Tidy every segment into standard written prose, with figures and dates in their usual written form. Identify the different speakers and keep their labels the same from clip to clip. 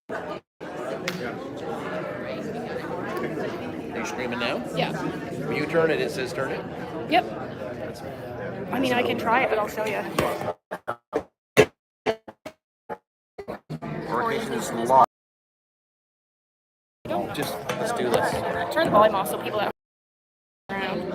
Speaker 1: Are you streaming now?
Speaker 2: Yeah.
Speaker 1: When you turn it, it says turn it?
Speaker 2: Yep. I mean, I can try it, but I'll show you.
Speaker 1: Location is live. Just, let's do this.
Speaker 2: Turn the volume off so people that are around.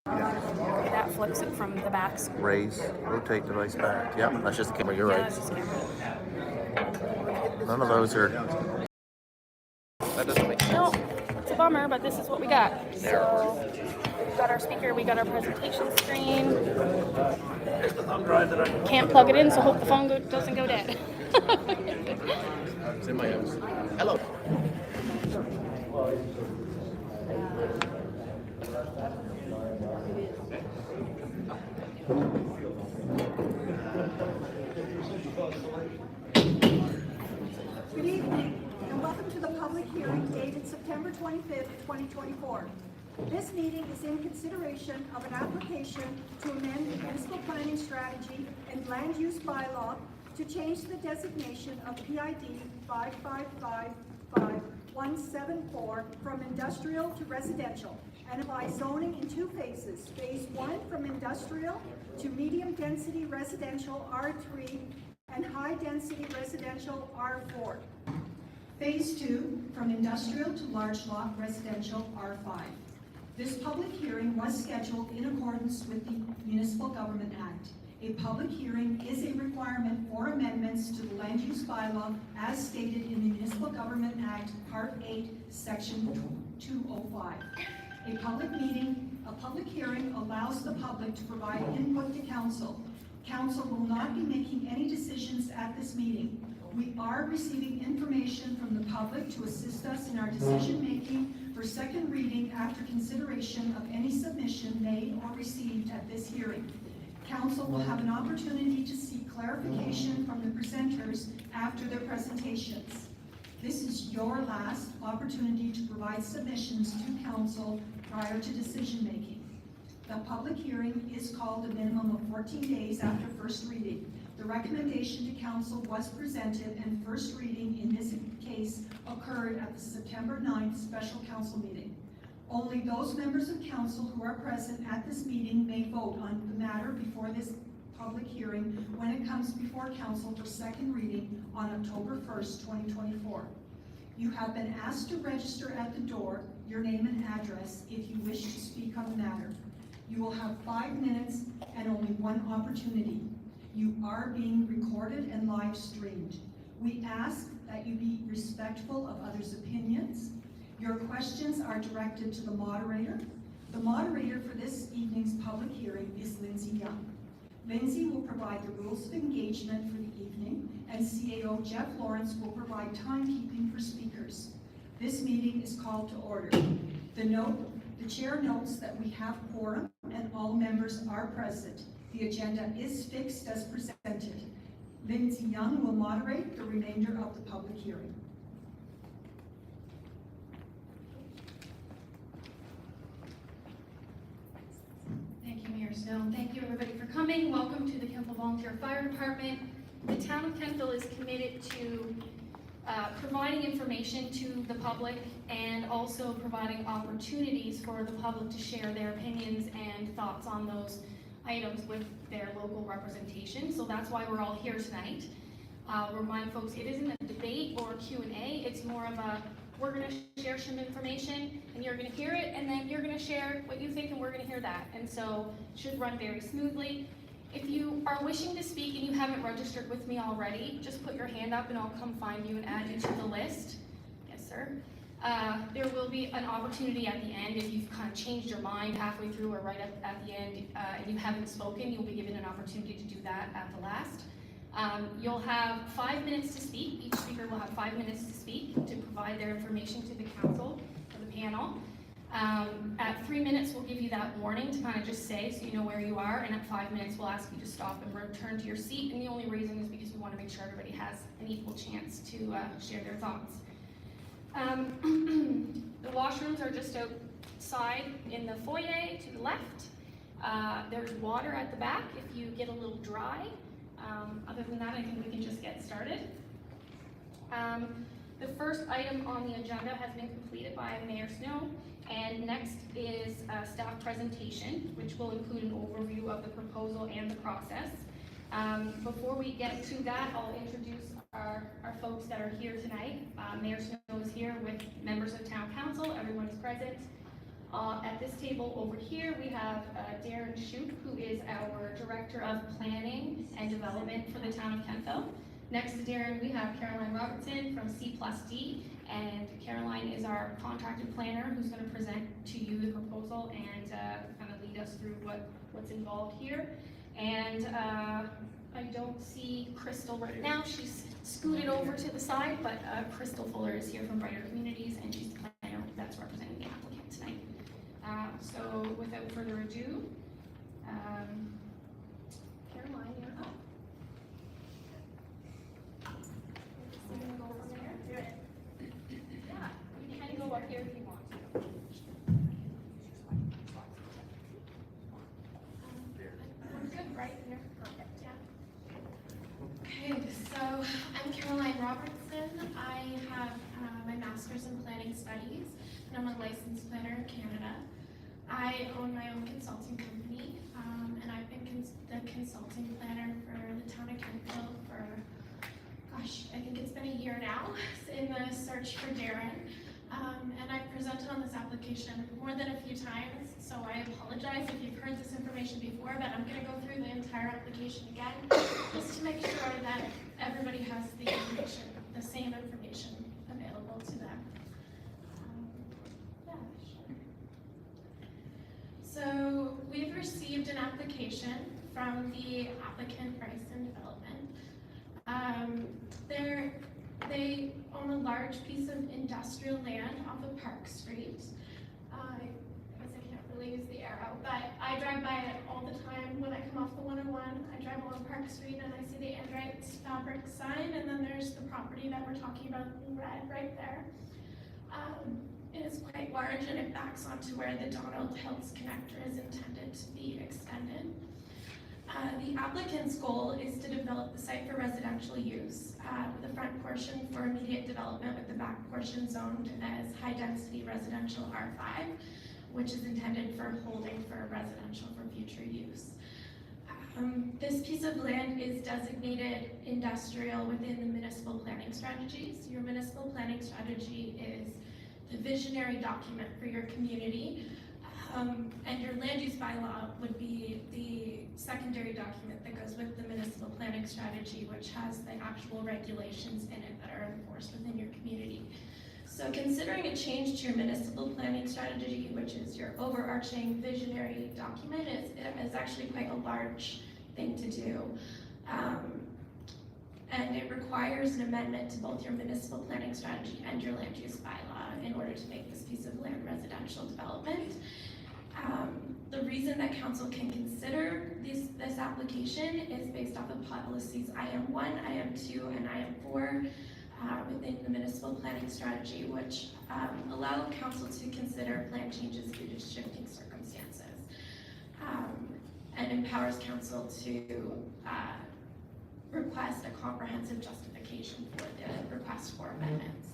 Speaker 2: That flips it from the backs.
Speaker 1: Raise, rotate device back. Yep, that's just the camera, you're
Speaker 2: Yeah,
Speaker 1: right.
Speaker 2: that's just camera.
Speaker 1: None of those are... That doesn't make sense.
Speaker 2: No, it's a bummer, but this is what we got. So, we got our speaker, we got our presentation screen. Can't plug it in, so hope the phone doesn't go dead.
Speaker 1: It's in my house. Hello.
Speaker 3: Good evening, and welcome to the public hearing dated September 25th, 2024. This meeting is in consideration of an application to amend the municipal planning strategy and land use bylaw to change the designation of PID 5555174 from industrial to residential, and by zoning in two phases. Phase 1 from industrial to medium-density residential R3 and high-density residential R4. Phase 2 from industrial to large lot residential R5. This public hearing was scheduled in accordance with the Municipal Government Act. A public hearing is a requirement for amendments to the land use bylaw as stated in the Municipal Government Act, Part 8, Section 205. A public hearing allows the public to provide input to council. Council will not be making any decisions at this meeting. We are receiving information from the public to assist us in our decision making for second reading after consideration of any submission made or received at this hearing. Council will have an opportunity to seek clarification from the presenters after their presentations. This is your last opportunity to provide submissions to council prior to decision making. The public hearing is called a minimum of 14 days after first reading. The recommendation to council was presented and first reading in this case occurred at the September 9th special council meeting. Only those members of council who are present at this meeting may vote on the matter before this public hearing when it comes before council for second reading on October 1st, 2024. You have been asked to register at the door your name and address if you wish to speak on the matter. You will have 5 minutes and only one opportunity. You are being recorded and live streamed. We ask that you be respectful of others' opinions. Your questions are directed to the moderator. The moderator for this evening's public hearing is Lindsay Young. Lindsay will provide the rules of engagement for the evening, and CAO Jeff Lawrence will provide timekeeping for speakers. This meeting is called to order. The chair notes that we have quorum and all members are present. The agenda is fixed as presented. Lindsay Young will moderate the remainder of the public hearing.
Speaker 4: Thank you, Mayor Stone. Thank you, everybody, for coming. Welcome to the Kentville Volunteer Fire Department. The town of Kentville is committed to providing information to the public and also providing opportunities for the public to share their opinions and thoughts on those items with their local representation. So that's why we're all here tonight. Remind folks, it isn't a debate or a Q&A. It's more of a, we're going to share some information and you're going to hear it, and then you're going to share what you think and we're going to hear that. And so it should run very smoothly. If you are wishing to speak and you haven't registered with me already, just put your hand up and I'll come find you and add you to the list. Yes, sir. There will be an opportunity at the end if you've kind of changed your mind halfway through or right up at the end and you haven't spoken, you'll be given an opportunity to do that at the last. You'll have 5 minutes to speak. Each speaker will have 5 minutes to speak to provide their information to the council or the panel. At 3 minutes, we'll give you that warning to kind of just say so you know where you are, and at 5 minutes, we'll ask you to stop and return to your seat, and the only reason is because we want to make sure everybody has an equal chance to share their thoughts. The washrooms are just outside in the foyer to the left. There's water at the back if you get a little dry. Other than that, I think we can just get started. The first item on the agenda has been completed by Mayor Snow, and next is a staff presentation, which will include an overview of the proposal and the process. Before we get to that, I'll introduce our folks that are here tonight. Mayor Snow is here with members of Town Council. Everyone is present. At this table over here, we have Darren Shoup, who is our Director of Planning and Development for the Town of Kentville. Next to Darren, we have Caroline Robertson from C+D, and Caroline is our contracted planner who's going to present to you the proposal and kind of lead us through what's involved here. And I don't see Crystal right now. She's scooted over to the side, but Crystal Fuller is here from Brighter Communities, and she's the planner that's representing the applicant tonight. So without further ado, Caroline, you're up. Yeah, you can go up here if you want to. Good, right here. Perfect, yeah.
Speaker 5: Okay, so I'm Caroline Robertson. I have my master's in planning studies, and I'm a licensed planner in Canada. I own my own consulting company, and I've been the consulting planner for the town of Kentville for, gosh, I think it's been a year now in the search for Darren. And I've presented on this application more than a few times, so I apologize if you've heard this information before, but I'm going to go through the entire application again, just to make sure that everybody has the information, the same information available to them. Yeah, sure. So we've received an application from the applicant, Bryson Development. They own a large piece of industrial land off of Park Street. I guess I can't really use the arrow, but I drive by it all the time when I come off the 101. I drive along Park Street and I see the Andrite fabric sign, and then there's the property that we're talking about in red right there. It is quite large, and it backs onto where the Donald Hills connector is intended to be extended. The applicant's goal is to develop the site for residential use, with the front portion for immediate development, with the back portion zoned as high-density residential R5, which is intended for holding for residential for future use. This piece of land is designated industrial within the municipal planning strategies. Your municipal planning strategy is the visionary document for your community. And your land use bylaw would be the secondary document that goes with the municipal planning strategy, which has the actual regulations in it that are enforced within your community. So considering a change to your municipal planning strategy, which is your overarching visionary document, is actually quite a large thing to do. And it requires an amendment to both your municipal planning strategy and your land use bylaw in order to make this piece of land residential development. The reason that council can consider this application is based off of policies IM1, IM2, and IM4 within the municipal planning strategy, which allow council to consider plan changes due to shifting circumstances, and empowers council to request a comprehensive justification for the request for amendments.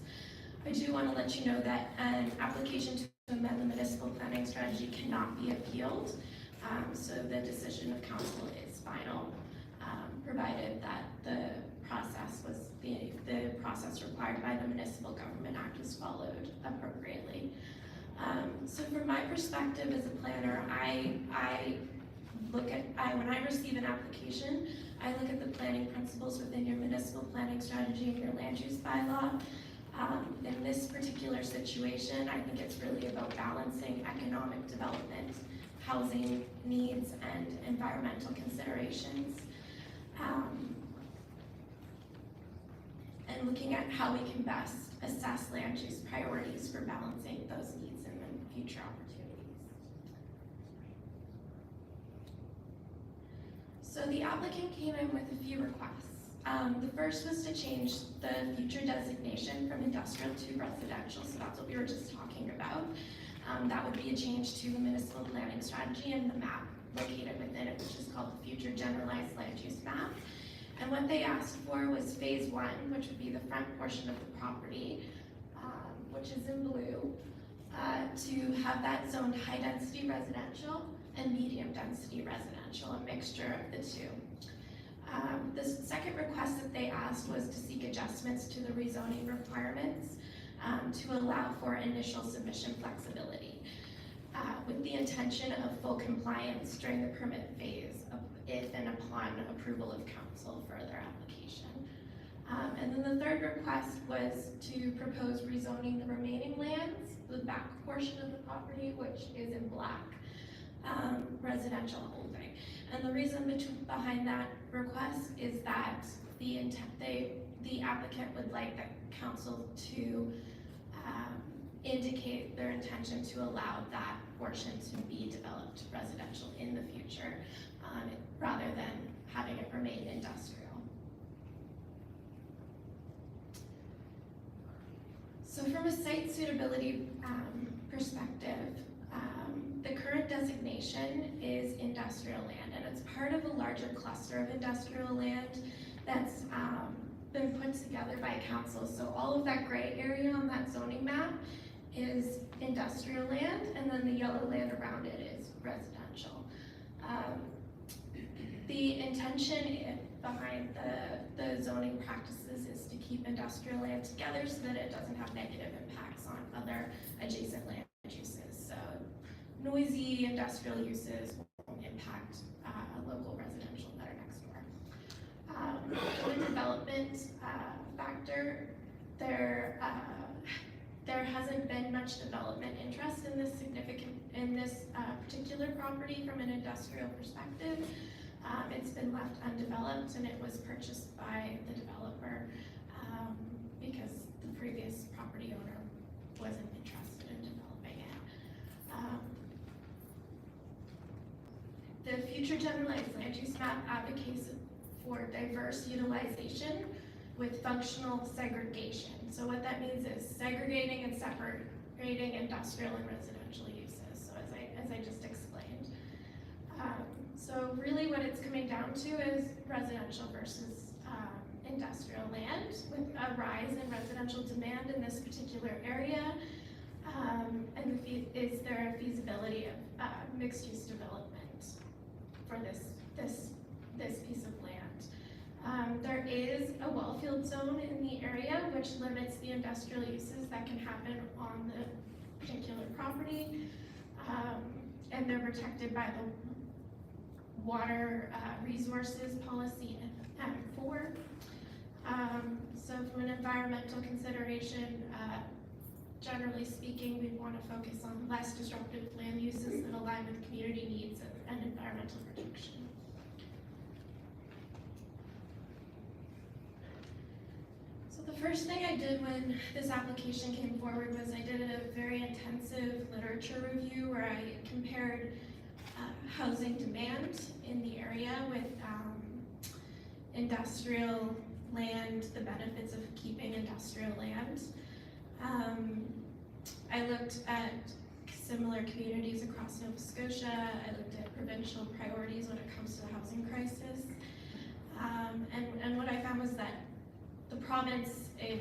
Speaker 5: I do want to let you know that an application to amend the municipal planning strategy cannot be appealed, so the decision of council is final, provided that the process required by the Municipal Government Act is followed appropriately. So from my perspective as a planner, when I receive an application, I look at the planning principles within your municipal planning strategy and your land use bylaw. In this particular situation, I think it's really about balancing economic development, housing needs, and environmental considerations, and looking at how we can best assess land use priorities for balancing those needs and then future opportunities. So the applicant came in with a few requests. The first was to change the future designation from industrial to residential, so that's what we were just talking about. That would be a change to the municipal planning strategy and the map located within it, which is called the Future Generalized Land Use Map. And what they asked for was phase 1, which would be the front portion of the property, which is in blue, to have that zoned high density residential and medium density residential, a mixture of the two. The second request that they asked was to seek adjustments to the rezoning requirements to allow for initial submission flexibility, with the intention of full compliance during the permit phase if and upon approval of council for their application. And then the third request was to propose rezoning the remaining lands, the back portion of the property, which is in black, residential holding. And the reason behind that request is that the applicant would like the council to indicate their intention to allow that portion to be developed residential in the future, rather than having it remain industrial. So from a site suitability perspective, the current designation is industrial land, and it's part of a larger cluster of industrial land that's been put together by council. So all of that gray area on that zoning map is industrial land, and then the yellow land around it is residential. The intention behind the zoning practices is to keep industrial land together so that it doesn't have negative impacts on other adjacent land uses. So noisy industrial uses won't impact local residential that are next door. For the development factor, there hasn't been much development interest in this particular property from an industrial perspective. It's been left undeveloped, and it was purchased by the developer because the previous property owner wasn't interested in developing it. The Future Generalized Land Use Map advocates for diverse utilization with functional segregation. So what that means is segregating and separating industrial and residential uses, so as I just explained. So really what it's coming down to is residential versus industrial land, with a rise in residential demand in this particular area, and is there a feasibility of mixed-use development for this piece of land. There is a wellfield zone in the area which limits the industrial uses that can happen on the particular property, and they're protected by the Water Resources Policy and M4. So from an environmental consideration, generally speaking, we want to focus on less disruptive land uses that align with community needs and environmental protection. So the first thing I did when this application came forward was I did a very intensive literature review where I compared housing demand in the area with industrial land, the benefits of keeping industrial land. I looked at similar communities across Nova Scotia. I looked at provincial priorities when it comes to the housing crisis. And what I found was that the province is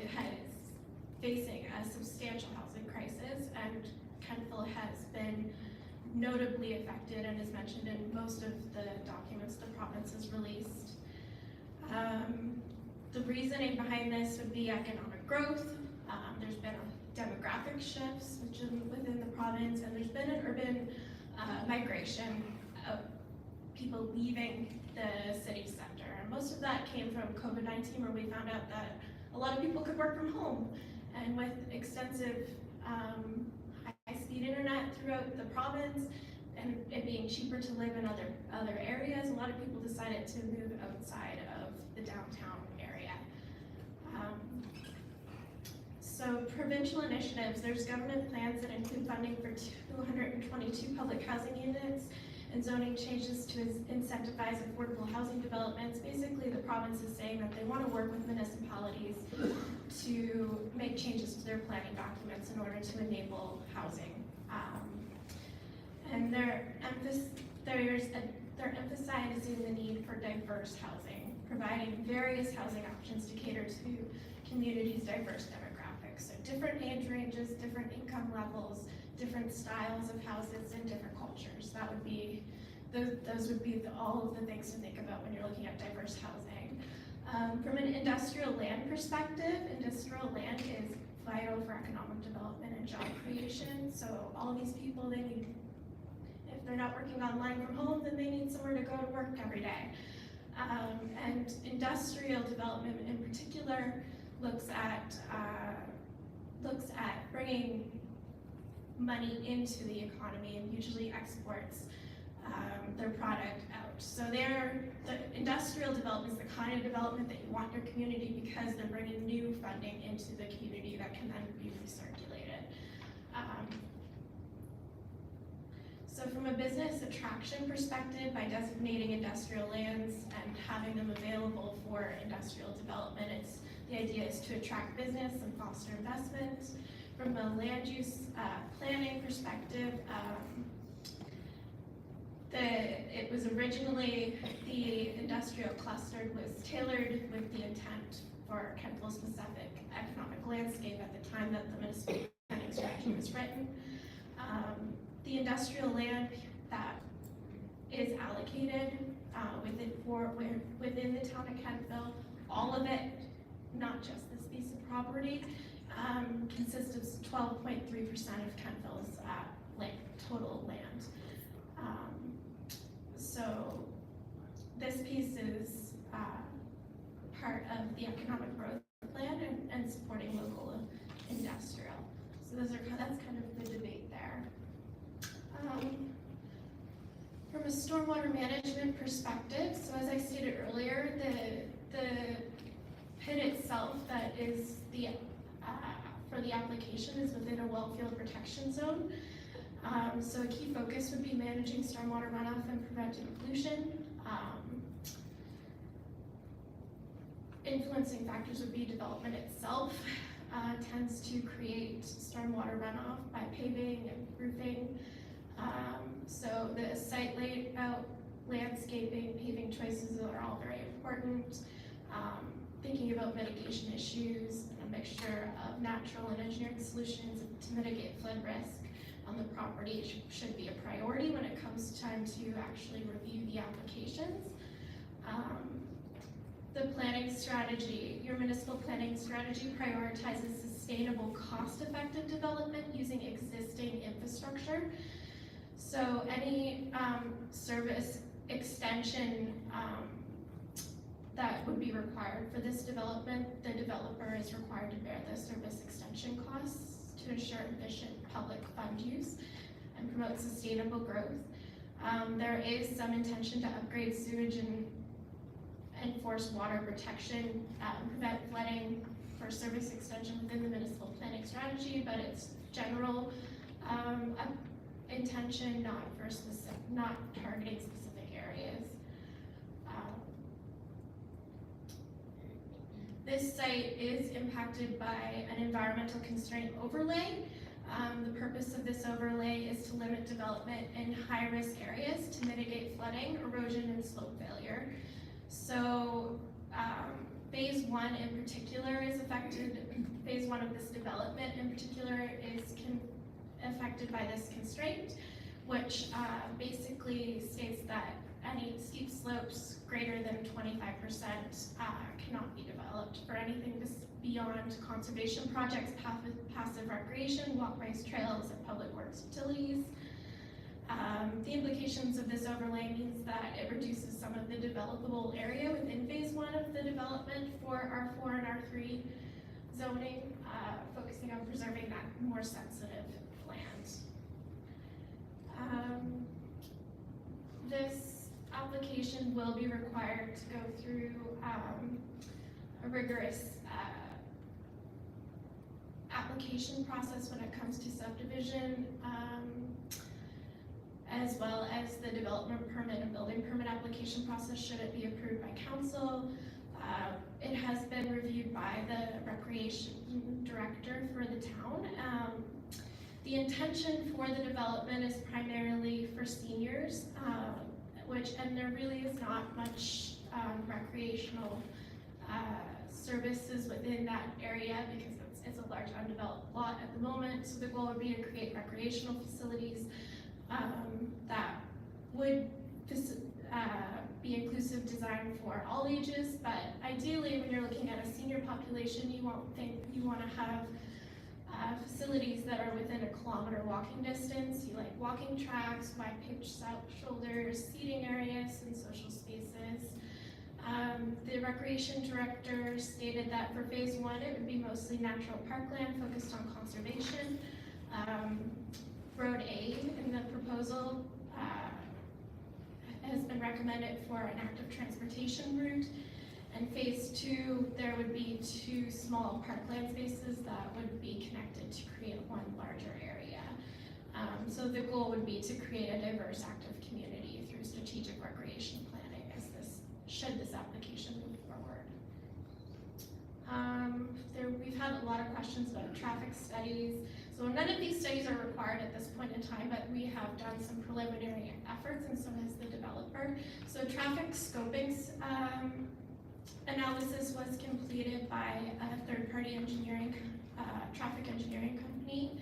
Speaker 5: facing a substantial housing crisis, and Kentville has been notably affected and is mentioned in most of the documents the province has released. The reasoning behind this would be economic growth. There's been demographic shifts within the province, and there's been an urban migration of people leaving the city center. And most of that came from COVID-19, where we found out that a lot of people could work from home. And with extensive high-speed internet throughout the province, and it being cheaper to live in other areas, a lot of people decided to move outside of the downtown area. So provincial initiatives, there's government plans that include funding for 222 public housing units and zoning changes to incentivize affordable housing developments. Basically, the province is saying that they want to work with municipalities to make changes to their planning documents in order to enable housing. And they're emphasizing the need for diverse housing, providing various housing options to cater to communities' diverse demographics. So different age ranges, different income levels, different styles of houses, and different cultures. That would be, those would be all of the things to think about when you're looking at diverse housing. From an industrial land perspective, industrial land is vital for economic development and job creation. So all of these people, they need, if they're not working online from home, then they need somewhere to go to work every day. And industrial development in particular looks at bringing money into the economy and usually exports their product out. So the industrial development is the kind of development that you want in your community because they're bringing new funding into the community that can then be recirculated. So from a business attraction perspective, by designating industrial lands and having them available for industrial development, the idea is to attract business and foster investment. From a land use planning perspective, it was originally, the industrial cluster was tailored with the intent for Kentville specific economic landscape at the time that the municipal planning strategy was written. The industrial land that is allocated within the town of Kentville, all of it, not just this piece of property, consists of 12.3% of Kentville's total land. So this piece is part of the economic growth plan and supporting local industrial. So that's kind of the debate there. From a stormwater management perspective, so as I stated earlier, the pit itself that is for the application is within a well field protection zone. So a key focus would be managing stormwater runoff and preventing pollution. Influencing factors would be development itself. Tends to create stormwater runoff by paving and roofing. So the site layout, landscaping, paving choices are all very important. Thinking about mitigation issues and a mixture of natural and engineering solutions to mitigate flood risk on the property should be a priority when it comes time to actually review the applications. The planning strategy, your municipal planning strategy prioritizes sustainable, cost-effective development using existing infrastructure. So any service extension that would be required for this development, the developer is required to bear the service extension costs to ensure efficient public fund use and promote sustainable growth. There is some intention to upgrade sewage and enforce water protection, prevent flooding for service extension within the municipal planning strategy, but it's general intention, not targeting specific areas. This site is impacted by an environmental constraint overlay. The purpose of this overlay is to limit development in high-risk areas to mitigate flooding, erosion, and slope failure. So phase one in particular is affected, phase one of this development in particular is affected by this constraint, which basically states that any steep slopes greater than 25% cannot be developed for anything beyond conservation projects, passive recreation, walkways, trails, and public works utilities. The implications of this overlay means that it reduces some of the developable area within phase one of the development for R4 and R3 zoning, focusing on preserving that more sensitive land. This application will be required to go through a rigorous application process when it comes to subdivision as well as the development permit and building permit application process should it be approved by council. It has been reviewed by the recreation director for the town. The intention for the development is primarily for seniors, and there really is not much recreational services within that area because it's a large undeveloped lot at the moment. So the goal would be to create recreational facilities that would be inclusive design for all ages, but ideally when you're looking at a senior population, you want to have facilities that are within a kilometer walking distance. You like walking tracks, wide pitched shoulders, seating areas, and social spaces. The recreation director stated that for phase 1, it would be mostly natural parkland focused on conservation. Road A in the proposal has been recommended for an active transportation route. And phase 2, there would be 2 small parkland spaces that would be connected to create one larger area. So the goal would be to create a diverse active community through strategic recreation planning should this application move forward. We've had a lot of questions about traffic studies. So none of these studies are required at this point in time, but we have done some preliminary efforts and so has the developer. So traffic scoping analysis was completed by a third-party engineering, traffic engineering company.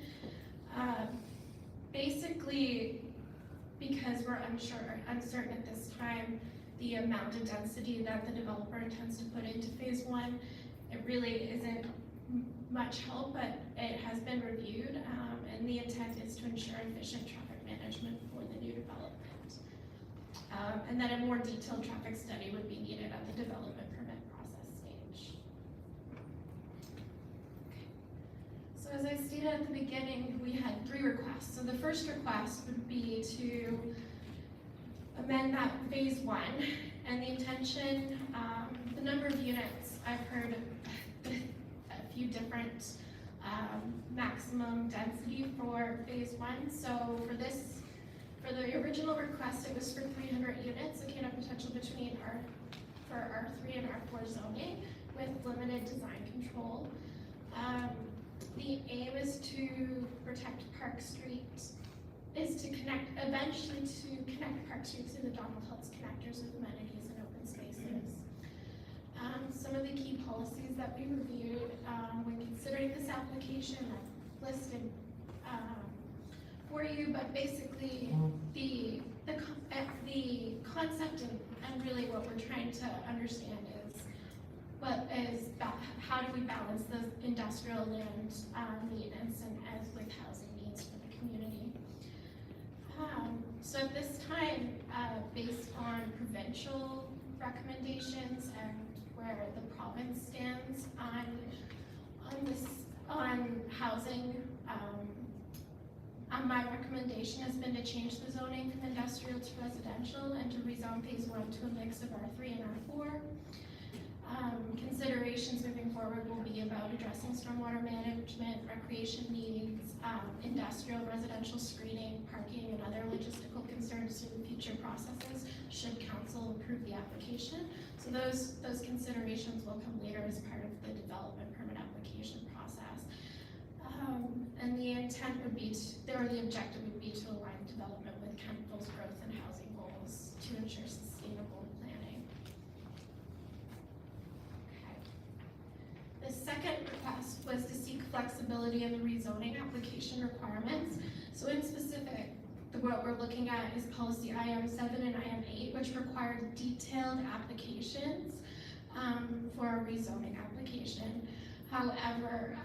Speaker 5: Basically, because we're uncertain at this time, the amount of density that the developer intends to put into phase 1, it really isn't much help, but it has been reviewed, and the intent is to ensure efficient traffic management for the new development. And that a more detailed traffic study would be needed at the development permit process stage. Okay. So as I stated at the beginning, we had 3 requests. So the first request would be to amend that phase 1, and the intention, the number of units, I've heard a few different maximum density for phase 1. So for the original request, it was for 300 units, again, a potential between for R3 and R4 zoning with limited design control. The aim is to protect Park Street, eventually to connect Park Street to the Donald Hills connectors with amenities and open spaces. Some of the key policies that we reviewed when considering this application I've listed for you, but basically the concept and really what we're trying to understand is how do we balance the industrial land maintenance and as with housing needs for the community. So at this time, based on provincial recommendations and where the province stands on housing, my recommendation has been to change the zoning from industrial to residential and to rezone phase 1 to a mix of R3 and R4. Considerations moving forward will be about addressing stormwater management, recreation needs, industrial residential screening, parking, and other logistical concerns through future processes should council approve the application. So those considerations will come later as part of the development permit application process. And the intent would be the objective would be to align development with Kentville's growth and housing goals to ensure sustainable planning. The second request was to seek flexibility in the rezoning application requirements. So in specific, what we're looking at is policy IM7 and IM8, which require detailed applications for a rezoning application. However,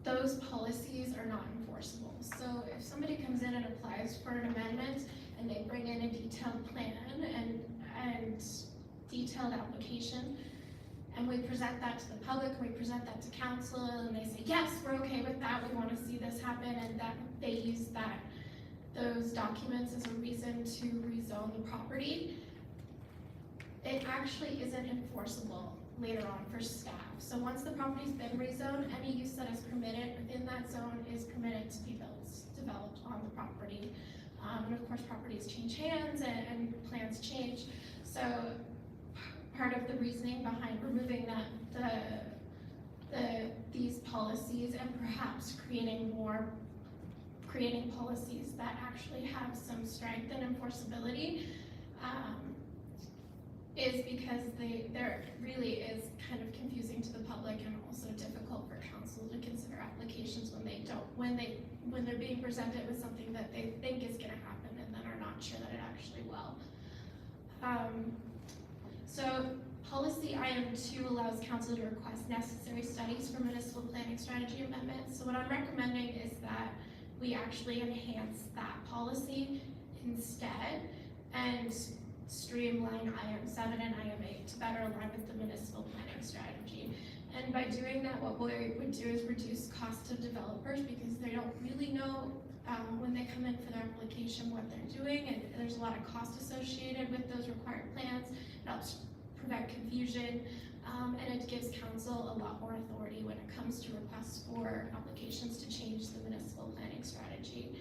Speaker 5: those policies are not enforceable. So if somebody comes in and applies for an amendment and they bring in a detailed plan and detailed application, and we present that to the public, we present that to council, and they say, yes, we're okay with that, we want to see this happen, and that they use those documents as a reason to rezone the property, it actually isn't enforceable later on for staff. So once the property's been rezoned, any use that is permitted within that zone is permitted to be developed on the property. And of course, properties change hands and plans change. So part of the reasoning behind removing these policies and perhaps creating policies that actually have some strength and enforceability is because there really is kind of confusing to the public and also difficult for council to consider applications when they're being presented with something that they think is going to happen and then are not sure that it actually will. So policy item 2 allows council to request necessary studies for municipal planning strategy amendments. So what I'm recommending is that we actually enhance that policy instead and streamline item 7 and item 8 to better align with the municipal planning strategy. And by doing that, what we would do is reduce cost to developers because they don't really know when they come in for their application what they're doing, and there's a lot of cost associated with those required plans. It helps prevent confusion, and it gives council a lot more authority when it comes to requests for applications to change the municipal planning strategy.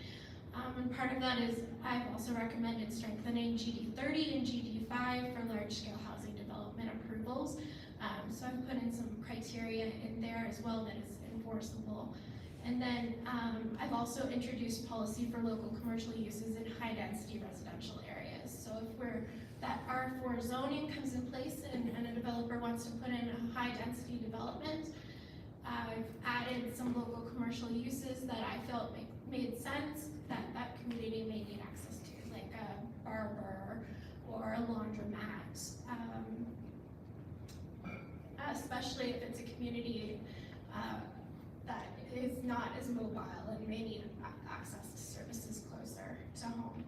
Speaker 5: And part of that is I've also recommended strengthening GD30 and GD5 for large-scale housing development approvals. So I've put in some criteria in there as well that is enforceable. And then I've also introduced policy for local commercial uses in high-density residential areas. So if that R4 zoning comes in place and a developer wants to put in a high-density development, I've added some local commercial uses that I felt made sense that community may need access to, like a barber or a laundromat, especially if it's a community that is not as mobile and may need access to services closer to home.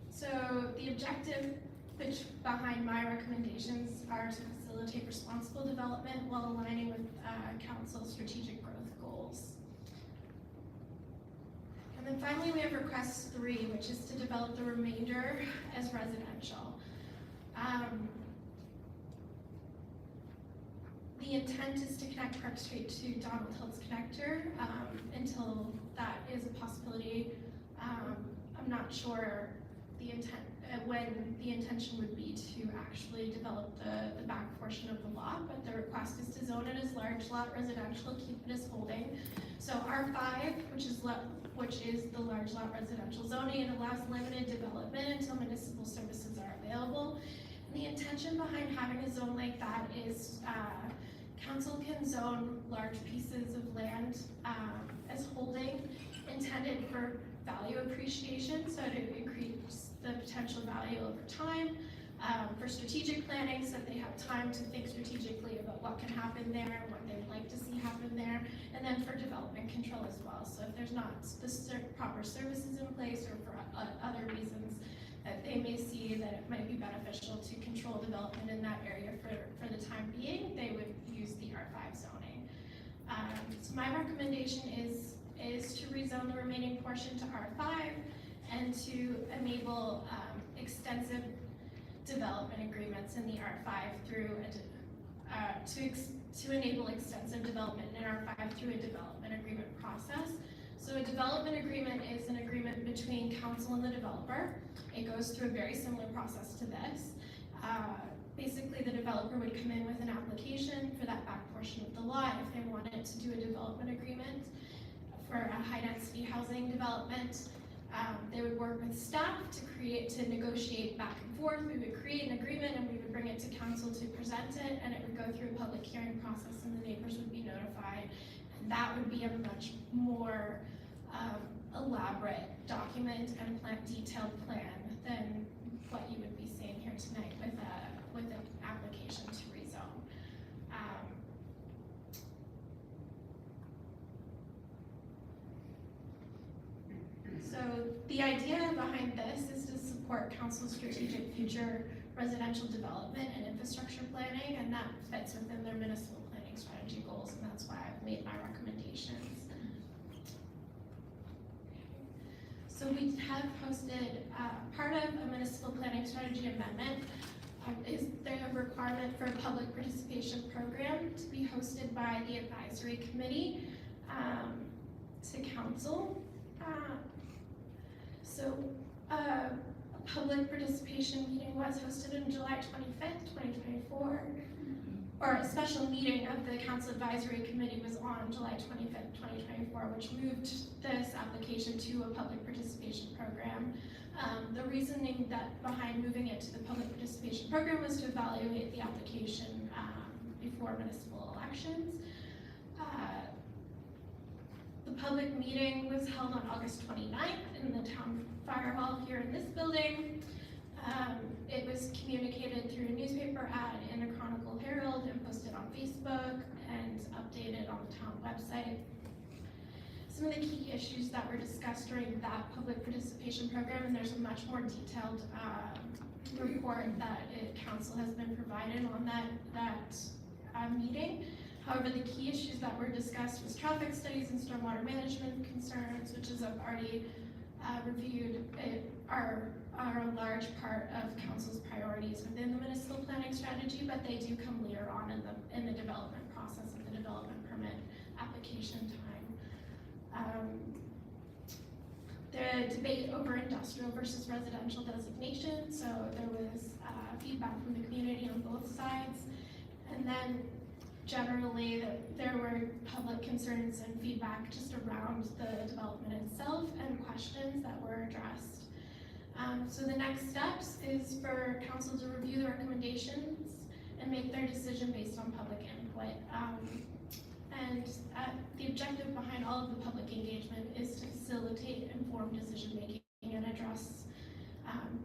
Speaker 5: So the objective behind my recommendations are to facilitate responsible development while aligning with council's strategic growth goals. And then finally, we have request 3, which is to develop the remainder as residential. The intent is to connect Park Street to Donald Hill's connector until that is a possibility. I'm not sure when the intention would be to actually develop the back portion of the lot, but the request is to zone it as large lot residential, keep it as holding. So R5, which is the large lot residential zoning, it allows limited development until municipal services are available. And the intention behind having a zone like that is council can zone large pieces of land as holding, intended for value appreciation, so to increase the potential value over time, for strategic planning, so that they have time to think strategically about what can happen there, what they would like to see happen there, and then for development control as well. So if there's not the proper services in place or for other reasons that they may see that it might be beneficial to control development in that area for the time being, they would use the R5 zoning. So my recommendation is to rezone the remaining portion to R5 and to enable extensive development agreements in the R5 through to enable extensive development in R5 through a development agreement process. So a development agreement is an agreement between council and the developer. It goes through a very similar process to this. Basically, the developer would come in with an application for that back portion of the lot if they wanted to do a development agreement for a high-density housing development. They would work with staff to negotiate back and forth. We would create an agreement and we would bring it to council to present it, and it would go through a public hearing process and the neighbors would be notified. And that would be a much more elaborate document and detailed plan than what you would be seeing here tonight with an application to rezone. So the idea behind this is to support council's strategic future residential development and infrastructure planning, and that fits within their municipal planning strategy goals, and that's why I've made my recommendations. So we have posted part of a municipal planning strategy amendment is there a requirement for a public participation program to be hosted by the advisory committee to council. A public participation meeting was hosted on July 25th, 2024, or a special meeting of the council advisory committee was on July 25th, 2024, which moved this application to a public participation program. The reasoning behind moving it to the public participation program was to evaluate the application before municipal elections. The public meeting was held on August 29th in the town fire hall here in this building. It was communicated through a newspaper ad in a Chronicle Herald and posted on Facebook and updated on the town website. Some of the key issues that were discussed during that public participation program, and there's a much more detailed report that council has been provided on that meeting. However, the key issues that were discussed was traffic studies and stormwater management concerns, which as I've already reviewed, are a large part of council's priorities within the municipal planning strategy, but they do come later on in the development process of the development permit application time. The debate over industrial versus residential designation, so there was feedback from the community on both sides, and then generally there were public concerns and feedback just around the development itself and questions that were addressed. So the next steps is for council to review the recommendations and make their decision based on public input. The objective behind all of the public engagement is to facilitate informed decision making and address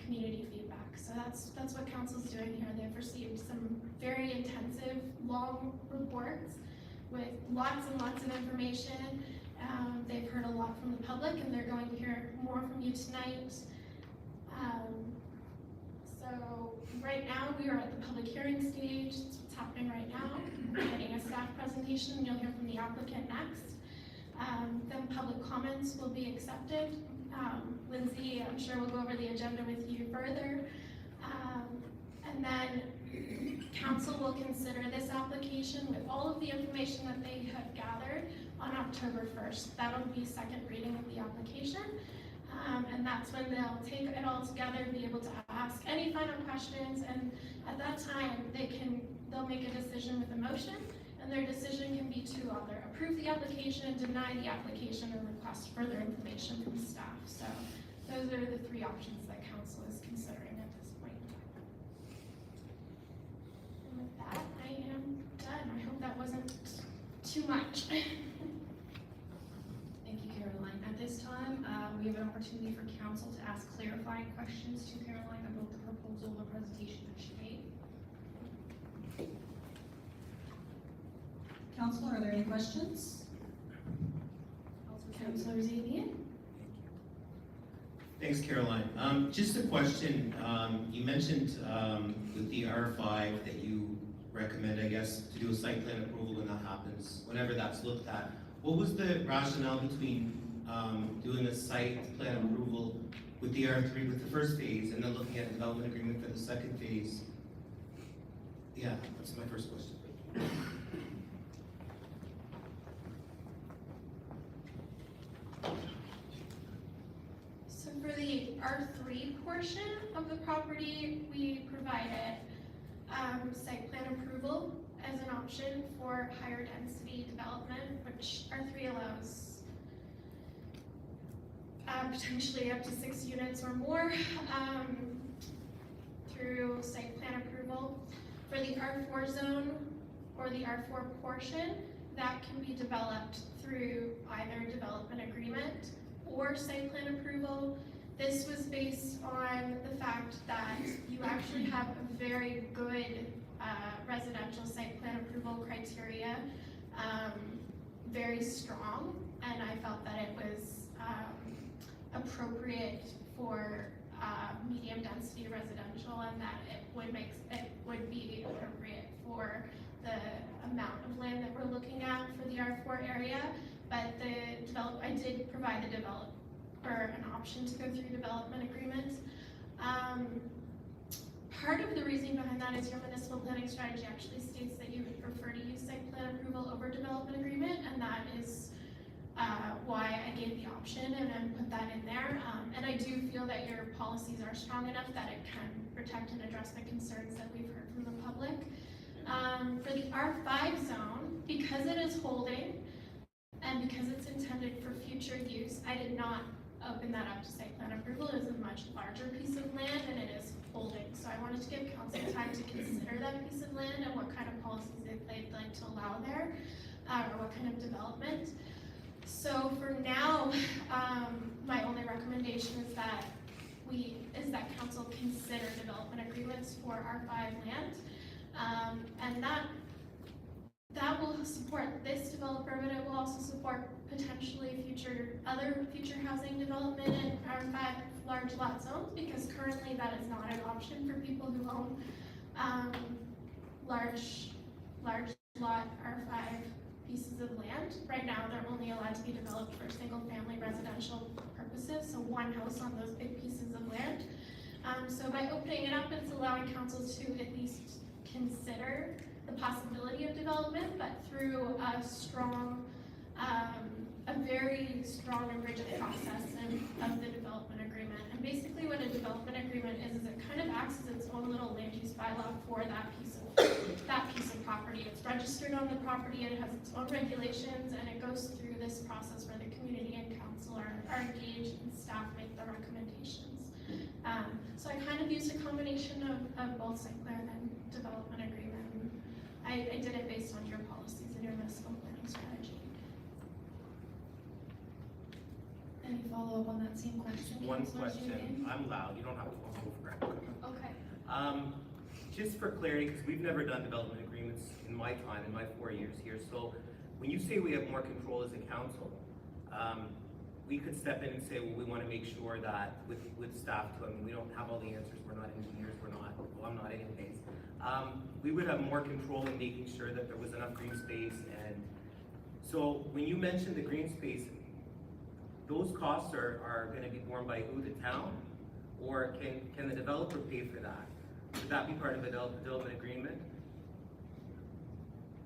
Speaker 5: community feedback. So that's what council's doing here. They've received some very intensive, long reports with lots and lots of information. They've heard a lot from the public, and they're going to hear more from you tonight. So right now we are at the public hearing stage. That's what's happening right now. We're getting a staff presentation, and you'll hear from the applicant next. Then public comments will be accepted. Lindsay, I'm sure we'll go over the agenda with you further. And then council will consider this application with all of the information that they have gathered on October 1st. That'll be second reading of the application. And that's when they'll take it all together, be able to ask any final questions, and at that time they'll make a decision with a motion, and their decision can be to either approve the application, deny the application, or request further information from staff. So those are the three options that council is considering at this point in time. And with that, I am done. I hope that wasn't too much.
Speaker 4: Thank you, Caroline. At this time, we have an opportunity for council to ask clarifying questions to Caroline about the proposal, the presentation that she made.
Speaker 6: Council, are there any questions?
Speaker 4: Councilor Zabian?
Speaker 7: Thanks, Caroline. Just a question. You mentioned with the R5 that you recommend, I guess, to do a site plan approval when that happens, whenever that's looked at. What was the rationale between doing a site plan approval with the R3 with the first phase and then looking at a development agreement for the second phase? Yeah, that's my first question.
Speaker 5: So for the R3 portion of the property, we provided site plan approval as an option for higher density development, which R3 allows potentially up to 6 units or more through site plan approval. For the R4 zone or the R4 portion, that can be developed through either development agreement or site plan approval. This was based on the fact that you actually have a very good residential site plan approval criteria, very strong, and I felt that it was appropriate for medium density residential, and that it would be appropriate for the amount of land that we're looking at for the R4 area. But I did provide the developer an option to go through development agreements. part of the reasoning behind that is your municipal planning strategy actually states that you would prefer to use site plan approval over development agreement, and that is why I gave the option and put that in there. And I do feel that your policies are strong enough that it can protect and address the concerns that we've heard from the public. For the R5 zone, because it is holding and because it's intended for future use, I did not open that up to site plan approval. It is a much larger piece of land and it is holding. So I wanted to give council time to consider that piece of land and what kind of policies they'd like to allow there, or what kind of development. So for now, my only recommendation is that council consider development agreements for R5 land, and that will support this developer, but it will also support potentially other future housing development in R5 large lot zones, because currently that is not an option for people who own large lot R5 pieces of land. Right now, they're only allowed to be developed for single-family residential purposes, so one house on those big pieces of land. So by opening it up, it's allowing councils to at least consider the possibility of development, but through a very strong and rigid process of the development agreement. And basically what a development agreement is it kind of acts as its own little land use bylaw for that piece of property. It's registered on the property, it has its own regulations, and it goes through this process where the community and council are engaged and staff make the recommendations. So I kind of used a combination of both site plan and development agreement. I did it based on your policies and your municipal planning strategy.
Speaker 6: Any follow-up on that same question?
Speaker 8: One
Speaker 6: Councillor
Speaker 8: question.
Speaker 6: Julian?
Speaker 8: I'm loud. You don't have to go over it.
Speaker 5: Okay.
Speaker 8: Just for clarity, because we've never done development agreements in my time, in my 4 years here. So when you say we have more control as a council, we could step in and say, well, we want to make sure that with staff too, I mean, we don't have all the answers. We're not engineers. Well, I'm not anyways. We would have more control in making sure that there was enough green space. And so when you mentioned the green space, those costs are going to be borne by who, the town? Or can the developer pay for that? Would that be part of the development agreement?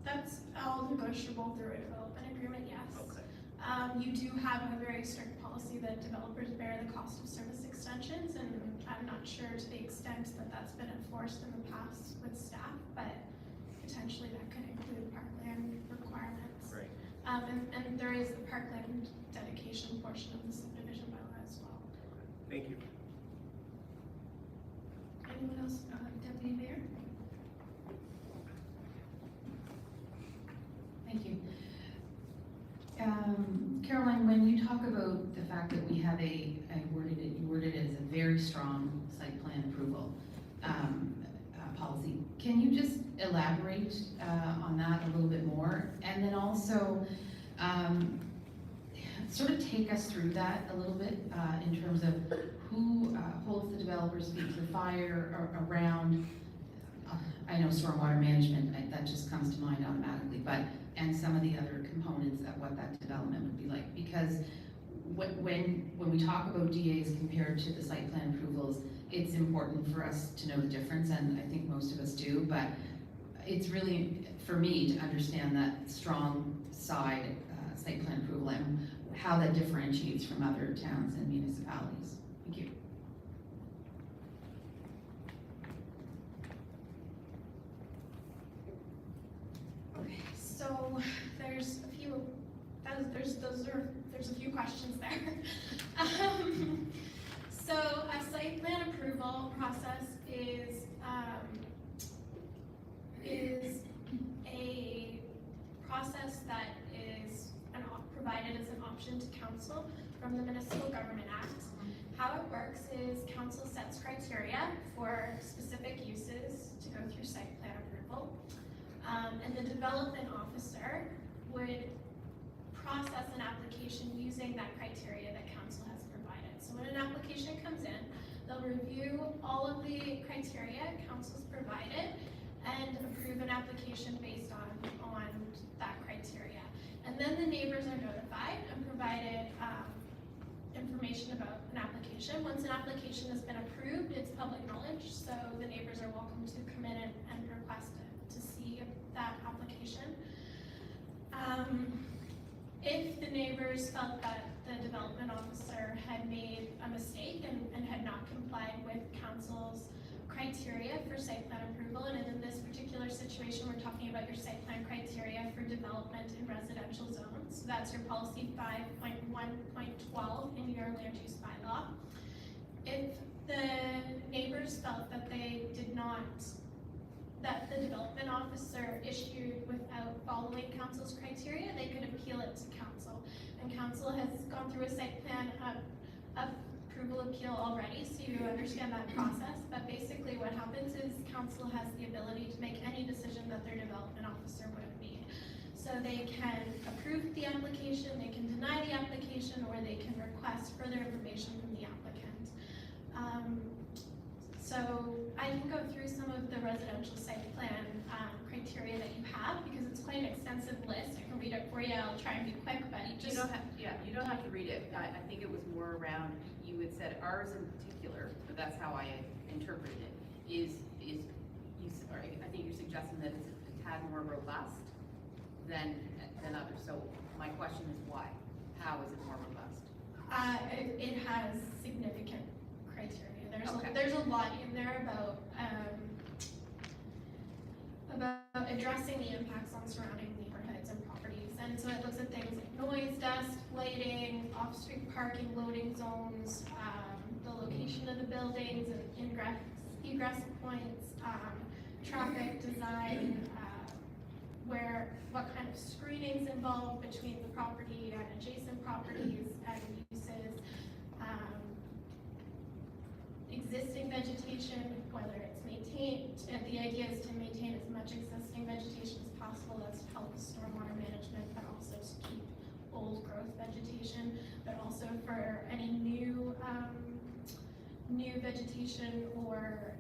Speaker 5: That's all negotiable through a development agreement, yes.
Speaker 8: Okay.
Speaker 5: You do have a very strict policy that developers bear the cost of service extensions, and I'm not sure to the extent that that's been enforced in the past with staff, but potentially that could include parkland requirements.
Speaker 8: Right.
Speaker 5: And there is a parkland dedication portion of the subdivision bylaw as well.
Speaker 8: Thank you.
Speaker 6: Anyone else? Deputy Mayor? Thank you. Caroline, when you talk about the fact that we have you worded it as a very strong site plan approval policy, can you just elaborate on that a little bit more? And then also sort of take us through that a little bit in terms of who holds the developer's feet to the fire around, I know stormwater management, that just comes to mind automatically, and some of the other components of what that development would be like. Because when we talk about DAs compared to the site plan approvals, it's important for us to know the difference, and I think most of us do, but it's really, for me, to understand that strong side site plan approval and how that differentiates from other towns and municipalities. Thank you.
Speaker 5: Okay, so there's a few questions there. So a site plan approval process is a process that is provided as an option to council from the Municipal Government Act. How it works is council sets criteria for specific uses to go through site plan approval. And the development officer would process an application using that criteria that council has provided. So when an application comes in, they'll review all of the criteria council's provided and approve an application based on that criteria. And then the neighbors are notified and provided information about an application. Once an application has been approved, it's public knowledge, so the neighbors are welcome to come in and request it to see that application. If the neighbors felt that the development officer had made a mistake and had not complied with council's criteria for site plan approval, and in this particular situation, we're talking about your site plan criteria for development in residential zones. So that's your policy 5.1.12 in your land use bylaw. If the neighbors felt that they did not, that the development officer issued without following council's criteria, they could appeal it to council. And council has gone through a site plan approval appeal already, so you understand that process. But basically what happens is council has the ability to make any decision that their development officer would have made. So they can approve the application, they can deny the application, or they can request further information from the applicant. So I can go through some of the residential site plan criteria that you have, because it's quite an extensive list. I can read it for you. I'll try and be quick, but
Speaker 9: You don't have, yeah, you don't have to read it. I think it was more around, you had said ours in particular, but that's how I interpreted it, is or I think you're suggesting that it's a tad more robust than others. So my question is why? How is it more robust?
Speaker 5: it has significant criteria.
Speaker 9: Okay.
Speaker 5: There's a lot in there about addressing the impacts on surrounding neighborhoods and properties. And so it looks at things like noise, dust, lighting, off-street parking, loading zones, the location of the buildings and egress points, traffic design, what kind of screenings involved between the property and adjacent properties and uses, existing vegetation, whether it's maintained, and the idea is to maintain as much existing vegetation as possible. That's to help with stormwater management, but also to keep old growth vegetation, but also for any new vegetation or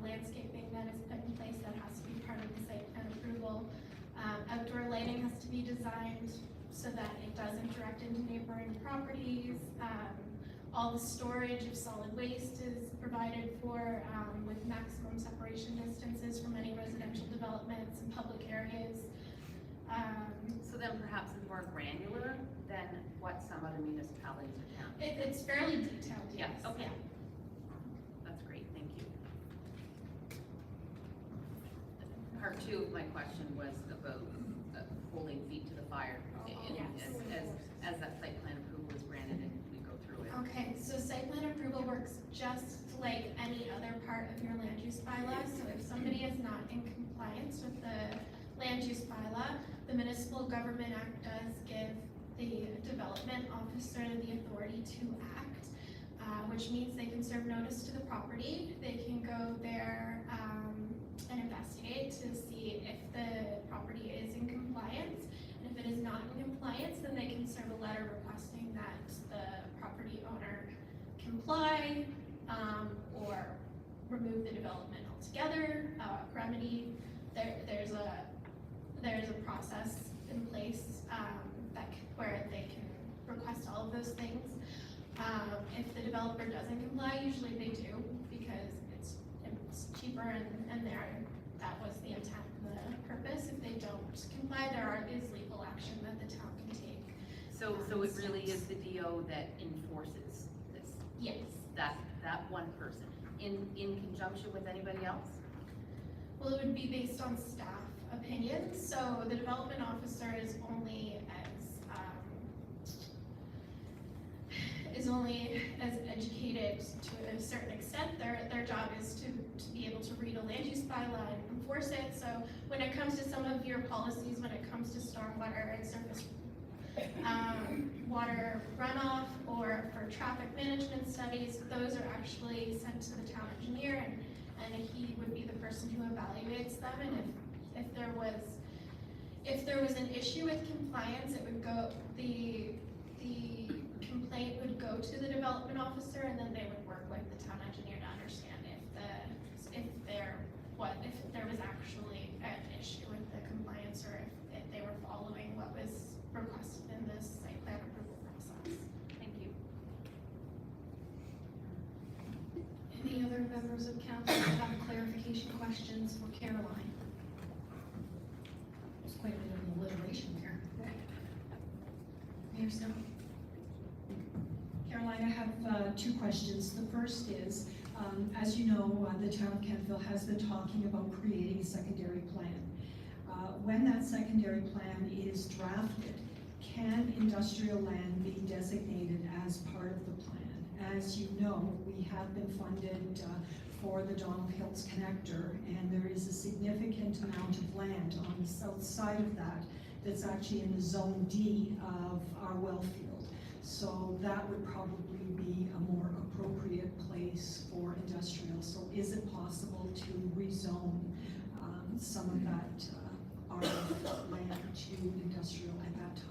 Speaker 5: landscaping that is put in place that has to be part of the site plan approval. Outdoor lighting has to be designed so that it doesn't direct into neighboring properties. All the storage of solid waste is provided for with maximum separation distances from any residential developments and public areas.
Speaker 9: So then perhaps it's more granular than what some other municipalities or towns.
Speaker 5: It's fairly detailed, yes.
Speaker 9: Yeah, okay.
Speaker 5: Yeah.
Speaker 9: That's great, thank you. Part two of my question was about holding feet to the fire as that site plan approval is granted and we go through it.
Speaker 5: Okay, so site plan approval works just like any other part of your land use bylaw. So if somebody is not in compliance with the land use bylaw, the Municipal Government Act does give the development officer the authority to act, which means they can serve notice to the property. They can go there and investigate to see if the property is in compliance. And if it is not in compliance, then they can serve a letter requesting that the property owner comply or remove the development altogether, remedy. There's a process in place where they can request all of those things. If the developer doesn't comply, usually they do because it's cheaper and that was the intent and the purpose. If they don't comply, there is legal action that the town can take.
Speaker 9: So it really is the DO that enforces this?
Speaker 5: Yes.
Speaker 9: That one person, in conjunction with anybody else?
Speaker 5: Well, it would be based on staff opinions. So the development officer is only as educated to a certain extent. Their job is to be able to read a land use bylaw and enforce it. So when it comes to some of your policies, when it comes to stormwater and surface water runoff or for traffic management studies, those are actually sent to the town engineer and he would be the person who evaluates them. And if there was an issue with compliance, it would go, the complaint would go to the development officer and then they would work with the town engineer to understand if there was actually an issue with the compliance or if they were following what was requested in this site plan approval process.
Speaker 9: Thank you.
Speaker 4: members of council that have clarification questions for Caroline? There's quite a bit of alliteration there. Mayor Snow?
Speaker 10: Caroline, I have two questions. The first is, as you know, the town of Kentville has been talking about creating a secondary plan. When that secondary plan is drafted, can industrial land be designated as part of the plan? As you know, we have been funded for the Donald Hills Connector, and there is a significant amount of land on the south side of that that's actually in the Zone D of our well field. So that would probably be a more appropriate place for industrial. So is it possible to rezone some of that our land to industrial at that time?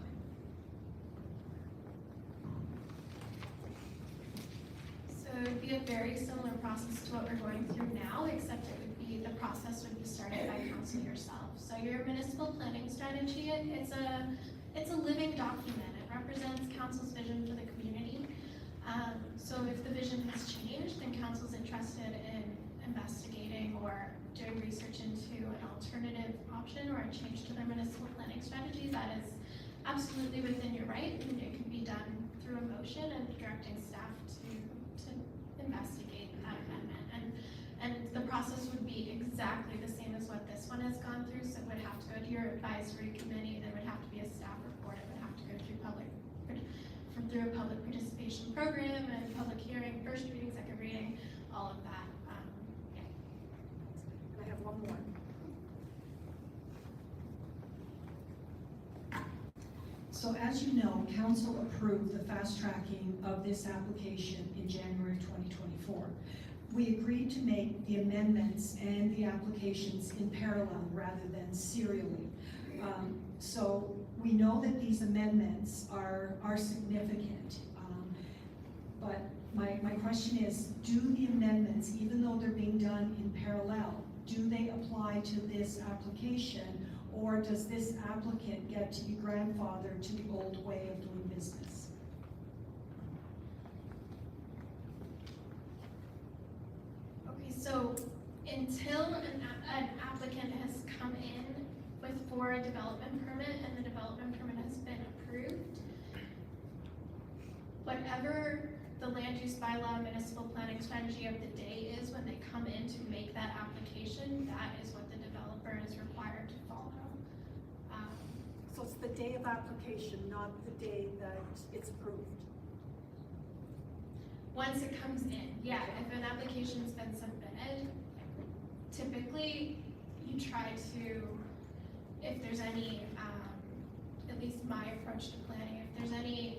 Speaker 5: So it would be a very similar process to what we're going through now, except it would be, the process would be started by council yourself. So your municipal planning strategy, it's a living document. It represents council's vision for the community. So if the vision has changed and council's interested in investigating or doing research into an alternative option or a change to their municipal planning strategy, that is absolutely within your right, and it can be done through a motion and directing staff to investigate that amendment. And the process would be exactly the same as what this one has gone through. So it would have to go to your advisory committee, there would have to be a staff report, it would have to go through through a public participation program and public hearing, first reading, second reading, all of that. Yeah.
Speaker 3: And I have one more.
Speaker 10: So as you know, council approved the fast tracking of this application in January 2024. We agreed to make the amendments and the applications in parallel rather than serially. So we know that these amendments are significant, but my question is, do the amendments, even though they're being done in parallel, do they apply to this application, or does this applicant get to be grandfathered to the old way of doing business?
Speaker 5: Okay, so until an applicant has come in for a development permit and the development permit has been approved, whatever the land use bylaw municipal planning strategy of the day is when they come in to make that application, that is what the developer is required to follow.
Speaker 3: So it's the day of application, not the day that it's approved.
Speaker 5: Once it comes in, yeah, if an application's been submitted, typically you try to, if there's any, at least my approach to planning, if there's any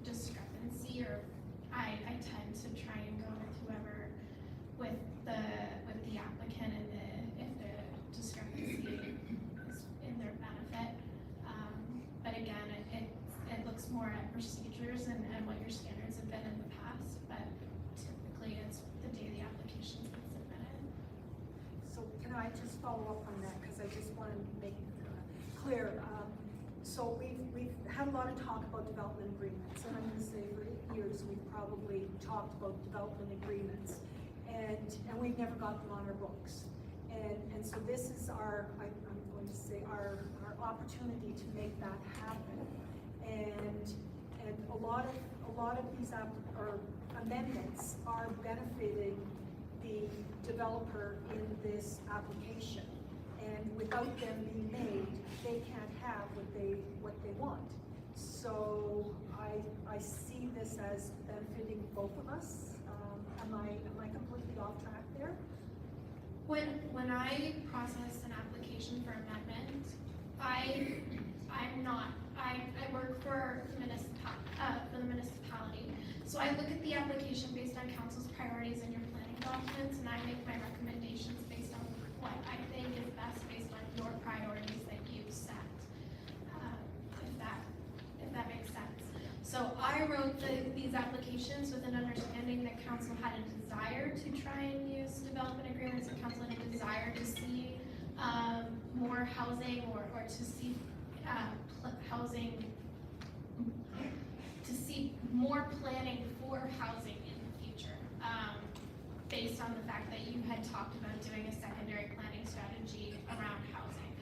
Speaker 5: discrepancy, or I tend to try and go with whoever, with the applicant, and if the discrepancy is in their benefit. But again, it looks more at procedures and what your standards have been in the past, but typically it's the day the application's been submitted.
Speaker 3: So can I just follow up on that, because I just want to make clear. So we've had a lot of talk about development agreements, and I'm going to say for years we've probably talked about development agreements, and we've never got them on our books. And so this is our, I'm going to say, our opportunity to make that happen. And a lot of these amendments are benefiting the developer in this application. And without them being made, they can't have what they want. So I see this as benefiting both of us. Am I completely off track there?
Speaker 5: When I process an application for amendment, I work for the municipality. So I look at the application based on council's priorities and your planning documents, and I make my recommendations based on what I think is best based on your priorities that you've set. If that makes sense. So I wrote these applications with an understanding that council had a desire to try and use development agreements, and council had a desire to see more housing or to see housing, to see more planning for housing in the future. based on the fact that you had talked about doing a secondary planning strategy around housing.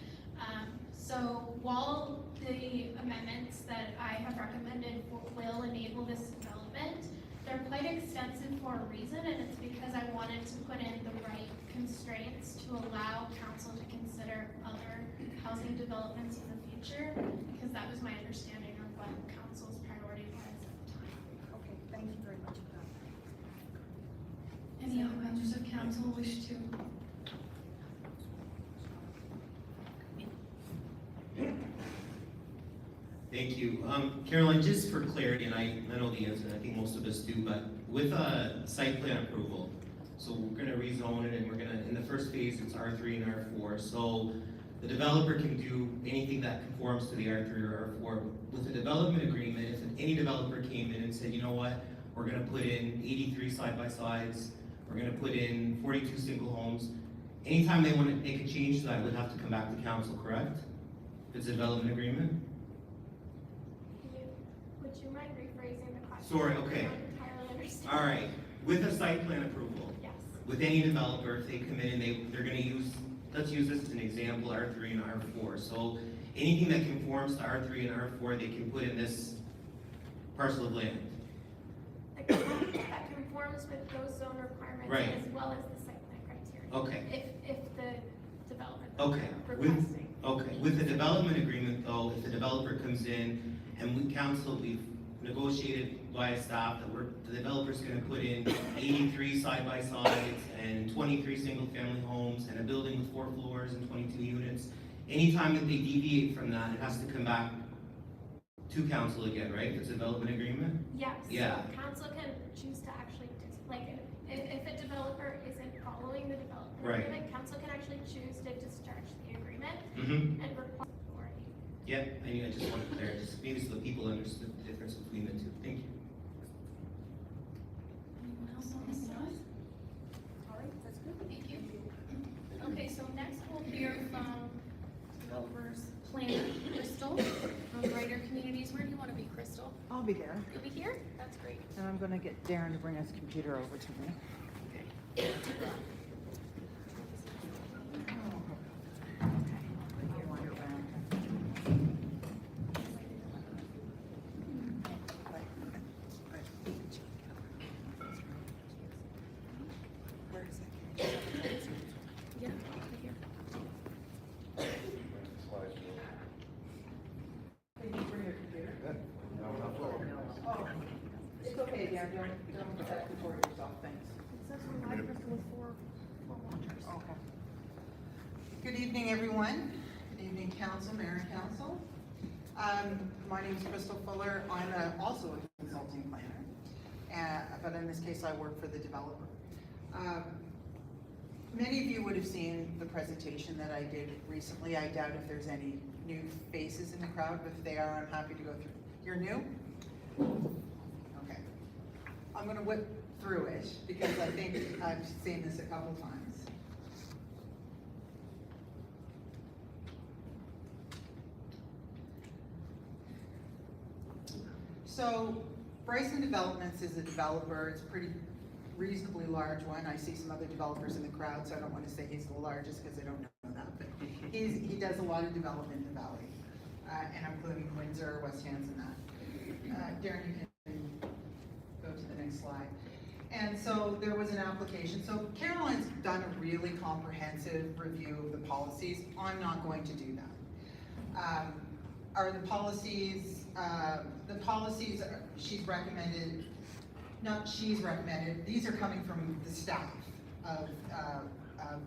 Speaker 5: So while the amendments that I have recommended will enable this development, they're quite extensive for a reason, and it's because I wanted to put in the right constraints to allow council to consider other housing developments in the future, because that was my understanding of what council's priority was at the time.
Speaker 3: Okay, thank you very much for that.
Speaker 4: Any other members of council wish to?
Speaker 7: Thank you. Caroline, just for clarity, and I know the answer, and I think most of us do, but with a site plan approval, so we're gonna rezone it, and we're gonna, in the first phase, it's R3 and R4, so the developer can do anything that conforms to the R3 or R4. With a development agreement, if any developer came in and said, you know what, we're gonna put in 83 side-by-sides, we're gonna put in 42 single homes, anytime they wanna make a change to that, it would have to come back to council, correct? If it's a development agreement?
Speaker 5: Would you mind rephrasing the question?
Speaker 7: Sorry, okay.
Speaker 5: I don't entirely understand.
Speaker 7: All right, with a site plan approval,
Speaker 5: Yes.
Speaker 7: with any developer, if they come in and they're gonna use, let's use this as an example, R3 and R4. So anything that conforms to R3 and R4, they can put in this parcel of land.
Speaker 5: Like, that conforms with those zone requirements
Speaker 7: Right.
Speaker 5: as well as the site plan criteria.
Speaker 7: Okay,
Speaker 5: If the development
Speaker 7: okay.
Speaker 5: requesting.
Speaker 7: Okay, with the development agreement though, if the developer comes in and we council, we've negotiated via staff that the developer's gonna put in 83 side-by-sides and 23 single-family homes and a building with 4 floors and 22 units. Anytime that they deviate from that, it has to come back to council again, right? If it's a development agreement?
Speaker 5: Yes.
Speaker 7: Yeah.
Speaker 5: Council can choose to actually, if a developer isn't following the development
Speaker 7: Right.
Speaker 5: agreement, council can actually choose to discharge the agreement
Speaker 7: Mm-hmm.
Speaker 5: and require authority.
Speaker 7: Yeah, I just want to clarify, just maybe so that people understood the difference between the two. Thank you.
Speaker 4: Anyone else on this side?
Speaker 3: All right, that's good.
Speaker 4: Thank you. Okay, so next we'll hear from developers planner Crystal from Brighter Communities. Where do you want to be, Crystal?
Speaker 11: I'll be there,
Speaker 4: You'll be here? That's great.
Speaker 11: and I'm gonna get Darren to bring his computer over to me.
Speaker 4: Okay.
Speaker 11: I'll wander around. Where is it?
Speaker 4: Yeah, right here.
Speaker 11: Can you bring your computer? Oh, it's okay, Darren, don't set before yourself, thanks.
Speaker 2: It says from my Crystal with four watchers.
Speaker 11: Okay. Good evening, everyone. Good evening, council, mayor and council. My name is Crystal Fuller. I'm also a consulting planner, but in this case, I work for the developer. Many of you would have seen the presentation that I did recently. I doubt if there's any new faces in the crowd, but if they are, I'm happy to go through. You're new? Okay. I'm gonna whip through it because I think I've seen this a couple times. So Bryson Developments is a developer. It's a pretty reasonably large one. I see some other developers in the crowd, so I don't want to say he's the largest because I don't know that, but he does a lot of development in the valley, and including Windsor, West Hanson, that. Darren, you can go to the next slide. And so there was an application. So Caroline's done a really comprehensive review of the policies. I'm not going to do that. Are the policies, she's recommended, these are coming from the staff of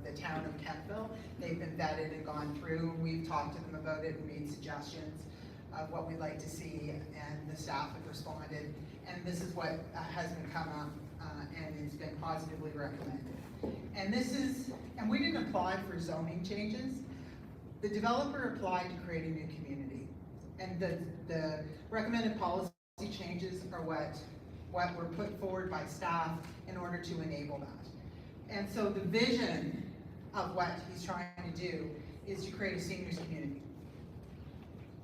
Speaker 11: the town of Kentville. They've been vetted and gone through, and we've talked to them about it and made suggestions of what we'd like to see, and the staff have responded, and this is what has been come up and has been positively recommended. And we didn't apply for zoning changes. The developer applied to create a new community, and the recommended policy changes are what were put forward by staff in order to enable that. And so the vision of what he's trying to do is to create a seniors community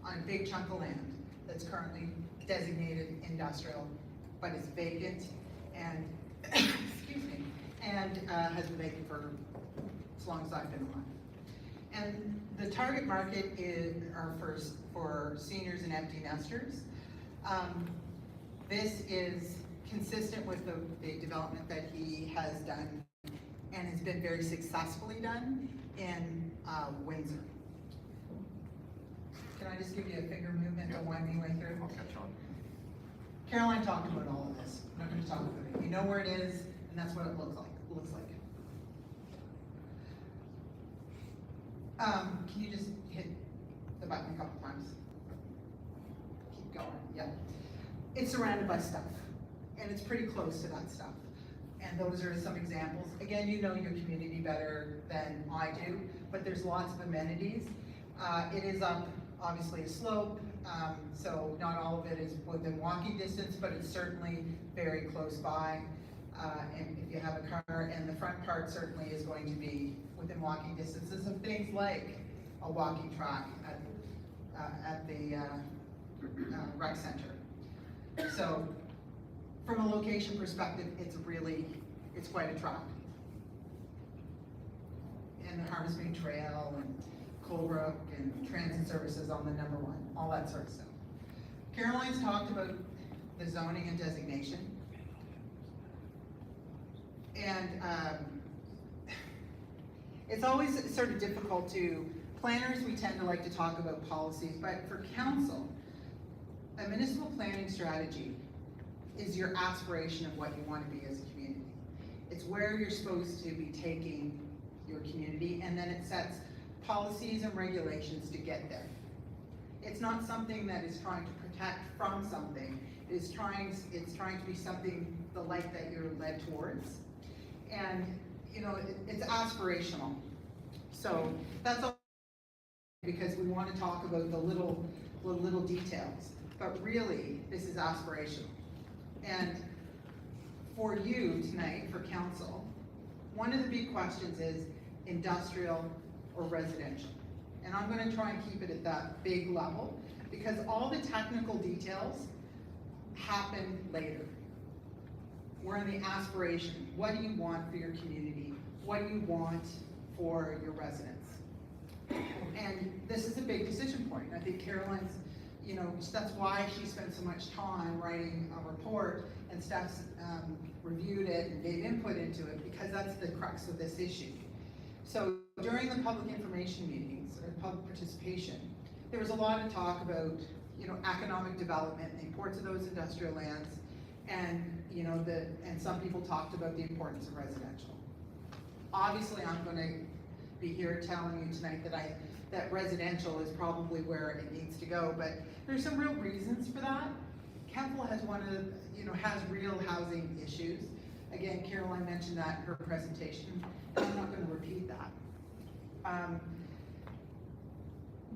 Speaker 11: on a big chunk of land that's currently designated industrial, but is vacant and, excuse me, and has been vacant for as long as I've been alive. And the target market are for seniors and empty nesters. This is consistent with the development that he has done and has been very successfully done in Windsor. Can I just give you a finger movement to wind me way through?
Speaker 1: I'll catch on.
Speaker 11: Caroline talked about all of this. I'm not going to talk about it. You know where it is, and that's what it looks like. Can you just hit the button a couple times? Keep going. Yeah. It's surrounded by stuff, and it's pretty close to that stuff. And those are some examples. Again, you know your community better than I do, but there's lots of amenities. It is up, obviously, a slope, so not all of it is within walking distance, but it's certainly very close by. And if you have a car, and the front part certainly is going to be within walking distances of things like a walking track at the rec center. So from a location perspective, it's quite attractive. And the Harvesting Trail and Colebrook and transit services on the number 1, all that sort of stuff. Caroline's talked about the zoning and designation. And it's always sort of difficult planners, we tend to like to talk about policies, but for council, a municipal planning strategy is your aspiration of what you want to be as a community. It's where you're supposed to be taking your community, and then it sets policies and regulations to get there. It's not something that is trying to protect from something. It's trying to be something, the light that you're led towards. And, you know, it's aspirational. So that's all, because we want to talk about the little details. But really, this is aspirational. And for you tonight, for council, one of the big questions is industrial or residential. And I'm going to try and keep it at that big level, because all the technical details happen later. We're in the aspiration. What do you want for your community? What do you want for your residents? And this is a big decision point. I think Caroline's, you know, that's why she spent so much time writing a report, and Steph's reviewed it and gave input into it, because that's the crux of this issue. So during the public information meetings, or public participation, there was a lot of talk about, you know, economic development, the importance of those industrial lands, and, you know, and some people talked about the importance of residential. Obviously, I'm going to be here telling you tonight that residential is probably where it needs to go, but there's some real reasons for that. Kentville has has real housing issues. Again, Caroline mentioned that in her presentation, and I'm not going to repeat that.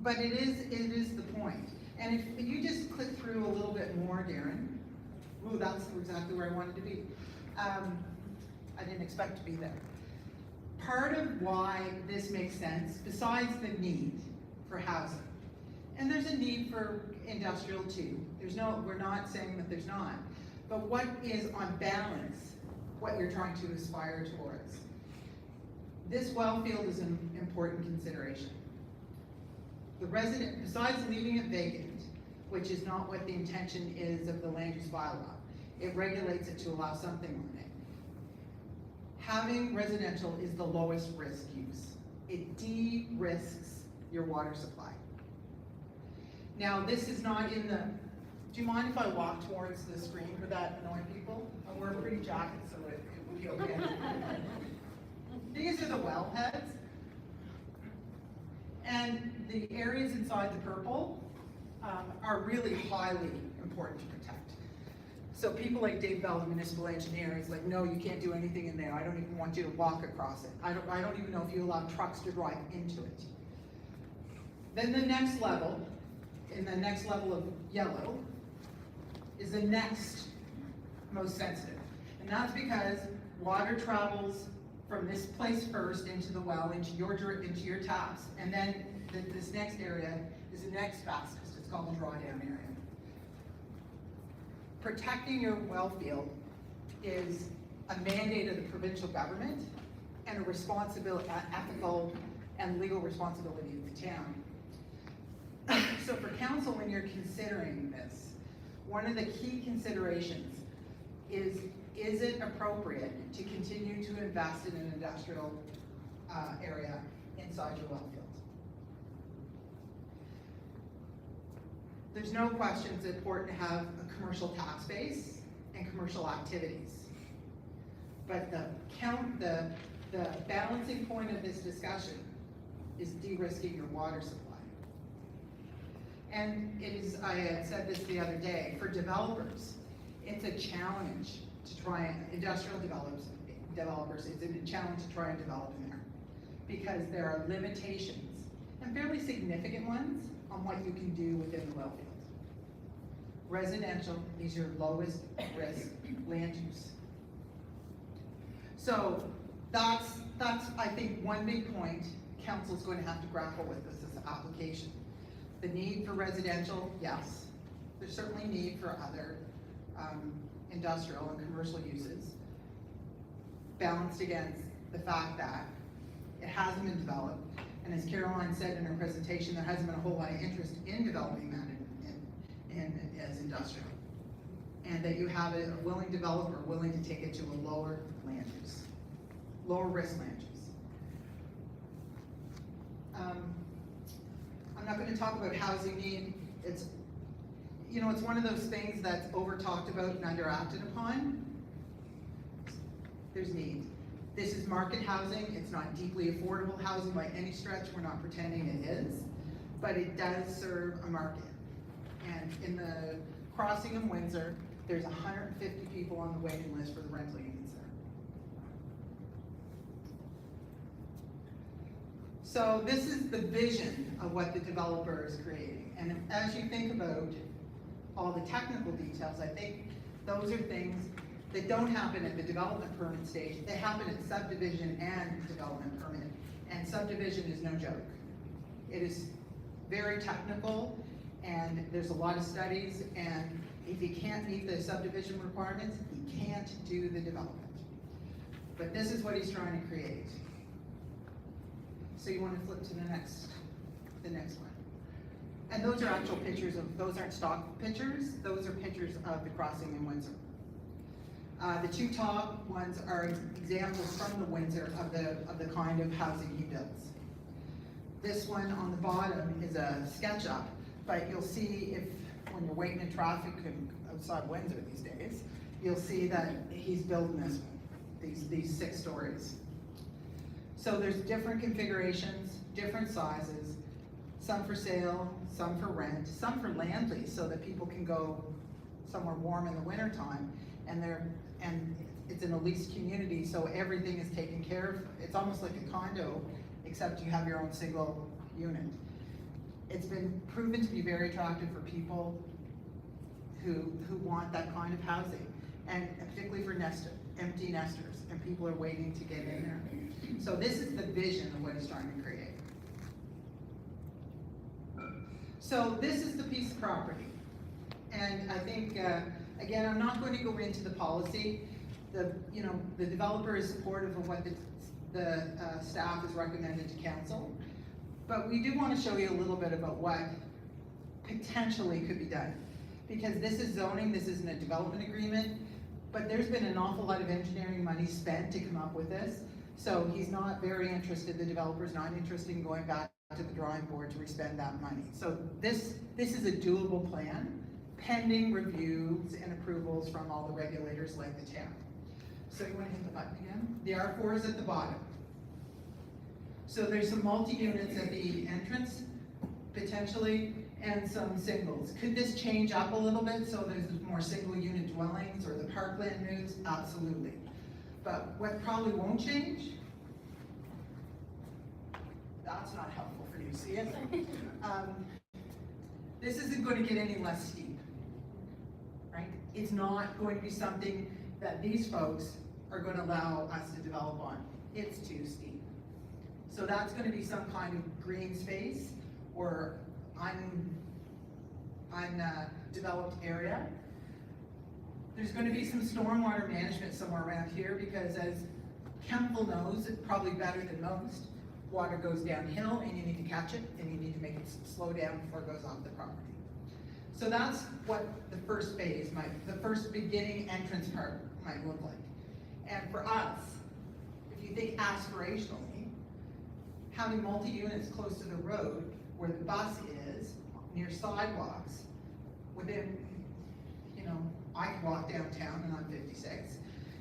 Speaker 11: But it is the point. And if you just click through a little bit more, Darren, ooh, that's exactly where I wanted to be. I didn't expect to be there. Part of why this makes sense, besides the need for housing, and there's a need for industrial too. We're not saying that there's not, but what is on balance what you're trying to aspire towards? This well field is an important consideration. The resident, besides leaving it vacant, which is not what the intention is of the land use bylaw, it regulates it to allow something on it. Having residential is the lowest risk use. It de-risks your water supply. Now, this is not in the, do you mind if I walk towards the screen for that annoy people? I wear a pretty jacket, so it would be okay. These are the wellheads. And the areas inside the purple are really highly important to protect. So people like Dave Bell, the municipal engineer, is like, no, you can't do anything in there. I don't even want you to walk across it. I don't even know if you allow trucks to drive into it. Then the next level, in the next level of yellow, is the next most sensitive. And that's because water travels from this place first into the well, into your taps, and then this next area is the next fastest. It's called the drawdown area. Protecting your well field is a mandate of the provincial government and a responsibility, ethical and legal responsibility of the town. So for council, when you're considering this, one of the key considerations is it appropriate to continue to invest in an industrial area inside your well field? There's no question it's important to have a commercial tax base and commercial activities. But the balancing point of this discussion is de-risking your water supply. And it is, I had said this the other day, for developers, it's a challenge to try, industrial developers, it's a challenge to try and develop in there. Because there are limitations, and fairly significant ones, on what you can do within the well field. Residential is your lowest risk land use. So that's I think one big point council's going to have to grapple with this application. The need for residential, yes. There's certainly need for other industrial and commercial uses, balanced against the fact that it hasn't been developed, and as Caroline said in her presentation, there hasn't been a whole lot of interest in developing that as industrial. And that you have a willing developer willing to take it to a lower land use, lower risk land use. I'm not going to talk about housing need. It's, you know, it's one of those things that's over talked about and underacted upon. There's need. This is market housing. It's not deeply affordable housing by any stretch. We're not pretending it is, but it does serve a market. And in the crossing in Windsor, there's 150 people on the waiting list for the rental units there. So this is the vision of what the developer is creating. And as you think about all the technical details, I think those are things that don't happen at the development permit stage. They happen at subdivision and development permit. And subdivision is no joke. It is very technical, and there's a lot of studies, and if he can't meet the subdivision requirements, he can't do the development. But this is what he's trying to create. So you want to flip to the next one. And those are actual pictures of, those aren't stock pictures, those are pictures of the crossing in Windsor. The two top ones are examples from the Windsor of the kind of housing he builds. This one on the bottom is a SketchUp, but you'll see if, when you're waiting in traffic outside Windsor these days, you'll see that he's building this one, these 6 stories. So there's different configurations, different sizes, some for sale, some for rent, some for land lease so that people can go somewhere warm in the winter time, and it's in a leased community, so everything is taken care of. It's almost like a condo, except you have your own single unit. It's been proven to be very attractive for people who want that kind of housing, and particularly for empty nesters, and people are waiting to get in there. So this is the vision of what he's trying to create. So this is the piece of property. And I think, again, I'm not going to go into the policy. The developer is supportive of what the staff has recommended to council. But we do want to show you a little bit about what potentially could be done. Because this is zoning, this isn't a development agreement, but there's been an awful lot of engineering money spent to come up with this. So he's not very interested, the developer's not interested in going back to the drawing board to respend that money. So this is a doable plan, pending reviews and approvals from all the regulators like the town. So you want to hit the button again? The R4 is at the bottom. So there's some multi-units at the entrance, potentially, and some singles. Could this change up a little bit so there's more single-unit dwellings or the parkland moves? Absolutely. But what probably won't change, that's not helpful for you, see it? This isn't going to get any less steep, right? It's not going to be something that these folks are going to allow us to develop on. It's too steep. So that's going to be some kind of green space or undeveloped area. There's going to be some stormwater management somewhere around here because as Kentville knows, probably better than most, water goes downhill and you need to catch it and you need to make it slow down before it goes off the property. So that's what the first phase the first beginning entrance part might look like. And for us, if you think aspirationally, having multi-units close to the road where the bus is, near sidewalks, within, you know, I could walk downtown and I'm 56,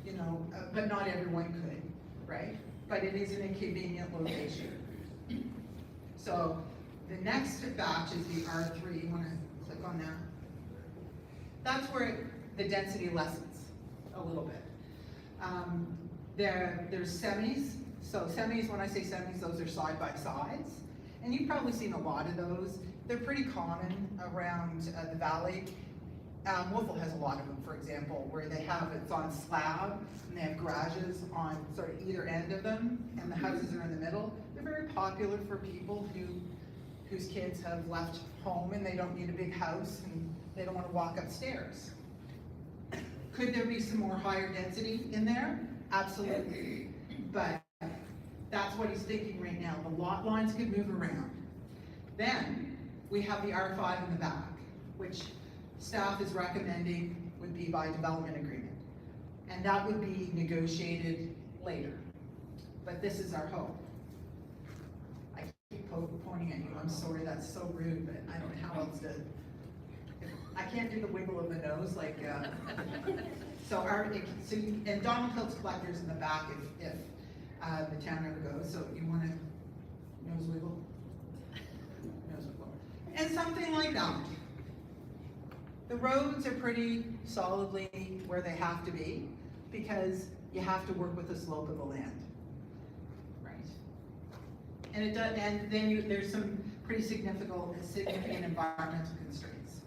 Speaker 11: you know, but not everyone could, right? But it is in a convenient location. So the next batch is the R3, you wanna click on that? That's where the density lessens a little bit. There's semis, so semis, when I say semis, those are side by sides. And you've probably seen a lot of those. They're pretty common around the valley. Wolfville has a lot of them, for example, where it's on slab, and they have garages on sort of either end of them, and the houses are in the middle. They're very popular for people whose kids have left home and they don't need a big house and they don't want to walk upstairs. Could there be some more higher density in there? Absolutely. But that's what he's thinking right now. The lot lines could move around. Then we have the R5 in the back, which staff is recommending would be by development agreement. And that would be negotiated later. But this is our hope. I keep pointing at you. I'm sorry, that's so rude, but I don't know how else to. I can't do the wiggle of the nose like. And Donald Hill's collectors in the back if the town ever goes. So you want to nose wiggle? Nose wiggle. And something like that. The roads are pretty solidly where they have to be because you have to work with the slope of the land, right? And it does, and then there's some pretty significant environmental constraints.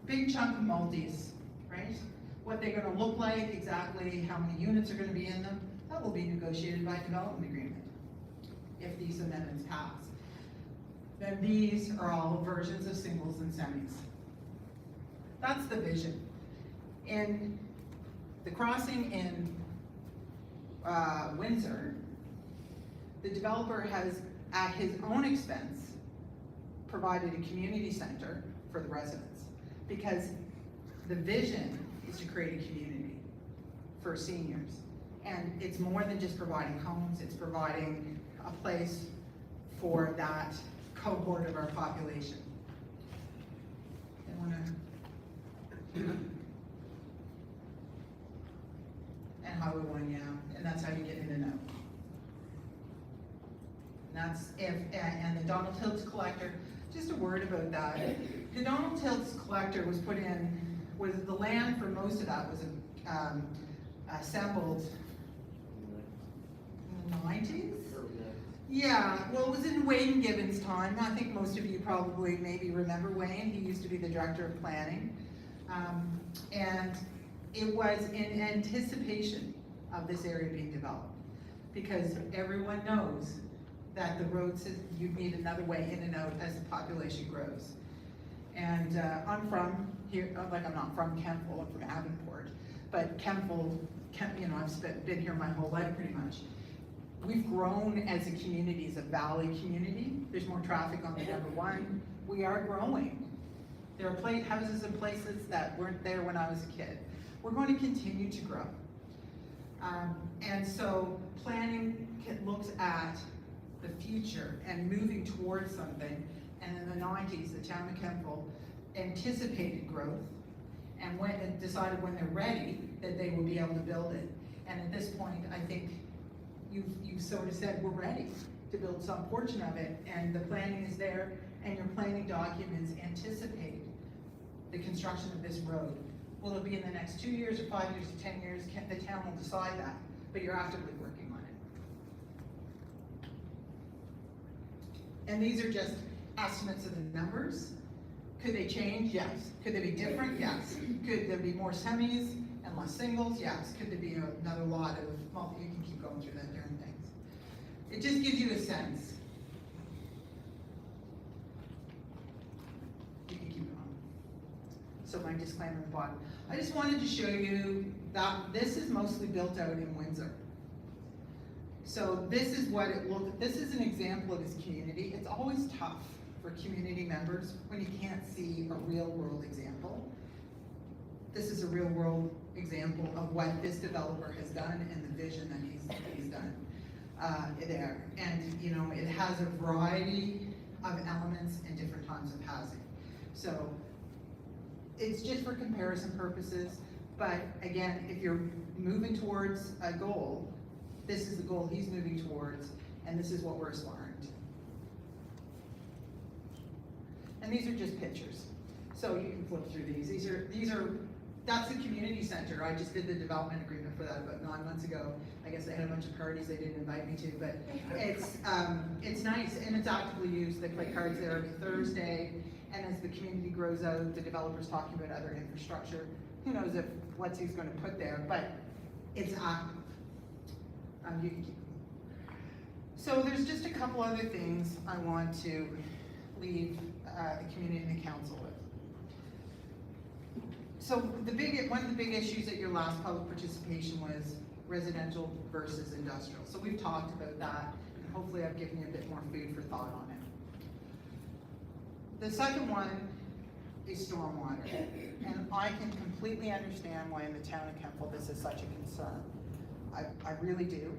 Speaker 11: Big chunk of multis, right? What they're going to look like, exactly how many units are going to be in them, that will be negotiated by development agreement if these amendments pass. Then these are all versions of singles and semis. That's the vision. In the crossing in Windsor, the developer has, at his own expense, provided a community center for the residents because the vision is to create a community for seniors. And it's more than just providing homes, it's providing a place for that cohort of our population. And Highway 1, yeah, and that's how you get in and out. And the Donald Hiltz collector, just a word about that. The Donald Hiltz collector was the land for most of that was assembled in the 90s? Yeah, well, it was in Wayne Gibbons' time. I think most of you probably maybe remember Wayne. He used to be the director of planning. And it was in anticipation of this area being developed because everyone knows that the roads, you need another way in and out as the population grows. And I'm from here, like I'm not from Kentville, I'm from Avonport, but Kentville, you know, I've been here my whole life pretty much. We've grown as a community, as a valley community. There's more traffic on the number 1. We are growing. There are houses and places that weren't there when I was a kid. We're going to continue to grow. And so planning looks at the future and moving towards something. And in the 90s, the town of Kentville anticipated growth and decided when they're ready that they will be able to build it. And at this point, I think you've sort of said we're ready to build some portion of it, and the planning is there, and your planning documents anticipate the construction of this road. Will it be in the next 2 years or 5 years or 10 years? The town will decide that, but you're actively working on it. And these are just estimates of the numbers. Could they change? Yes. Could they be different? Yes. Could there be more semis and less singles? Yes. Could there be another lot of multi? You can keep going through that different things. It just gives you a sense. You can keep going. So my disclaimer at the bottom. I just wanted to show you that this is mostly built out in Windsor. So this is what it looked, this is an example of his community. It's always tough for community members when you can't see a real world example. This is a real world example of what this developer has done and the vision that he's done there. And you know, it has a variety of elements and different types of housing. So it's just for comparison purposes, but again, if you're moving towards a goal, this is the goal he's moving towards, and this is what we're aspiring to. And these are just pictures. So you can flip through these. That's the community center. I just did the development agreement for that about 9 months ago. I guess they had a bunch of parties they didn't invite me to, but it's nice and it's actively used. They play cards there every Thursday, and as the community grows out, the developer's talking about other infrastructure. Who knows if what he's going to put there, but it's active. You can keep. So there's just a couple other things I want to leave the community and the council with. So one of the big issues at your last public participation was residential versus industrial. So we've talked about that, and hopefully I've given you a bit more food for thought on it. The second one is stormwater, and I can completely understand why in the town of Kentville this is such a concern. I really do.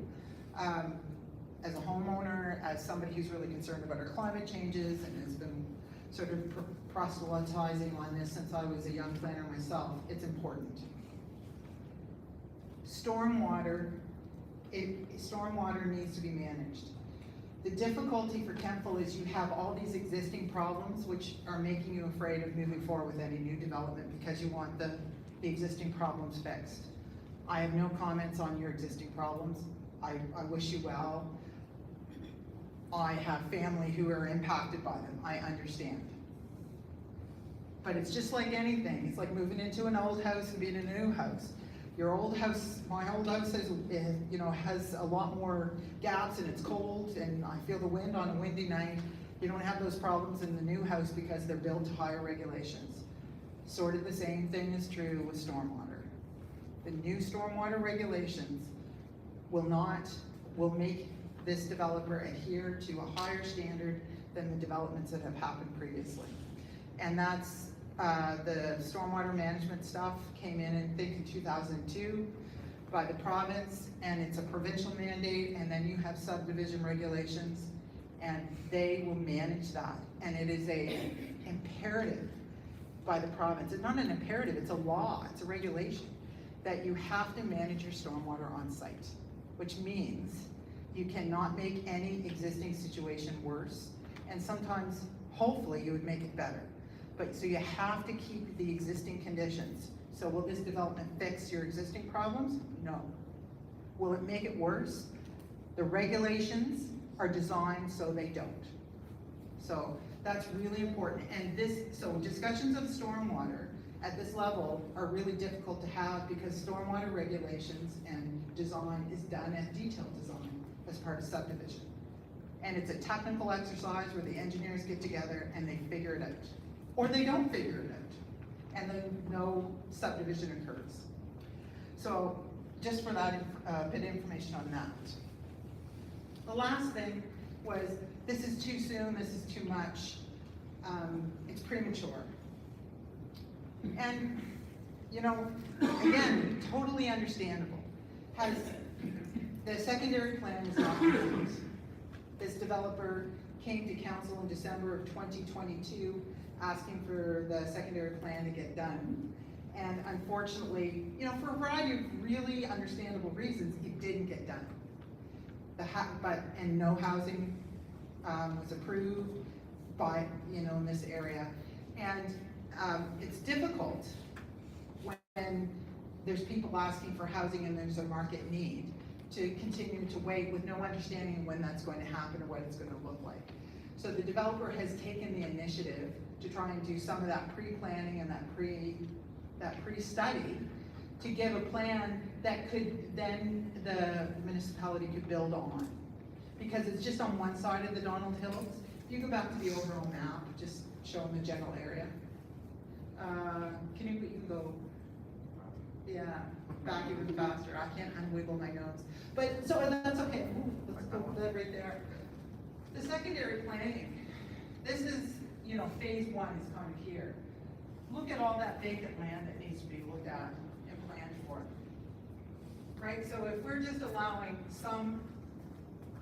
Speaker 11: As a homeowner, as somebody who's really concerned about our climate changes and has been sort of proselytizing on this since I was a young planner myself, it's important. Stormwater needs to be managed. The difficulty for Kentville is you have all these existing problems which are making you afraid of moving forward with any new development because you want the existing problems fixed. I have no comments on your existing problems. I wish you well. I have family who are impacted by them. I understand. But it's just like anything. It's like moving into an old house and being in a new house. Your old house, my old house has a lot more gaps and it's cold and I feel the wind on a windy night. You don't have those problems in the new house because they're built to higher regulations. Sort of the same thing is true with stormwater. The new stormwater regulations will make this developer adhere to a higher standard than the developments that have happened previously. And that's the stormwater management stuff came in, I think in 2002 by the province, and it's a provincial mandate, and then you have subdivision regulations, and they will manage that. And it is a imperative by the province. It's not an imperative, it's a law, it's a regulation, that you have to manage your stormwater on site, which means you cannot make any existing situation worse, and sometimes, hopefully, you would make it better. But so you have to keep the existing conditions. So will this development fix your existing problems? No. Will it make it worse? The regulations are designed so they don't. So that's really important. And so discussions of stormwater at this level are really difficult to have because stormwater regulations and design is done at detailed design as part of subdivision. And it's a technical exercise where the engineers get together and they figure it out. Or they don't figure it out, and then no subdivision occurs. So just for that bit of information on that. The last thing was, this is too soon, this is too much, it's premature. And, again, totally understandable. The secondary plan is not complete. This developer came to council in December of 2022 asking for the secondary plan to get done. And unfortunately, for a variety of really understandable reasons, it didn't get done. And no housing was approved by, in this area. And it's difficult when there's people asking for housing and there's a market need to continue to wait with no understanding of when that's going to happen or what it's going to look like. So the developer has taken the initiative to try and do some of that pre-planning and that pre-study to give a plan that could then the municipality could build on. Because it's just on one side of the Donald Hills. If you go back to the overall map, just show them the general area. You can go, yeah, back even faster. I can't unwiggle my nose. But, so that's okay. Ooh, let's go with that right there. The secondary planning, this is, you know, phase one is kind of here. Look at all that vacant land that needs to be looked at and planned for. Right, so if we're just allowing some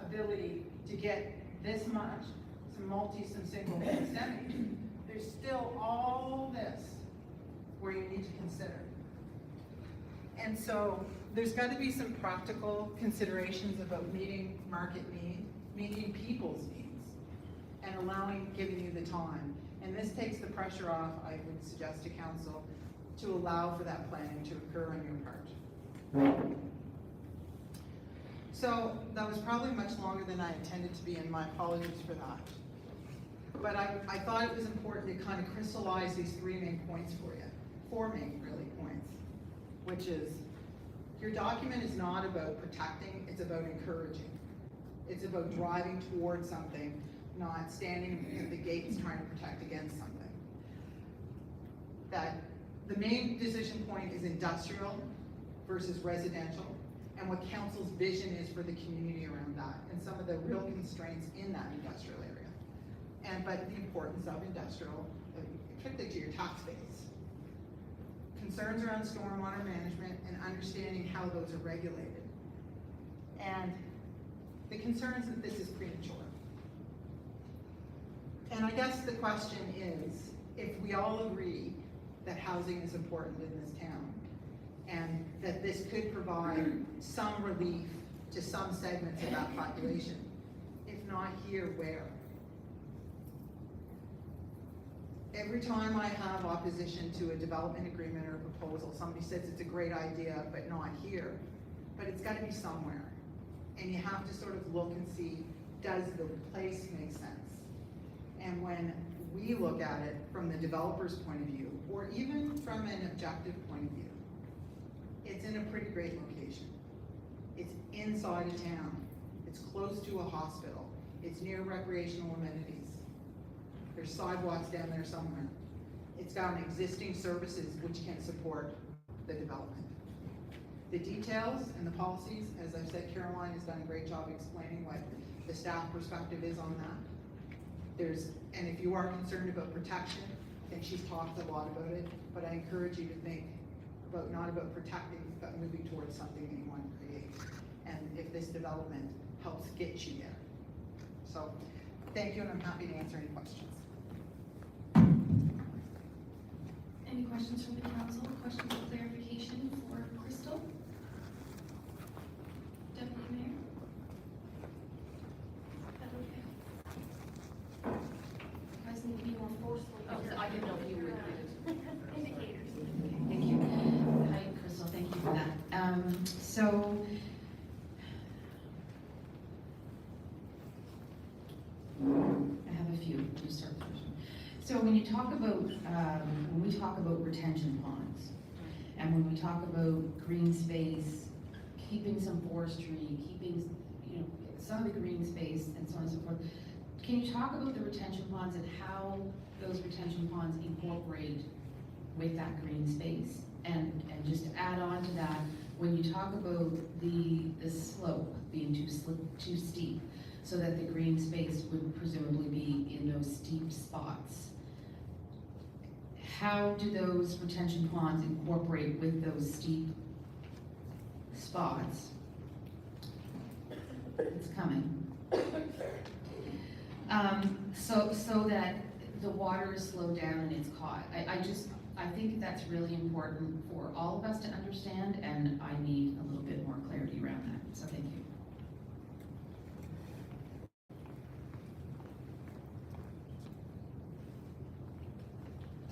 Speaker 11: ability to get this much, some multi, some single, some semi, there's still all this where you need to consider. And so there's got to be some practical considerations about meeting market need, meeting people's needs, and giving you the time. And this takes the pressure off, I would suggest to council, to allow for that planning to occur on your part. So that was probably much longer than I intended to be, and my apologies for that. But I thought it was important to kind of crystallize these three main points for you. Four main, really, points. Which is, your document is not about protecting, it's about encouraging. It's about driving towards something, not standing at the gates trying to protect against something. That the main decision point is industrial versus residential, and what council's vision is for the community around that, and some of the real constraints in that industrial area. But the importance of industrial, particularly to your tax base. Concerns around stormwater management and understanding how those are regulated. And the concerns that this is premature. And I guess the question is, if we all agree that housing is important in this town, and that this could provide some relief to some segments of that population, if not here, where? Every time I have opposition to a development agreement or a proposal, somebody says it's a great idea, but not here. But it's got to be somewhere. And you have to sort of look and see, does the place make sense? And when we look at it from the developer's point of view, or even from an objective point of view, it's in a pretty great location. It's inside a town. It's close to a hospital. It's near recreational amenities. There's sidewalks down there somewhere. It's got an existing services which can support the development. The details and the policies, as I've said, Caroline has done a great job explaining what the staff perspective is on that. And if you are concerned about protection, I think she's talked a lot about it, but I encourage you to think about not about protecting, but moving towards something that you want to create. And if this development helps get you there. So, thank you, and I'm happy to answer any questions.
Speaker 4: Any questions from the council? Questions of clarification for Crystal? Deputy Mayor? Is that okay? You guys need to be more forceful.
Speaker 9: Oh, I didn't know if you would.
Speaker 4: Indicators.
Speaker 6: Thank you. Hi, Crystal, thank you for that. So, I have a few to start with. So when you talk about, when we talk about retention ponds, and when we talk about green space, keeping some forestry, keeping, you know, some of the green space and so on and so forth, can you talk about the retention ponds and how those retention ponds incorporate with that green space? And just to add on to that, when you talk about the slope being too steep, so that the green space would presumably be in those steep spots, how do those retention ponds incorporate with those steep spots? It's coming. So that the water is slowed down and it's caught. I think that's really important for all of us to understand, and I need a little bit more clarity around that, so thank you.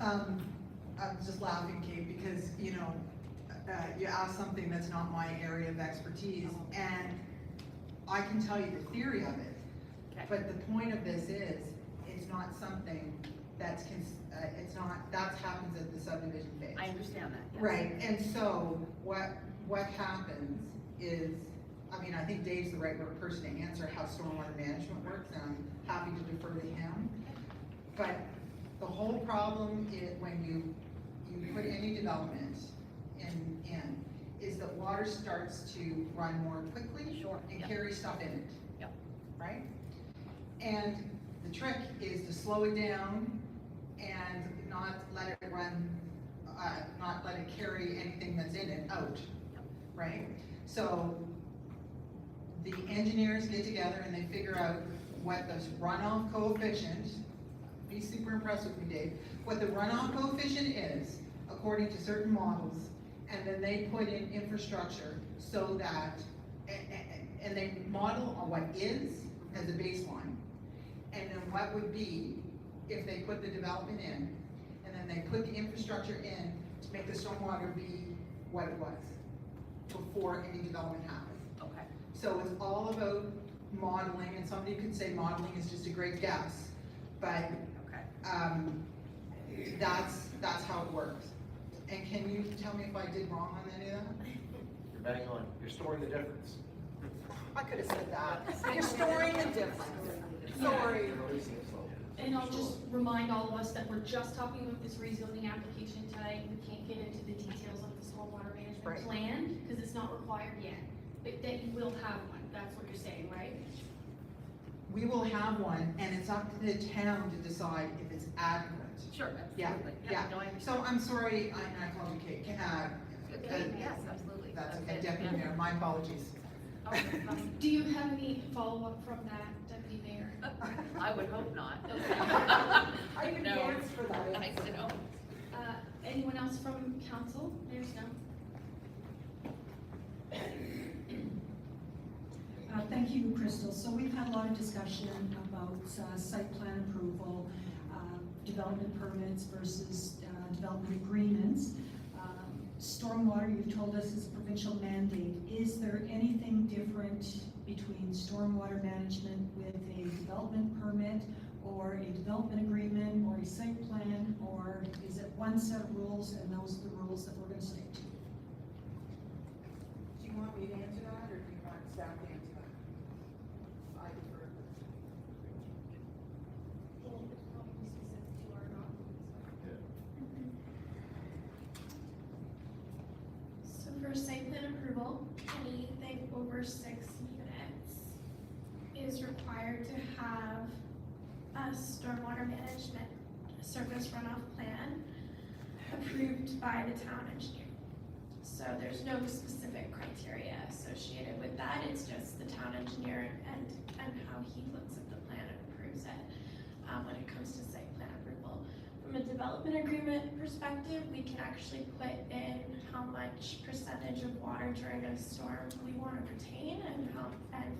Speaker 11: I'm just laughing, Kate, because, you know, you asked something that's not my area of expertise, and I can tell you the theory of it, but the point of this is, it's not something that's, that happens at the subdivision phase.
Speaker 9: I understand that. Yes.
Speaker 11: Right, and so what happens is, I mean, I think Dave's the right person to answer how stormwater management works, and I'm happy to defer to him. But the whole problem is when you you put any development in, is that water starts to run more quickly.
Speaker 9: Sure,
Speaker 11: And
Speaker 9: yep.
Speaker 11: carry stuff in it.
Speaker 9: Yep.
Speaker 11: Right? And the trick is to slow it down and not let it run, not let it carry anything that's in it out, right? So the engineers get together and they figure out what those runoff coefficient, be super impressed with me, Dave, what the runoff coefficient is according to certain models, and then they put in infrastructure so that, and they model on what is as a baseline, and then what would be if they put the development in, and then they put the infrastructure in to make the stormwater be what it was before any development happened.
Speaker 9: Okay.
Speaker 11: So it's all about modeling, and somebody could say modeling is just a great guess, but
Speaker 9: Okay.
Speaker 11: that's how it works. And can you tell me if I did wrong on any of that?
Speaker 1: You're bang on. You're storing the difference.
Speaker 11: I could have said that. You're storing the difference. Sorry.
Speaker 4: And I'll just remind all of us that we're just talking about this rezoning application tonight. We can't get into the details of the stormwater management
Speaker 11: Right.
Speaker 4: plan, because it's not required yet. But that you will have one, that's what you're saying, right?
Speaker 11: We will have one, and it's up to the town to decide if it's adequate.
Speaker 9: Sure,
Speaker 11: Yeah,
Speaker 9: absolutely.
Speaker 11: yeah.
Speaker 9: No, I understand.
Speaker 11: So I'm sorry, I called you Kate.
Speaker 9: Yes, absolutely.
Speaker 11: That's okay,
Speaker 9: it,
Speaker 11: Deputy
Speaker 9: yeah.
Speaker 11: Mayor, my apologies.
Speaker 9: Oh, fine.
Speaker 4: Do you have any follow-up from that, Deputy Mayor?
Speaker 9: I would hope not.
Speaker 11: I can
Speaker 9: No.
Speaker 11: dance for that.
Speaker 9: I know.
Speaker 4: Anyone else from council? There's no.
Speaker 10: Thank you, Crystal. So we've had a lot of discussion about site plan approval, development permits versus development agreements. Stormwater, you've told us, is a provincial mandate. Is there anything different between stormwater management with a development permit or a development agreement or a site plan, or is it one set of rules and those are the rules that we're going to stick to?
Speaker 11: Do you want me to answer that, or do you want staff to answer that? I defer.
Speaker 5: So for site plan approval, anything over 6 units is required to have a stormwater management surface runoff plan approved by the town engineer. So there's no specific criteria associated with that, it's just the town engineer and how he looks at the plan and approves it when it comes to site plan approval. From a development agreement perspective, we can actually put in how much percentage of water during a storm we want to retain and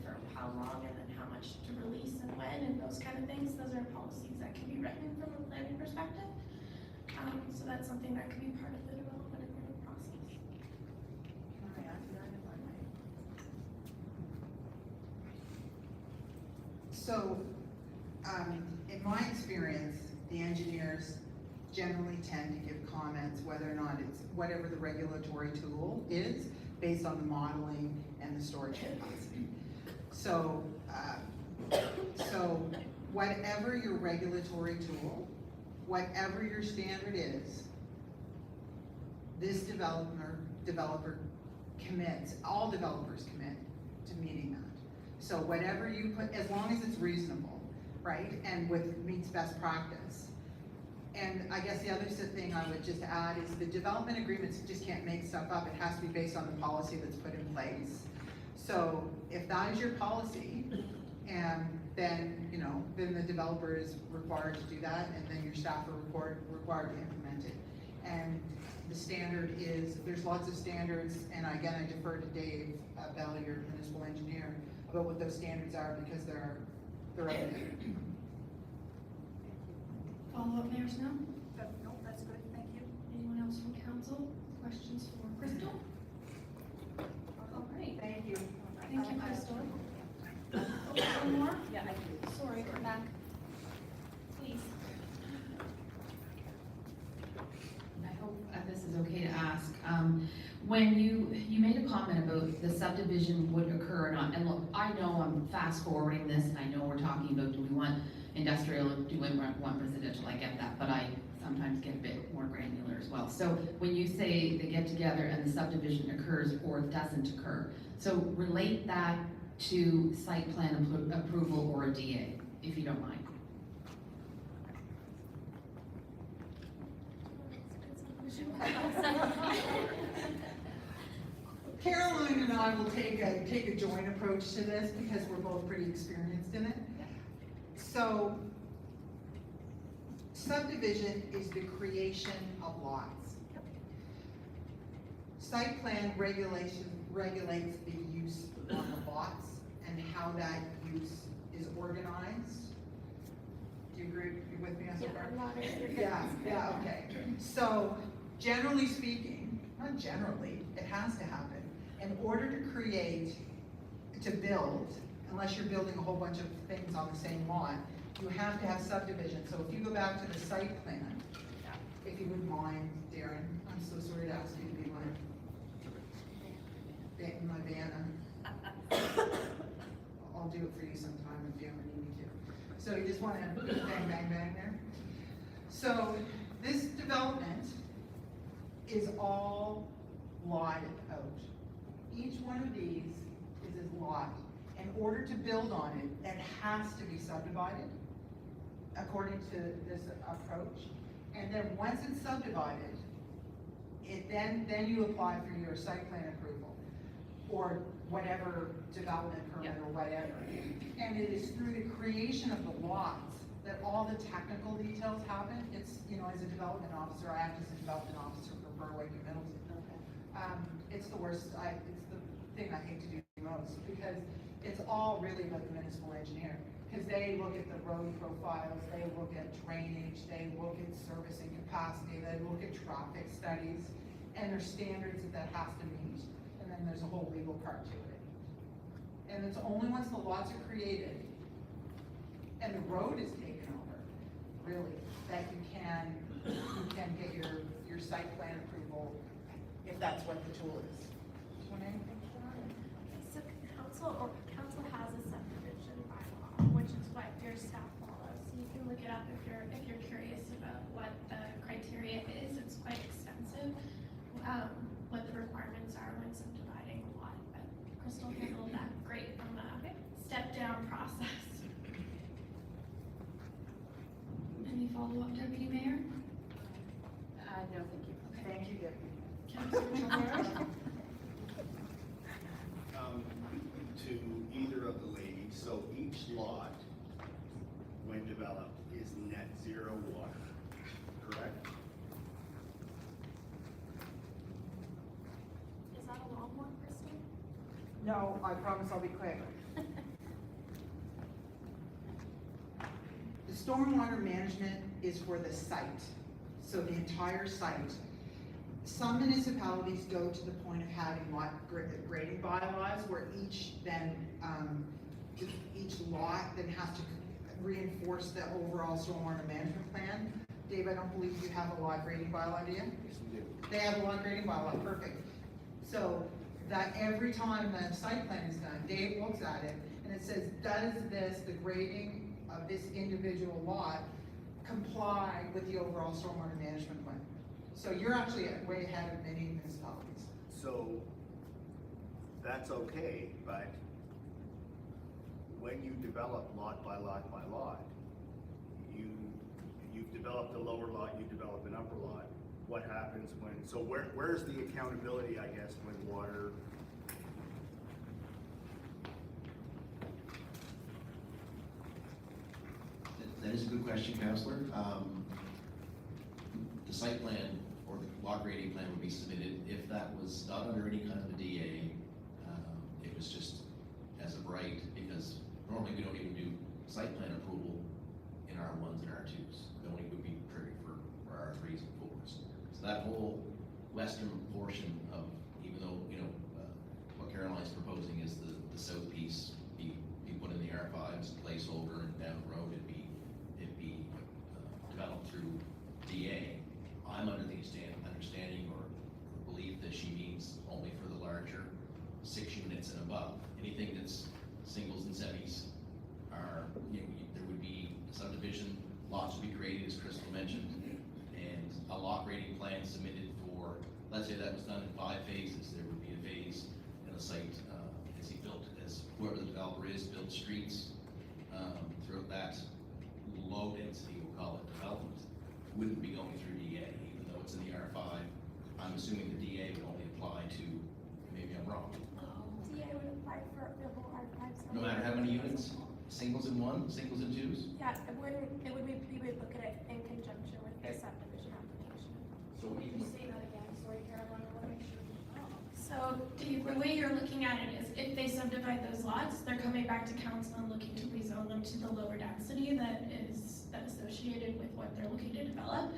Speaker 5: for how long, and then how much to release and when, and those kind of things. Those are policies that can be written from a planning perspective. So that's something that could be part of the development agreement process.
Speaker 11: Can I answer that if I may? So, in my experience, the engineers generally tend to give comments whether or not it's whatever the regulatory tool is based on the modeling and the storage capacity. So, so whatever your regulatory tool, whatever your standard is, this developer commits, all developers commit to meeting that. So whatever you put, as long as it's reasonable, right, and meets best practice. And I guess the other thing I would just add is the development agreements just can't make stuff up. It has to be based on the policy that's put in place. So if that is your policy, and then, then the developer is required to do that, and then your staff are required to implement it. And the standard is, there's lots of standards, and again, I defer to Dave Bell, your municipal engineer, about what those standards are, because they're out there.
Speaker 4: Follow-up, Mayor Snow?
Speaker 3: No, that's good, thank you.
Speaker 4: Anyone else from council? Questions for Crystal? All right.
Speaker 11: Thank you.
Speaker 4: Thank you, Crystal. One more?
Speaker 9: Yeah, I do.
Speaker 4: Sorry, come back. Please.
Speaker 6: I hope this is okay to ask. When you made a comment about the subdivision would occur or not, and look, I know I'm fast forwarding this, and I know we're talking about, do we want industrial, do want residential, I get that, but I sometimes get a bit more granular as well. So when you say they get together and the subdivision occurs or doesn't occur, so relate that to site plan approval or a DA, if you don't mind.
Speaker 11: Caroline and I will take a joint approach to this because we're both pretty experienced in it. So, subdivision is the creation of lots. Site plan regulates the use on the lots and how that use is organized. Do you agree with me so far? Yeah, okay. So, generally speaking, not generally, it has to happen. In order to build, unless you're building a whole bunch of things on the same lot, you have to have subdivision. So if you go back to the site plan, if you wouldn't mind, Darren, I'm so sorry to ask you to be my Vanna. I'll do it for you sometime if you ever need me to. So you just want to bang, bang, bang there. So this development is all lotted out. Each one of these is a lot. In order to build on it, it has to be subdivided according to this approach. And then once it's subdivided, then you apply for your site plan approval or whatever development permit or whatever. And it is through the creation of the lots that all the technical details happen. It's, as a development officer, I act as a development officer for Berwick and Middleton. It's the worst, it's the thing I hate to do most because it's all really about the municipal engineer. Because they look at the road profiles, they look at drainage, they look at servicing capacity, they look at traffic studies, and there's standards that has to meet. And then there's a whole legal part to it. And it's only once the lots are created and the road is taken over, really, that you can get your site plan approval if that's what the tool is.
Speaker 5: So council has a subdivision bylaw, which is what your staff follows. So you can look it up if you're curious about what the criteria is. It's quite extensive, what the requirements are when subdividing a lot. But Crystal handled that great from a step-down process. Any follow-up, Deputy Mayor?
Speaker 9: No, thank you.
Speaker 11: Thank you, Deputy.
Speaker 5: Councilor Romero?
Speaker 12: To either of the ladies, so each lot, when developed, is net zero water, correct?
Speaker 5: Is that a long one, Crystal?
Speaker 11: No, I promise I'll be quick. The stormwater management is for the site, so the entire site. Some municipalities go to the point of having lot grading bylaws where each lot then has to reinforce the overall stormwater management plan. Dave, I don't believe you have a lot grading bylaw, do you?
Speaker 12: Yes, we do.
Speaker 11: They have a lot grading bylaw, perfect. So that every time the site plan is done, Dave looks at it and it says, does the grading of this individual lot comply with the overall stormwater management plan? So you're actually way ahead of many municipalities.
Speaker 12: So that's okay, but when you develop lot by lot by lot, you've developed a lower lot, you develop an upper lot. What happens when, so where's the accountability, I guess, when water?
Speaker 13: That is a good question, Councillor. The site plan or the lot grading plan would be submitted if that was not under any kind of a DA. It was just as of right, because normally we don't even do site plan approval in R1s and R2s. It only would be triggered for R3s and 4s. So that whole western portion of, even though, what Caroline's proposing is the south piece be put in the R5s, placeholder, and down the road it'd be developed through DA. I'm under the understanding or belief that she means only for the larger 6 units and above. Anything that's singles and semis are, there would be a subdivision, lots will be created, as Crystal mentioned, and a lot grading plan submitted for, let's say that was done in 5 phases, there would be a phase in the site, as he built, as whoever the developer is, built streets, throughout that low density, we'll call it, development, wouldn't be going through DA, even though it's in the R5. I'm assuming the DA would only apply to, maybe I'm wrong,
Speaker 5: DA would apply for the whole R5.
Speaker 13: no matter how many units, singles in one, singles in twos?
Speaker 5: Yeah, it would be, we would look at it in conjunction with the subdivision application.
Speaker 13: So
Speaker 5: Can
Speaker 13: even,
Speaker 5: you say that again? Sorry, Caroline, I want to make sure. So the way you're looking at it is if they subdivide those lots, they're coming back to council and looking to rezone them to the lower density that is associated with what they're looking to develop.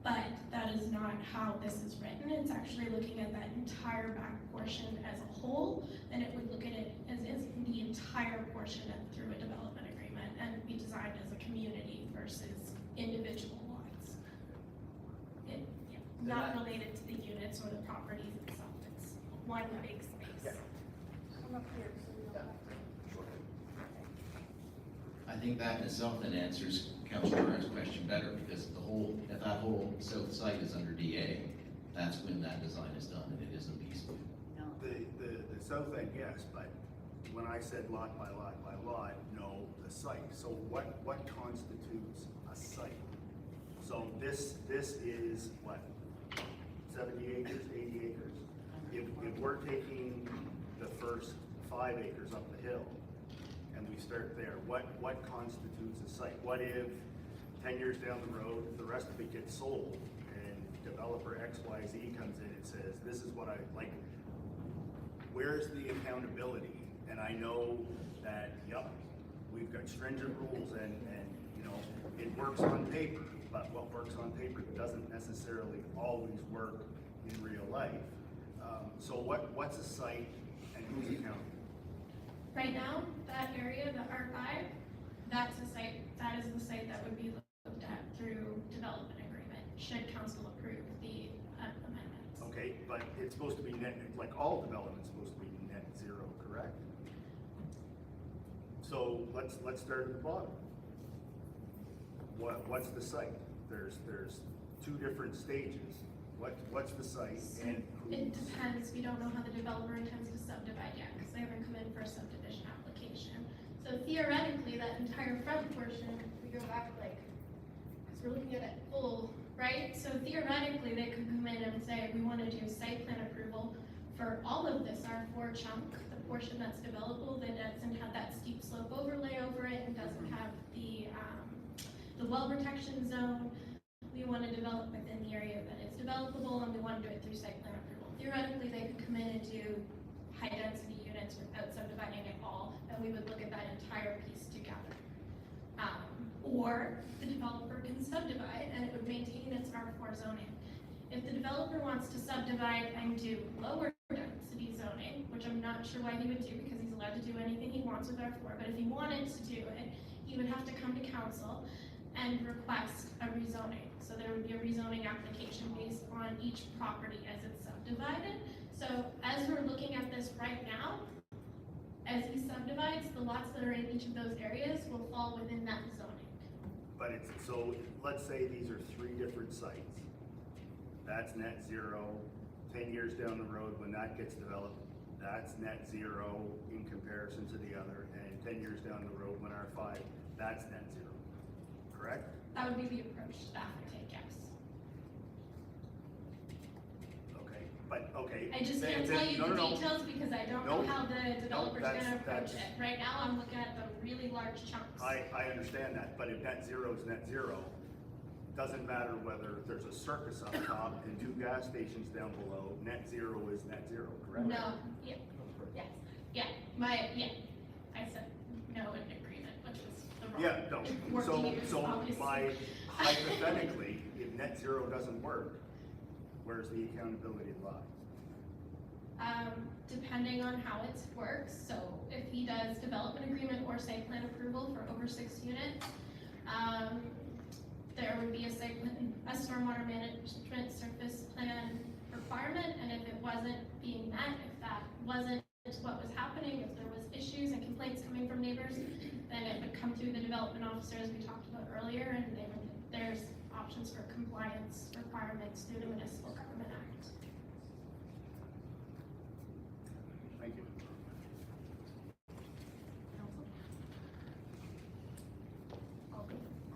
Speaker 5: But that is not how this is written. It's actually looking at that entire back portion as a whole, and it would look at it as the entire portion and through a development agreement and be designed as a community versus individual lots. Not related to the units or the properties itself. It's one big space. Come up here so we don't have to.
Speaker 13: I think that in itself then answers Councilor Burns' question better, because the whole, if that whole south site is under DA, that's when that design is done, and it isn't piecemeal.
Speaker 12: The south end, yes, but when I said lot by lot by lot, no, the site. So what constitutes a site? So this is what, 70 acres, 80 acres? If we're taking the first 5 acres up the hill, and we start there, what constitutes a site? What if 10 years down the road, the rest of it gets sold, and developer XYZ comes in and says, this is what I like, where's the accountability? And I know that, yep, we've got stringent rules and you know, it works on paper, but what works on paper doesn't necessarily always work in real life. So what's a site and who's accountable?
Speaker 5: Right now, that area, the R5, that's a site, that is the site that would be looked at through development agreement, should council approve the amendments.
Speaker 12: Okay, but it's supposed to be net, like all development's supposed to be net zero, correct? So let's start at the bottom. What's the site? There's 2 different stages. What's the site and who?
Speaker 5: It depends, we don't know how the developer intends to subdivide yet, because they haven't come in for a subdivision application. So theoretically, that entire front portion, if we go back like, because we're looking at it full, right? So theoretically, they could come in and say, we want to do site plan approval for all of this R4 chunk, the portion that's developable, that doesn't have that steep slope overlay over it, and doesn't have the well protection zone. We want to develop within the area that is developable, and we want to do it through site plan approval. Theoretically, they could come in and do high density units without subdividing it all, and we would look at that entire piece together. Or the developer can subdivide, and it would maintain its R4 zoning. If the developer wants to subdivide and do lower density zoning, which I'm not sure why he would do, because he's allowed to do anything he wants with R4, but if he wanted to do it, he would have to come to council and request a rezoning. So there would be a rezoning application based on each property as it's subdivided. So as we're looking at this right now, as he subdivides, the lots that are in each of those areas will fall within that zoning.
Speaker 12: But it's, so let's say these are 3 different sites. That's net zero. 10 years down the road, when that gets developed, that's net zero in comparison to the other. And 10 years down the road, when R5, that's net zero. Correct?
Speaker 5: That would be the approach staff would take, yes.
Speaker 12: Okay, but okay.
Speaker 5: I just can't tell you the details because I don't know
Speaker 12: No.
Speaker 5: how the developer's
Speaker 12: that's-
Speaker 5: gonna approach
Speaker 12: that's-
Speaker 5: it. Right now, I'm looking at the really large chunks.
Speaker 12: I understand that, but if net zero is net zero, doesn't matter whether there's a circus up top and 2 gas stations down below, net zero is net zero, correct?
Speaker 5: No, yeah, yes, yeah, I said no in agreement, which was the wrong.
Speaker 12: Yeah, no,
Speaker 5: word to use,
Speaker 12: so
Speaker 5: obviously.
Speaker 12: my, hypothetically, if net zero doesn't work, where's the accountability lie?
Speaker 5: Depending on how it works, so if he does development agreement or site plan approval for over 6 units, there would be a site plan, a stormwater management surface plan requirement, and if it wasn't being met, if that wasn't what was happening, if there was issues and complaints coming from neighbors, then it would come through the development officer, as we talked about earlier, and there's options for compliance requirements through the Municipal Government Act.
Speaker 12: Thank you.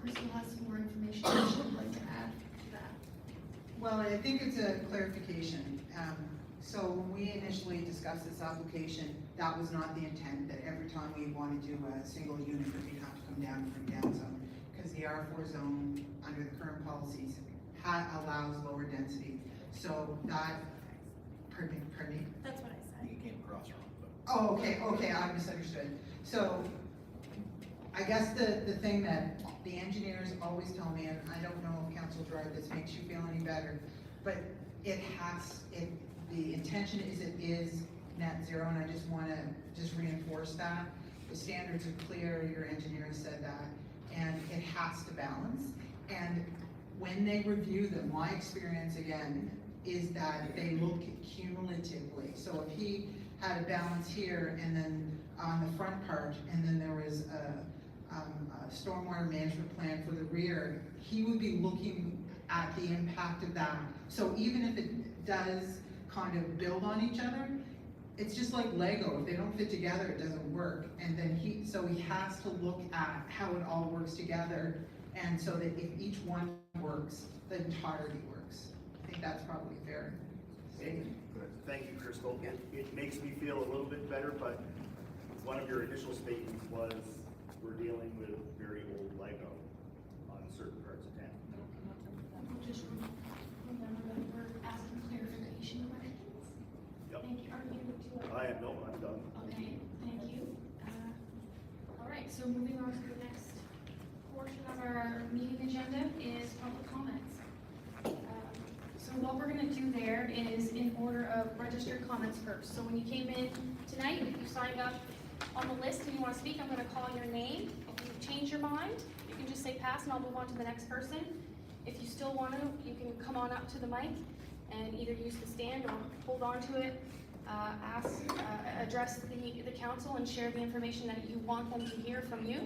Speaker 6: Crystal has some more information that she would like to add to that.
Speaker 11: Well, I think it's a clarification. So when we initially discussed this application, that was not the intent, that every time we want to do a single unit, that we'd have to come down from down zone. Because the R4 zone, under the current policies, allows lower density. So that, pardon me?
Speaker 5: That's what I said.
Speaker 13: You came across wrong, but.
Speaker 11: Oh, okay, I misunderstood. So, I guess the thing that the engineers always tell me, and I don't know if Council Drive, this makes you feel any better, but the intention is it is net zero, and I just wanna reinforce that. The standards are clear, your engineers said that, and it has to balance. And when they review them, my experience again is that they look cumulatively. So if he had a balance here and then on the front part, and then there was a stormwater management plan for the rear, he would be looking at the impact of that. So even if it does kind of build on each other, it's just like Lego. If they don't fit together, it doesn't work. And then he has to look at how it all works together, and so that if each one works, the entirety works. I think that's probably fair.
Speaker 12: Thank you, Crystal. It makes me feel a little bit better, but one of your initial statements was we're dealing with very old Lego on certain parts of town.
Speaker 5: Just remember that we're asking clarification questions.
Speaker 12: Yep.
Speaker 5: Thank you. Are you to?
Speaker 12: I'm done.
Speaker 5: Okay, thank you. All right, so moving on to the next portion of our meeting agenda is public comments. So what we're gonna do there is in order of registered comments first. So when you came in tonight, if you signed up on the list and you wanna speak, I'm gonna call your name. If you change your mind, you can just say pass and I'll move on to the next person. If you still want to, you can come on up to the mic and either use the stand or hold on to it, address the council and share the information that you want them to hear from you.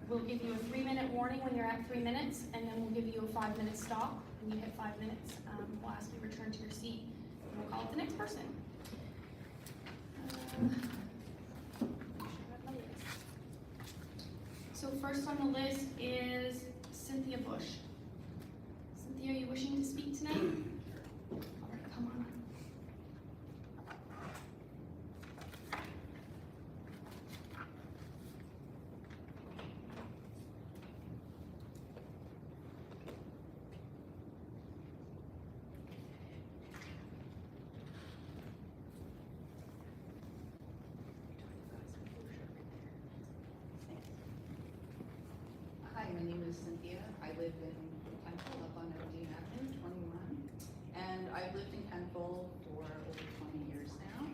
Speaker 5: We'll give you a 3-minute warning when you're at 3 minutes, and then we'll give you a 5-minute stop. When you hit 5 minutes, we'll ask you to return to your seat, and we'll call it the next person. So first on the list is Cynthia Bush. Cynthia, are you wishing to speak tonight? All right, come on up.
Speaker 9: Hi, my name is Cynthia. I live in Kentville, up on Dean Avenue, 21. And I've lived in Kentville for over 20 years now.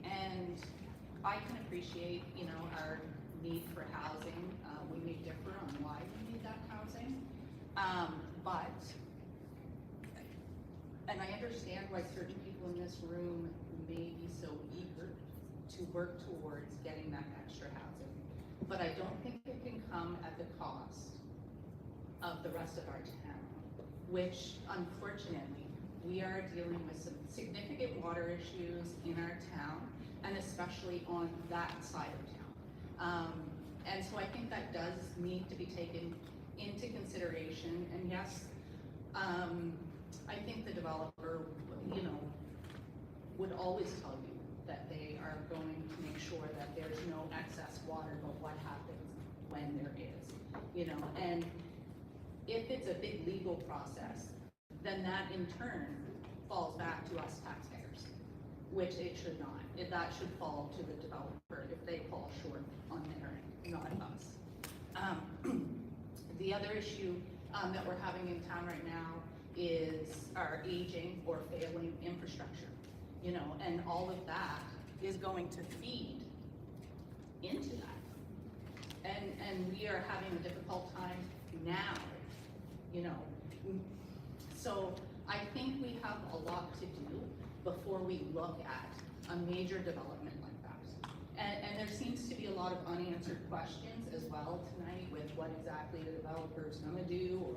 Speaker 9: And I can appreciate, our need for housing. We may differ on why we need that housing. And I understand why certain people in this room may be so eager to work towards getting that extra housing. But I don't think it can come at the cost of the rest of our town, which unfortunately, we are dealing with some significant water issues in our town, and especially on that side of town. And so I think that does need to be taken into consideration, and yes, I think the developer, would always tell you that they are going to make sure that there's no excess water, but what happens when there is, and if it's a big legal process, then that in turn falls back to us taxpayers, which it should not. That should fall to the developer if they fall short on their end, not us. The other issue that we're having in town right now is our aging or failing infrastructure, and all of that is going to feed into that. And we are having a difficult time now, So I think we have a lot to do before we look at a major development like that.
Speaker 14: And there seems to be a lot of unanswered questions as well tonight with what exactly the developer's gonna do or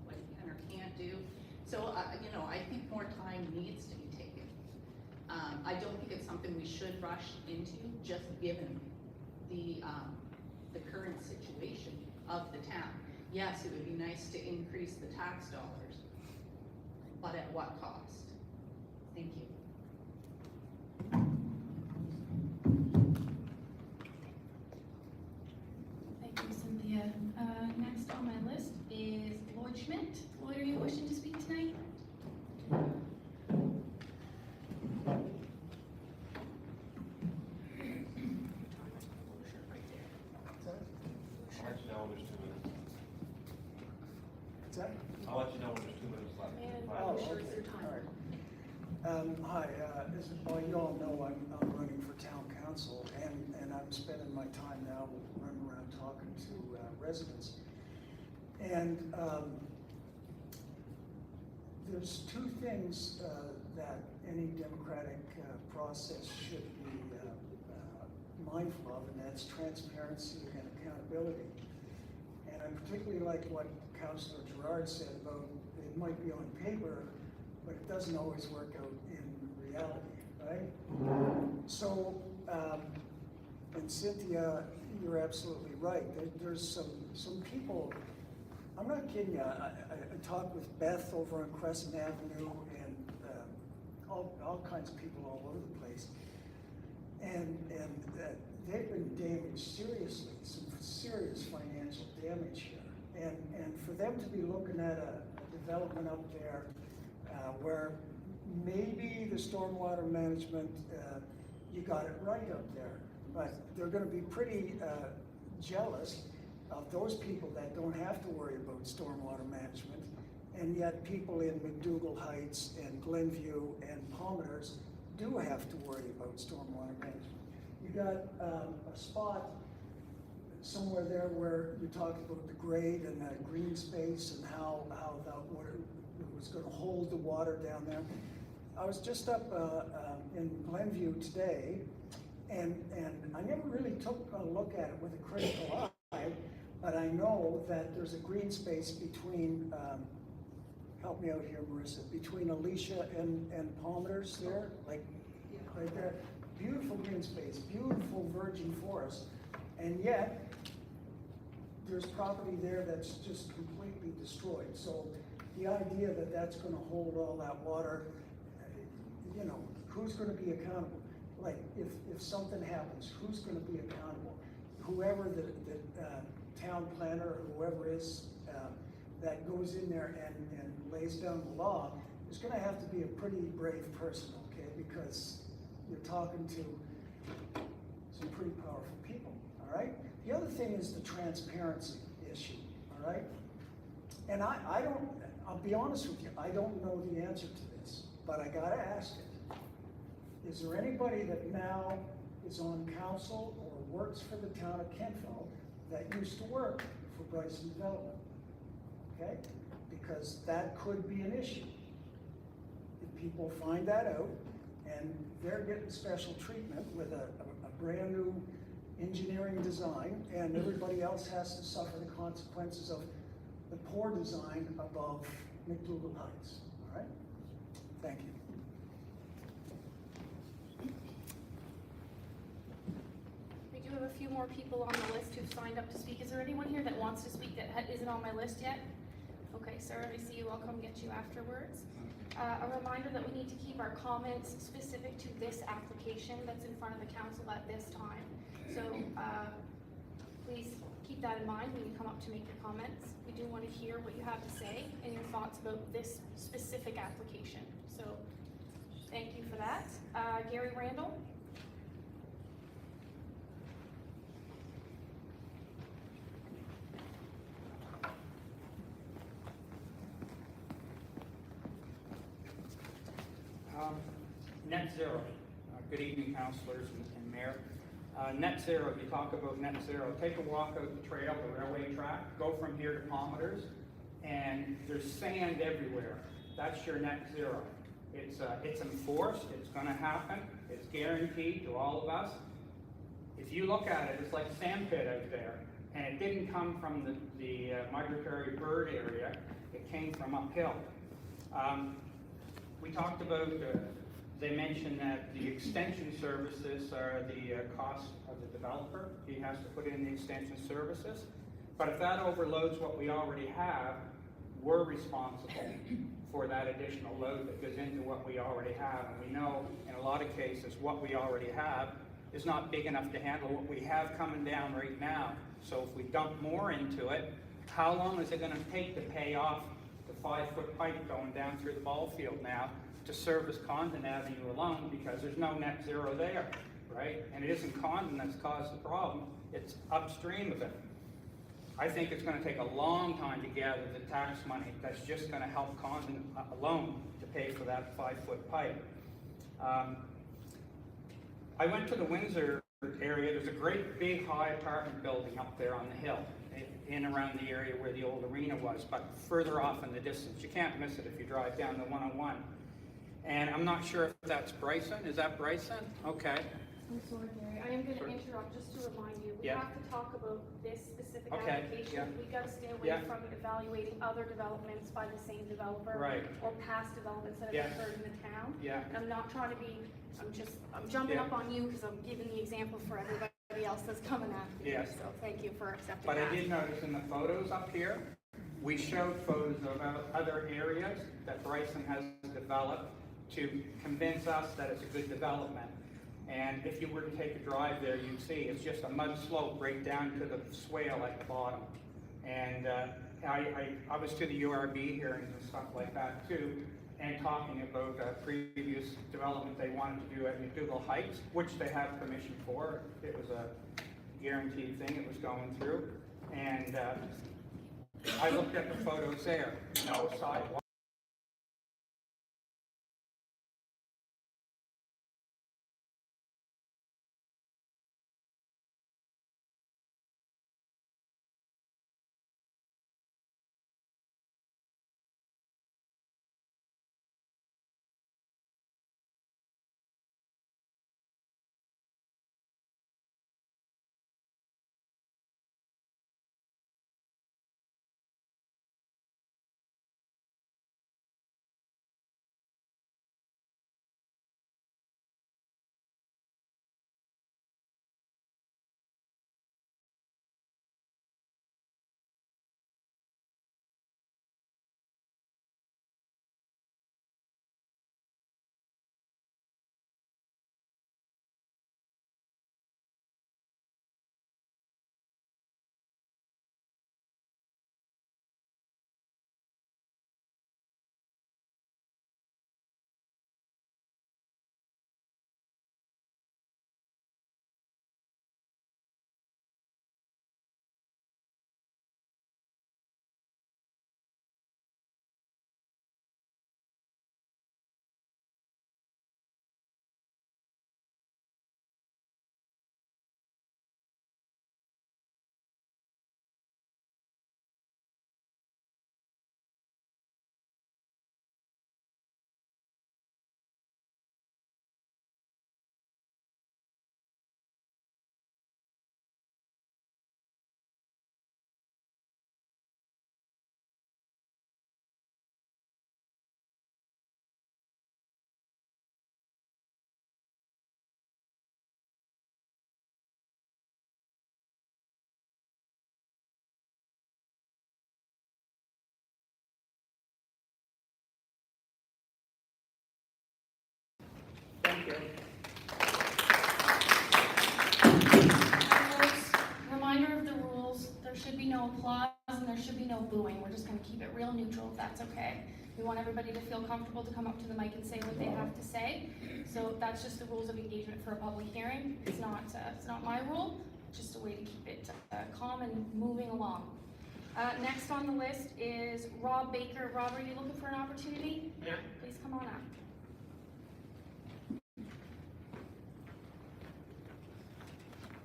Speaker 14: what he can or can't do. So, you know, I think more time needs to be taken. I don't think it's something we should rush into, just given the current situation of the town. Yes, it would be nice to increase the tax dollars, but at what cost? Thank you.
Speaker 4: Thank you, Cynthia. Next on my list is Lloyd Schmidt. Lloyd, are you wishing to speak tonight?
Speaker 15: I'll let you know when there's 2 minutes.
Speaker 12: What's that?
Speaker 15: I'll let you know when there's 2 minutes left.
Speaker 12: Oh, okay, all right. Hi, well, you all know I'm running for town council, and I'm spending my time now running around talking to residents. And there's 2 things that any democratic process should be mindful of, and that's transparency and accountability. And I particularly like what Councillor Gerard said about it might be on paper, but it doesn't always work out in reality, right? So, and Cynthia, you're absolutely right. There's some people, I'm not kidding you, I talked with Beth over on Crescent Avenue and all kinds of people all over the place. And they've been damaged seriously, some serious financial damage here. And for them to be looking at a development up there where maybe the stormwater management, you got it right up there, but they're gonna be pretty jealous of those people that don't have to worry about stormwater management, and yet people in McDougall Heights and Glenview and Palmer's do have to worry about stormwater management. You got a spot somewhere there where you talked about the grade and that green space and how that water was going to hold the water down there. I was just up in Glenview today, and I never really took a look at it with a critical eye, but I know that there's a green space between, help me out here, Marissa, between Alicia and Palmer's there, like right there. Beautiful green space, beautiful virgin forest, and yet there's property there that's just completely destroyed. So the idea that that's going to hold all that water, you know, who's going to be accountable? Like if something happens, who's going to be accountable? Whoever the town planner or whoever is that goes in there and lays down the law is going to have to be a pretty brave person, okay? Because you're talking to some pretty powerful people, all right? The other thing is the transparency issue, all right? And I'll be honest with you, I don't know the answer to this, but I gotta ask it. Is there anybody that now is on council or works for the town of Kentville that used to work for Bryson Development? Okay? Because that could be an issue. If people find that out, and they're getting special treatment with a brand new engineering design, and everybody else has to suffer the consequences of the poor design above McDougall Heights, all right? Thank you.
Speaker 2: We do have a few more people on the list who've signed up to speak. Is there anyone here that wants to speak that isn't on my list yet? Okay, sir, I see you. I'll come get you afterwards. A reminder that we need to keep our comments specific to this application that's in front of the council at this time. So please keep that in mind when you come up to make your comments. We do want to hear what you have to say and your thoughts about this specific application. So thank you for that. Gary Randall.
Speaker 16: Net zero. Good evening, councillors and mayor. Net zero, you talk about net zero. Take a walk out the trail, the railway track, go from here to Palmer's, and there's sand everywhere. That's your net zero. It's enforced, it's gonna happen, it's guaranteed to all of us. If you look at it, it's like a sand pit out there, and it didn't come from the migratory bird area, it came from uphill. We talked about, they mentioned that the extension services are the cost of the developer. He has to put in the extension services. But if that overloads what we already have, we're responsible for that additional load that goes into what we already have. And we know in a lot of cases what we already have is not big enough to handle what we have coming down right now. So if we dump more into it, how long is it going to take to pay off the 5-foot pipe going down through the ball field now to service Condon Avenue alone, because there's no net zero there, right? And it isn't Condon that's caused the problem, it's upstream of it. I think it's going to take a long time to gather the tax money that's just going to help Condon alone to pay for that 5-foot pipe. I went to the Windsor area. There's a great big high apartment building up there on the hill, in around the area where the old arena was, but further off in the distance. You can't miss it if you drive down the 101. And I'm not sure if that's Bryson. Is that Bryson? Okay.
Speaker 2: I'm sorry, Mary. I am going to interrupt just to remind you. We
Speaker 16: Yeah.
Speaker 2: have to talk about this specific
Speaker 16: Okay,
Speaker 2: application.
Speaker 16: yeah.
Speaker 2: We've got to stay away
Speaker 16: Yeah.
Speaker 2: from evaluating other developments by the same developer.
Speaker 16: Right.
Speaker 2: Or past developments that have
Speaker 16: Yeah.
Speaker 2: occurred in the town.
Speaker 16: Yeah.
Speaker 2: And I'm not trying to be, I'm jumping
Speaker 16: Yeah.
Speaker 2: up on you because I'm giving the example for everybody else that's coming after you.
Speaker 16: Yes.
Speaker 2: So thank you for accepting
Speaker 16: But
Speaker 2: that.
Speaker 16: I did notice in the photos up here, we showed photos of other areas that Bryson has developed to convince us that it's a good development. And if you were to take a drive there, you'd see it's just a mud slope right down to the swale at the bottom. And I was to the URB hearings and stuff like that too, and talking about a previous development they wanted to do at McDougall Heights, which they have permission for. It was a guaranteed thing it was going through. And I looked at the photos there, no sidewalk. Thank you.
Speaker 2: Reminder of the rules, there should be no applause and there should be no booing. We're just going to keep it real neutral if that's okay. We want everybody to feel comfortable to come up to the mic and say what they have to say. So that's just the rules of engagement for a public hearing. It's not my rule, it's just a way to keep it calm and moving along. Next on the list is Rob Baker. Rob, are you looking for an opportunity?
Speaker 17: Yeah.
Speaker 2: Please come on up.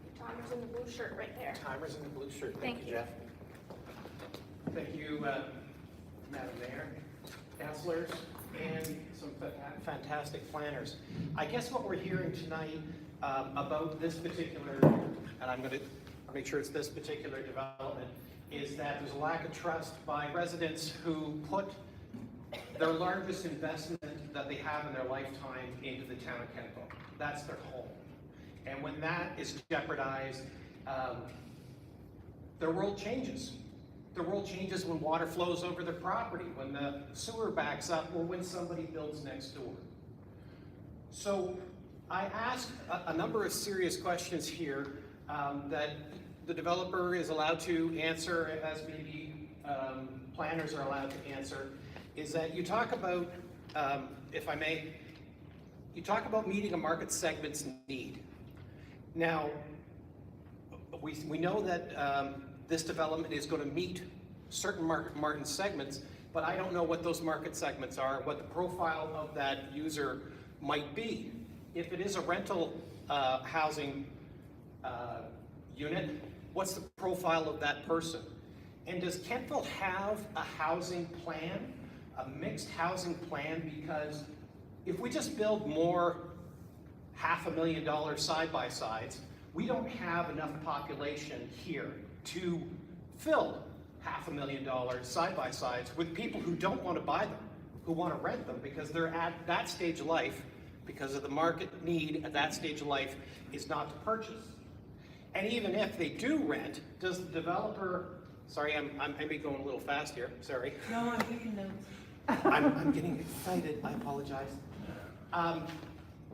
Speaker 2: Your timer's in the blue shirt right there.
Speaker 17: Timer's in the blue shirt.
Speaker 2: Thank you.
Speaker 17: Jeff. Thank you, Madam Mayor, councilors, and some fantastic planners. I guess what we're hearing tonight about this particular, and I'm going to make sure it's this particular development, is that there's a lack of trust by residents who put their largest investment that they have in their lifetime into the town of Kentville. That's their home. And when that is jeopardized, their world changes. Their world changes when water flows over their property, when the sewer backs up, or when somebody builds next door. So I asked a number of serious questions here that the developer is allowed to answer, as maybe planners are allowed to answer, is that you talk about, if I may, you talk about meeting a market segment's need. Now, we know that this development is going to meet certain market segments, but I don't know what those market segments are, what the profile of that user might be. If it is a rental housing unit, what's the profile of that person? And does Kentville have a housing plan, a mixed housing plan? Because if we just build more $500,000 side-by-sides, we don't have enough population here to fill $500,000 side-by-sides with people who don't want to buy them, who want to rent them, because they're at that stage of life, because of the market need at that stage of life, is not to purchase. And even if they do rent, does the developer, sorry, I'm maybe going a little fast here, sorry.
Speaker 18: No, I'm taking notes.
Speaker 17: I'm getting excited, I apologize.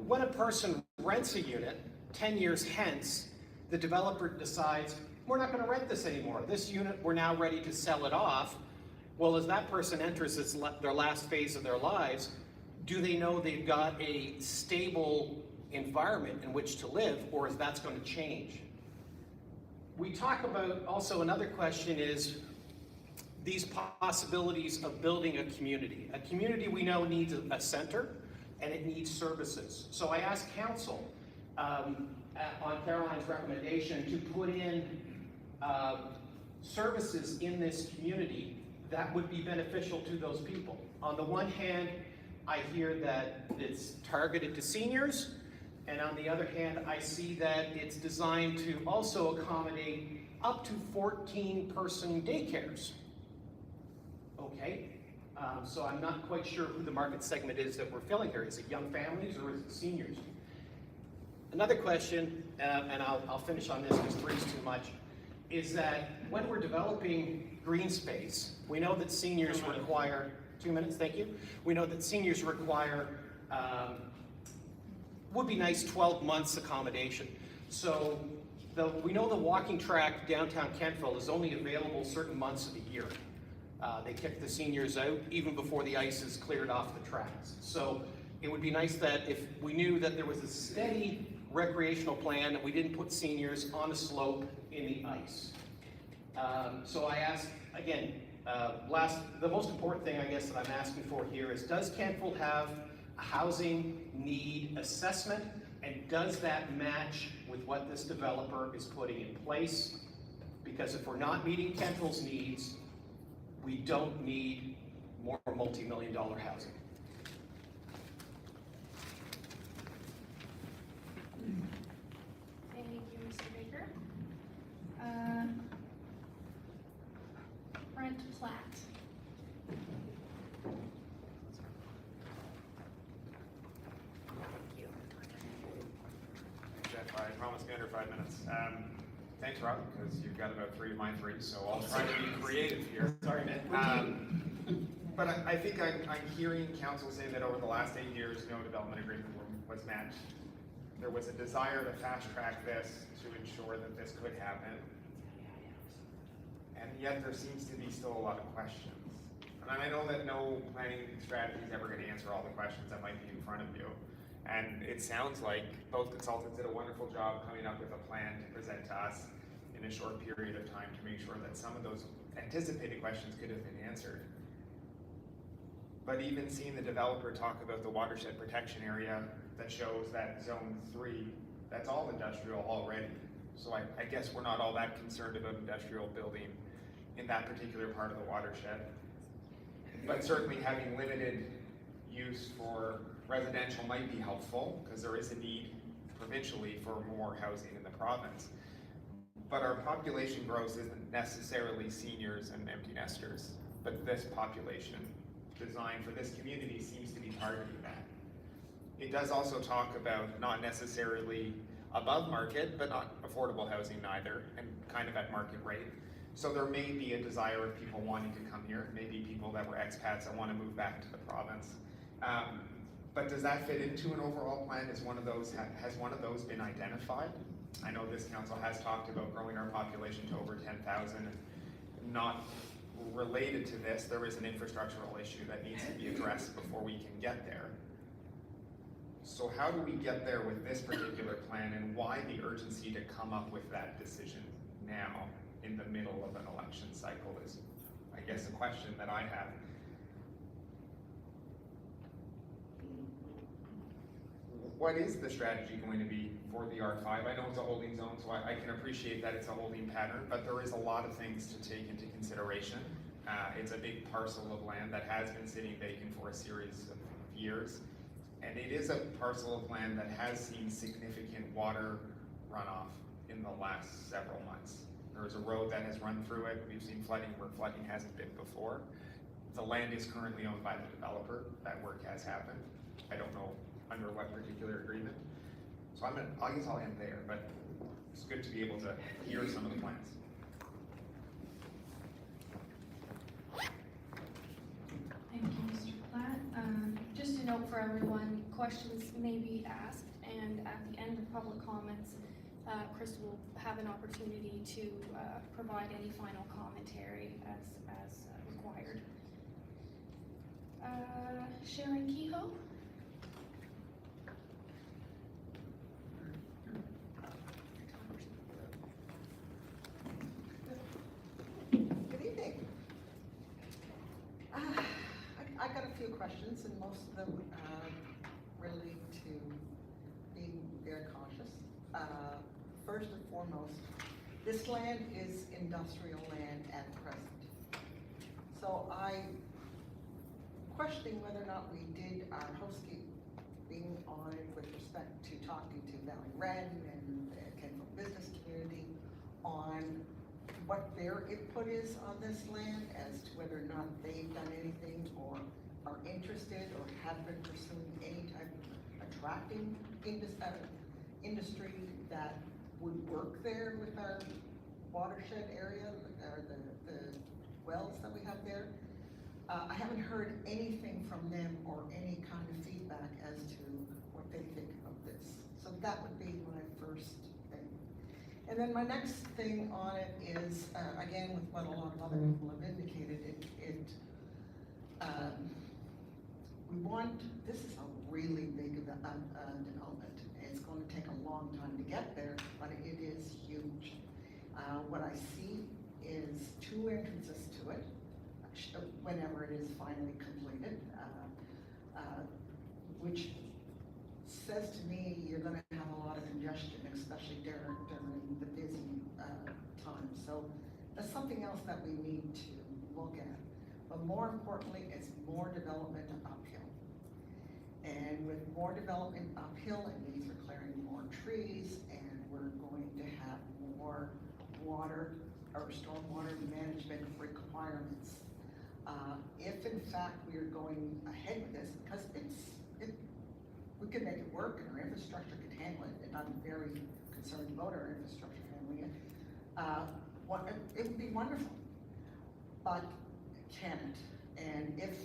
Speaker 17: When a person rents a unit, 10 years hence, the developer decides, we're not going to rent this anymore. This unit, we're now ready to sell it off. Well, as that person enters their last phase of their lives, do they know they've got a stable environment in which to live, or is that going to change? We talk about, also another question is these possibilities of building a community. A community we know needs a center, and it needs services. So I asked council, on Caroline's recommendation, to put in services in this community that would be beneficial to those people. On the one hand, I hear that it's targeted to seniors, and on the other hand, I see that it's designed to also accommodate up to 14-person daycares. Okay, so I'm not quite sure who the market segment is that we're filling here. Is it young families or is it seniors? Another question, and I'll finish on this because 3 is too much, is that when we're developing green space, we know that seniors require, 2 minutes, thank you. We know that seniors require, would be nice, 12 months accommodation. So we know the walking track downtown Kentville is only available certain months of the year. They kick the seniors out even before the ice is cleared off the tracks. So it would be nice that if we knew that there was a steady recreational plan, that we didn't put seniors on a slope in the ice. So I asked, again, the most important thing I guess that I'm asking for here is, does Kentville have a housing need assessment, and does that match with what this developer is putting in place? Because if we're not meeting Kentville's needs, we don't need more multi-million-dollar housing.
Speaker 2: Thank you, Mr. Baker. Brent Platt.
Speaker 19: Jeff, I promised me under 5 minutes. Thanks, Rob, because you've got about 3 to my 3, so I'll try to be creative here.
Speaker 17: Sorry, man.
Speaker 19: But I think I'm hearing council say that over the last 8 years, no development agreement was met. There was a desire to fast track this to ensure that this could happen. And yet there seems to be still a lot of questions. And I know that no planning strategy is ever going to answer all the questions that might be in front of you. And it sounds like both consultants did a wonderful job coming up with a plan to present to us in a short period of time to make sure that some of those anticipated questions could have been answered. But even seeing the developer talk about the watershed protection area that shows that zone 3, that's all industrial already. So I guess we're not all that concerned about industrial building in that particular part of the watershed. But certainly having limited use for residential might be helpful, because there is a need provincially for more housing in the province. But our population growth isn't necessarily seniors and empty nesters, but this population designed for this community seems to be targeting that. It does also talk about not necessarily above market, but not affordable housing neither, and kind of at market rate. So there may be a desire of people wanting to come here, maybe people that were expats that want to move back to the province. But does that fit into an overall plan? Has one of those been identified? I know this council has talked about growing our population to over 10,000. Not related to this, there is an infrastructural issue that needs to be addressed before we can get there. So how do we get there with this particular plan, and why the urgency to come up with that decision now in the middle of an election cycle is, I guess, a question that I have. What is the strategy going to be for the R5? I know it's a holding zone, so I can appreciate that it's a holding pattern, but there is a lot of things to take into consideration. It's a big parcel of land that has been sitting vacant for a series of years. And it is a parcel of land that has seen significant water runoff in the last several months. There is a road that has run through it. We've seen flooding where flooding hasn't been before. The land is currently owned by the developer. That work has happened. I don't know under what particular agreement. So I guess I'll end there, but it's good to be able to hear some of the plans.
Speaker 4: Thank you, Mr. Platt. Just a note for everyone, questions may be asked, and at the end of public comments, Chris will have an opportunity to provide any final commentary as required. Sharon Kehoe?
Speaker 18: Good evening. I got a few questions, and most of them relate to being very cautious. First and foremost, this land is industrial land at present. So I'm questioning whether or not we did our housekeeping on it with respect to talking to Valley Red and the Kentville business community on what their input is on this land, as to whether or not they've done anything or are interested or have been pursuing any type of attracting industry that would work there with our watershed area, or the wells that we have there. I haven't heard anything from them or any kind of feedback as to what they think of this. So that would be my first thing. And then my next thing on it is, again, with what a lot of other people have indicated, we want, this is a really big development. It's going to take a long time to get there, but it is huge. What I see is 2 entrances to it, whenever it is finally completed, which says to me you're going to have a lot of congestion, especially during the busy time. So that's something else that we need to look at. But more importantly, it's more development uphill. And with more development uphill, it means we're clearing more trees, and we're going to have more water or stormwater management requirements. If in fact we are going ahead with this, because we could make it work and our infrastructure could handle it, and I'm very concerned about our infrastructure handling it, it would be wonderful. But can it? And if,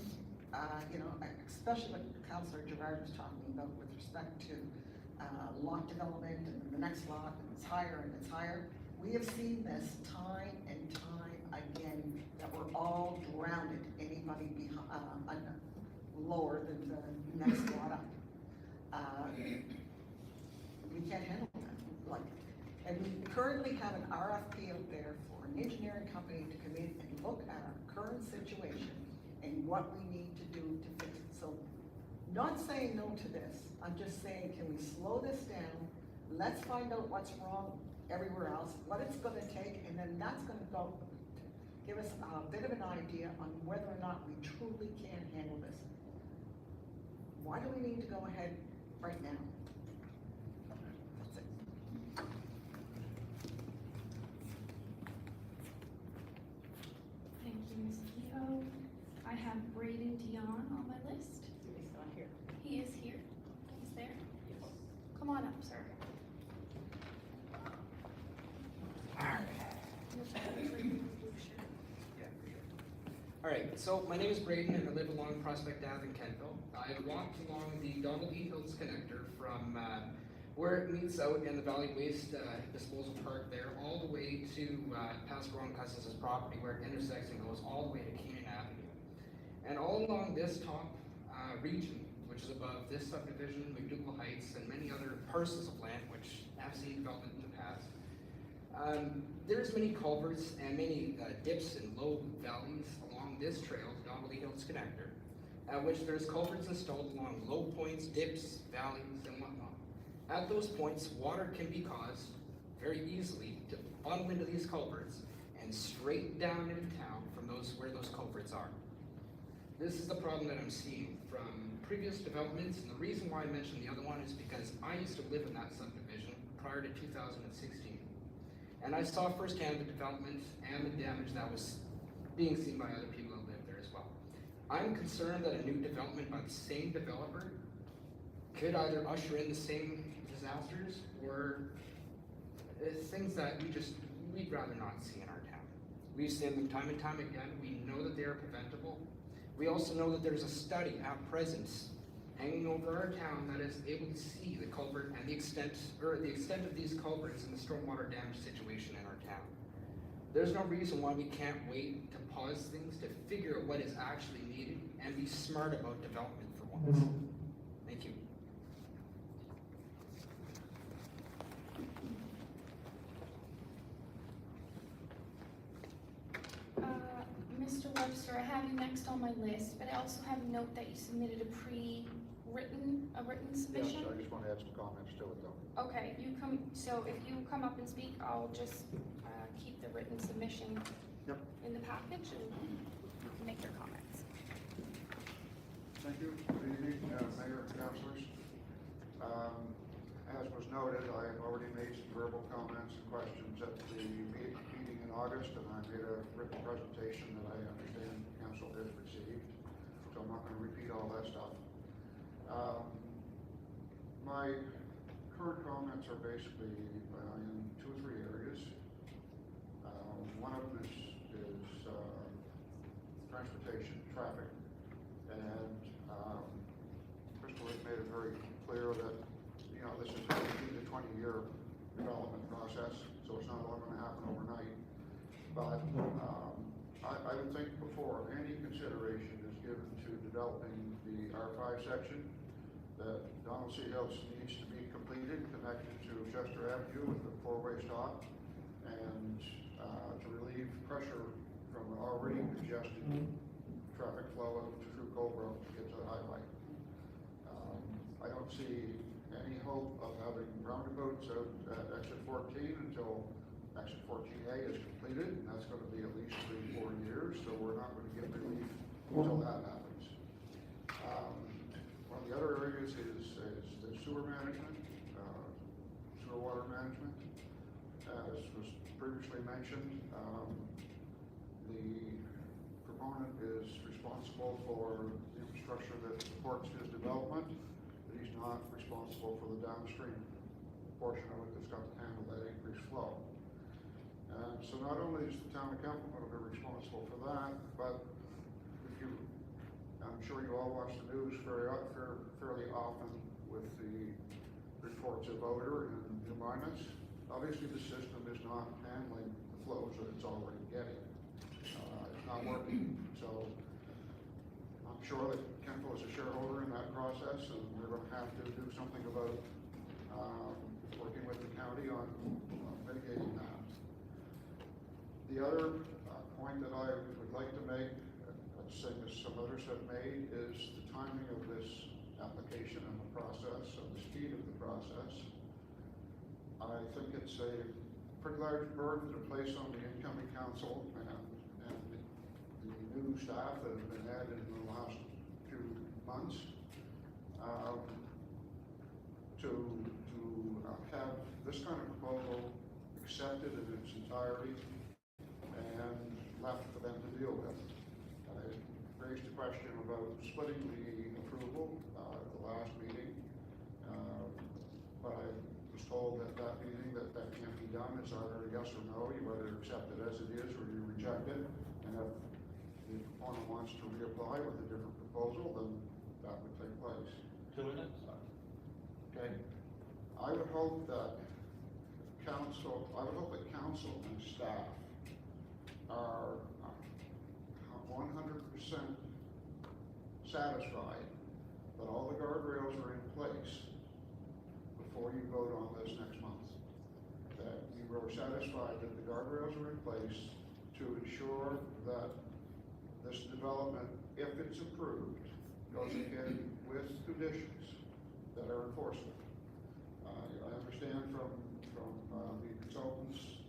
Speaker 18: especially what Councillor Gerard was talking about with respect to lot development and the next lot, and it's higher and it's higher. We have seen this time and time again, that we're all drowned, anybody lower than the next lot up. We can't handle that. And we currently have an RFP out there for an engineering company to come in and look at our current situation and what we need to do to fix it. So, not saying no to this, I'm just saying, can we slow this down? Let's find out what's wrong everywhere else, what it's gonna take, and then that's gonna go give us a bit of an idea on whether or not we truly can handle this. Why do we need to go ahead right now?
Speaker 2: have Braden Dion on my list.
Speaker 9: He's not here.
Speaker 2: He is here. He's there. Come on up, sir.
Speaker 20: All right, so my name is Braden and I live along Prospect Ave in Kentville. I walked along the Donald E. Hills connector from where it meets out in the Valley Waste Disposal Park there, all the way to past Ron Cousins' property where it intersects and goes all the way to Canaan Avenue. And all along this top region, which is above this subdivision, McDougal Heights, and many other parcels of land which have seen development in the past, there's many culverts and many dips and low valleys along this trail, the Donald E. Hills connector, which there's culverts installed along low points, dips, valleys, and whatnot. At those points, water can be caused very easily to funnel into these culverts and straight down into town from where those culverts are. This is the problem that I'm seeing from previous developments, and the reason why I mentioned the other one is because I used to live in that subdivision prior to 2016. And I saw firsthand the development and the damage that was being seen by other people that live there as well. I'm concerned that a new development by the same developer could either usher in the same disasters or things that we'd rather not see in our town. We've seen them time and time again. We know that they are preventable. We also know that there's a study at present hanging over our town that is able to see the culvert and the extent of these culverts and the stormwater damage situation in our town. There's no reason why we can't wait to pause things, to figure out what is actually needed, and be smart about development for once. Thank you.
Speaker 2: Mr. Webster, I have you next on my list, but I also have a note that you submitted a written submission?
Speaker 21: Yes, I just want to add some comments to it though.
Speaker 2: Okay, so if you come up and speak, I'll just keep the written submission in the package and you can make your comments.
Speaker 21: Thank you. Good evening, Mayor and councilors. As was noted, I have already made some verbal comments and questions at the meeting in August, and I made a written presentation that I understand council has received, so I'm not going to repeat all that stuff. My current comments are basically in 2 or 3 areas. One of them is transportation, traffic, and Crystal has made it very clear that this is a 15 to 20-year development process, so it's not all going to happen overnight. But I would think before any consideration is given to developing the R5 section, that Donald C. Hills needs to be completed, connected to Chester Avenue with a 4-way stop, and to relieve pressure from an already congested traffic flow through Cobra to get to the highway. I don't see any hope of having roundabouts out at exit 14 until exit 14A is completed, and that's going to be at least 3 or 4 years, so we're not going to get relief until that happens. One of the other areas is the sewer management, sewer water management. As was previously mentioned, the proponent is responsible for the infrastructure that supports his development, but he's not responsible for the downstream portion of it that's got to handle that increased flow. So not only is the town of Kentville going to be responsible for that, but I'm sure you all watch the news fairly often with the reports of odor and pneumonitis. Obviously the system is not handling the flows that it's already getting. It's not working. So I'm sure that Kentville is a shareholder in that process, and we're going to have to do something about working with the county on mitigating that. The other point that I would like to make, same as some others have made, is the timing of this application and the process, and the speed of the process. I think it's a pretty large burden to place on the incoming council and the new staff that have been added in the last few months to have this kind of proposal accepted in its entirety and left for them to deal with. It creates raised a question about splitting the approval at the last meeting. But I was told at that meeting that that can't be done. It's either a yes or no. You either accept it as it is or you reject it. And if the proponent wants to reapply with a different proposal, then that would take place.
Speaker 15: 2 minutes.
Speaker 21: Okay. I would hope that council and staff are 100% satisfied that all the guardrails are in place before you vote on this next month. That you are satisfied that the guardrails are in place to ensure that this development, if it's approved, goes ahead with conditions that are enforceable. I understand from the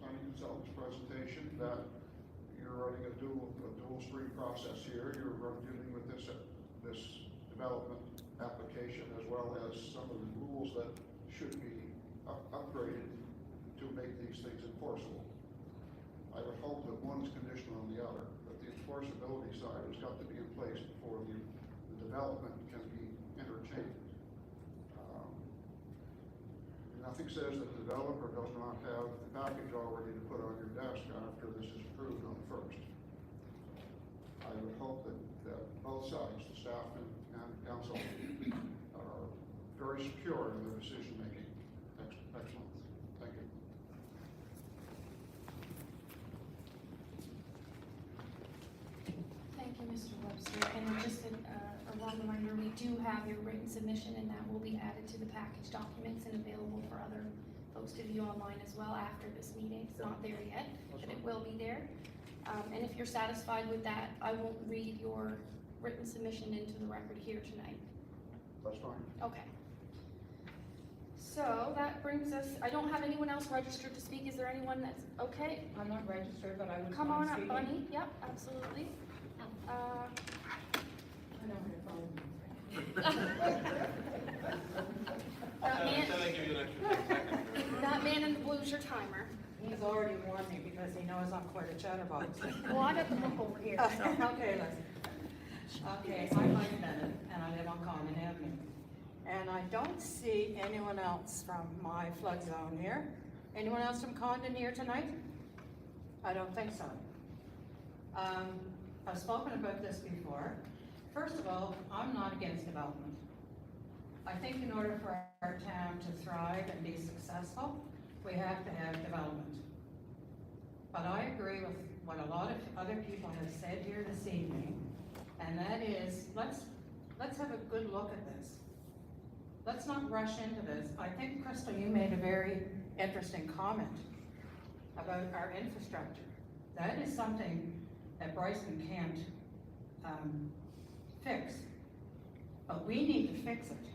Speaker 21: planning consultant's presentation that you're running a dual stream process here. You're dealing with this development application as well as some of the rules that should be upgraded to make these things enforceable. I would hope that one is conditional on the other, but the enforceability side has got to be in place before the development can be entertained. Nothing says that the developer does not have the package already to put on your desk after this is approved on the 1st. I would hope that both sides, the staff and council, are very secure in their decision making next month. Thank you.
Speaker 2: Thank you, Mr. Webster. And just a reminder, we do have your written submission, and that will be added to the package documents and available for other folks to view online as well after this meeting. It's not there yet, but it will be there. And if you're satisfied with that, I won't read your written submission into the record here tonight.
Speaker 21: That's fine.
Speaker 2: Okay. So that brings us, I don't have anyone else registered to speak. Is there anyone that's, okay?
Speaker 8: I'm not registered, but I would
Speaker 2: Come on up,
Speaker 8: speaking.
Speaker 2: Bunny. Yep, absolutely.
Speaker 8: I don't have a phone.
Speaker 2: That man in the blue's your timer.
Speaker 8: He's already warned me because he knows I'm quite a chatterbox.
Speaker 2: Well, I got the book over here, so.
Speaker 8: Okay, listen. Okay, I'm Mike Bennett, and I live on Common Avenue. And I don't see anyone else from my flood zone here. Anyone else from Condon here tonight? I don't think so. I've spoken about this before. First of all, I'm not against development. I think in order for our town to thrive and be successful, we have to have development. But I agree with what a lot of other people have said here this evening, and that is, let's have a good look at this. Let's not rush into this. I think, Crystal, you made a very interesting comment about our infrastructure. That is something that Bryson can't fix, but we need to fix it.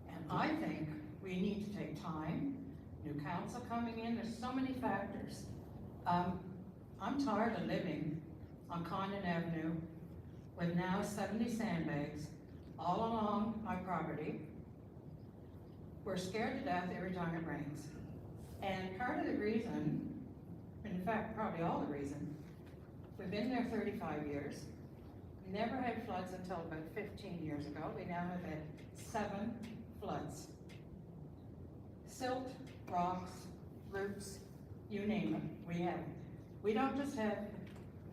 Speaker 8: And I think we need to take time, new council coming in, there's so many factors. I'm tired of living on Condon Avenue with now 70 sandbags all along my property. We're scared to death every time it rains. And part of the reason, in fact, probably all the reason, we've been there 35 years, never had floods until about 15 years ago. We now have had 7 floods. Silt, rocks, roots, you name it, we have it. We don't just have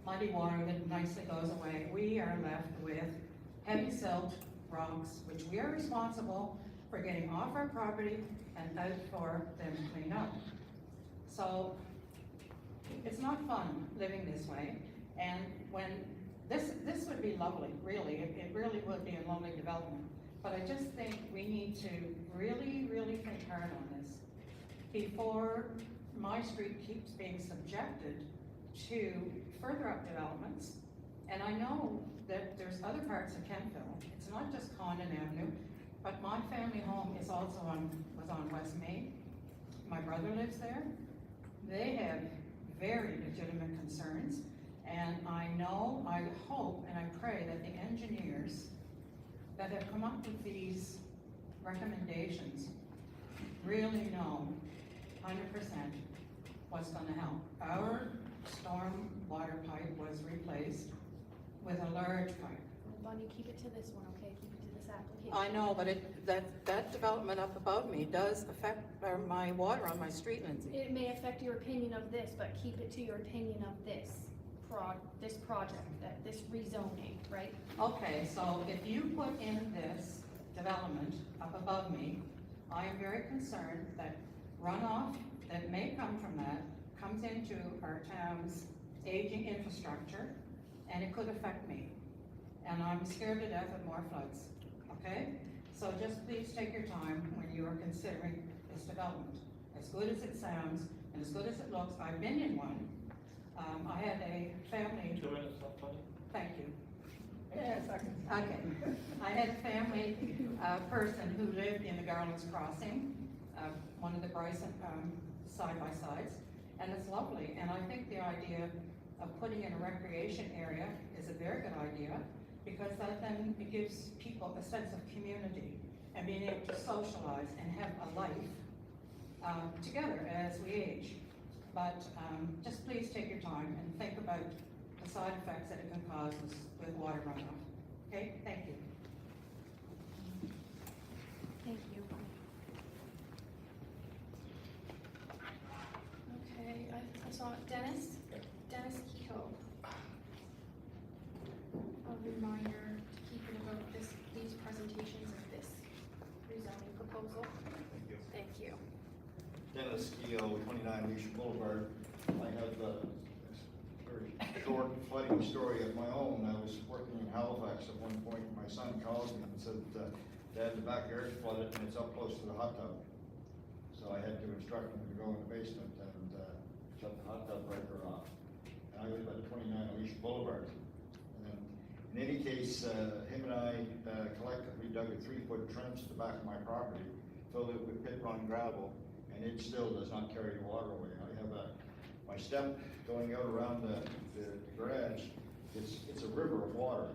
Speaker 8: muddy water that nicely goes away. We are left with heavy silt, rocks, which we are responsible for getting off our property and out for them to clean up. So it's not fun living this way. And when this would be lovely, really, it really would be a lovely development. But I just think we need to really, really think hard on this before my street keeps being subjected to further up developments. And I know that there's other parts of Kentville. It's not just Condon Avenue, but my family home is also was on West Main. My brother lives there. They have very legitimate concerns. And I know, I hope, and I pray that the engineers that have come up with these recommendations really know 100% what's going to help. Our storm water pipe was replaced with a large pipe.
Speaker 2: Bonnie, keep it to this one, okay? Keep it to this application.
Speaker 8: I know, but that development up above me does affect my water on my street, Lindsay.
Speaker 2: It may affect your opinion of this, but keep it to your opinion of this project, this rezoning, right?
Speaker 8: Okay, so if you put in this development up above me, I am very concerned that runoff that may come from that comes into our town's aging infrastructure, and it could affect me. And I'm scared to death of more floods, okay? So just please take your time when you are considering this development. As good as it sounds, and as good as it looks, I've been in one. I had a family.
Speaker 15: 2 minutes left, buddy.
Speaker 8: Thank you.
Speaker 18: Yes, I can.
Speaker 8: Okay. I had a family person who lived in the Garland's Crossing, one of the Bryson side-by-sides, and it's lovely. And I think the idea of putting in a recreation area is a very good idea, because that then it gives people a sense of community and being able to socialize and have a life together as we age. But just please take your time and think about the side effects that it can cause with water runoff. Okay, thank you.
Speaker 2: Thank you. Okay, I saw Dennis Kehoe. A reminder to keep in about these presentations of this rezoning proposal.
Speaker 7: Thank you.
Speaker 2: Thank you.
Speaker 7: Dennis Keogh, 29 Leash Boulevard. I have a very short flooding story of my own. I was working in Halifax at one point. My son called me and said, Dad, the backyard's flooded and it's up close to the hot tub. So I had to instruct him to go in the basement and shut the hot tub breaker off. And I live at 29 Leash Boulevard. And in any case, him and I collectively dug a 3-foot trench to the back of my property, filled it with pit run gravel, and it still does not carry the water away. I have my step going out around the garage. It's a river of water.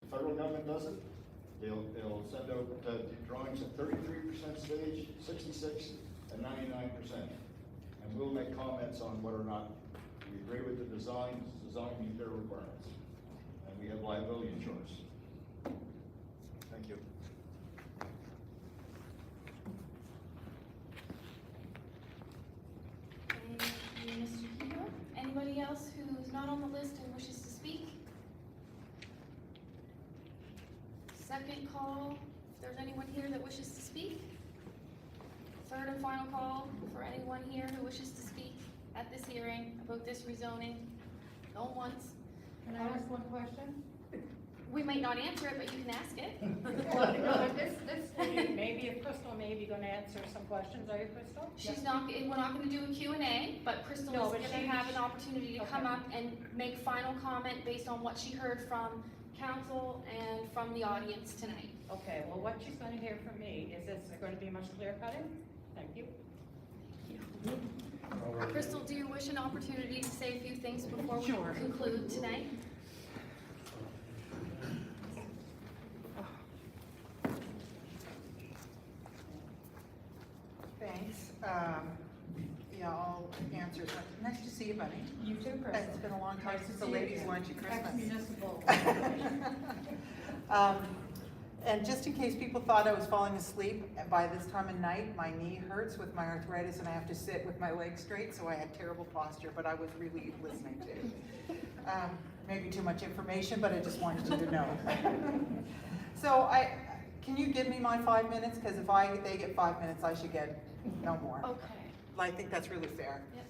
Speaker 7: The federal government does it. They'll send out drawings at 33% stage, 66, and 99%. And we'll make comments on whether or not we agree with the design, does the design meet their requirements. And we have liability insurance. Thank you.
Speaker 2: Thank you, Mr. Kehoe. Anybody else who's not on the list and wishes to speak? Second call, if there's anyone here that wishes to speak. Third and final call for anyone here who wishes to speak at this hearing about this rezoning. Going once.
Speaker 22: Can I ask one question?
Speaker 2: We might not answer it, but you can ask it.
Speaker 22: Well, no, this maybe if Crystal may be gonna answer some questions, are you, Crystal?
Speaker 2: She's not, we're not gonna do a Q&A, but Crystal
Speaker 22: No,
Speaker 2: is
Speaker 22: but
Speaker 2: gonna have an opportunity to come
Speaker 22: Okay.
Speaker 2: up and make final comment based on what she heard from council and from the audience tonight.
Speaker 22: Okay, well, what she's gonna hear from me is it's gonna be much clear cutting. Thank you.
Speaker 2: Crystal, do you wish an opportunity to say a few things before we
Speaker 22: Sure.
Speaker 2: conclude tonight?
Speaker 8: Thanks. Yeah, I'll answer. Nice to see you, buddy.
Speaker 22: You too, Crystal.
Speaker 8: It's been a long time
Speaker 22: Nice to
Speaker 8: since the
Speaker 22: see you
Speaker 8: ladies'
Speaker 22: again.
Speaker 8: lunch at Christmas.
Speaker 22: Ex-municipal.
Speaker 8: And just in case people thought I was falling asleep, and by this time of night, my knee hurts with my arthritis and I have to sit with my legs straight, so I had terrible posture, but I was really listening to. Maybe too much information, but I just wanted you to know. So can you give me my 5 minutes? Because if they get 5 minutes, I should get no more.
Speaker 2: Okay.
Speaker 11: I think that's really fair.
Speaker 2: Yep.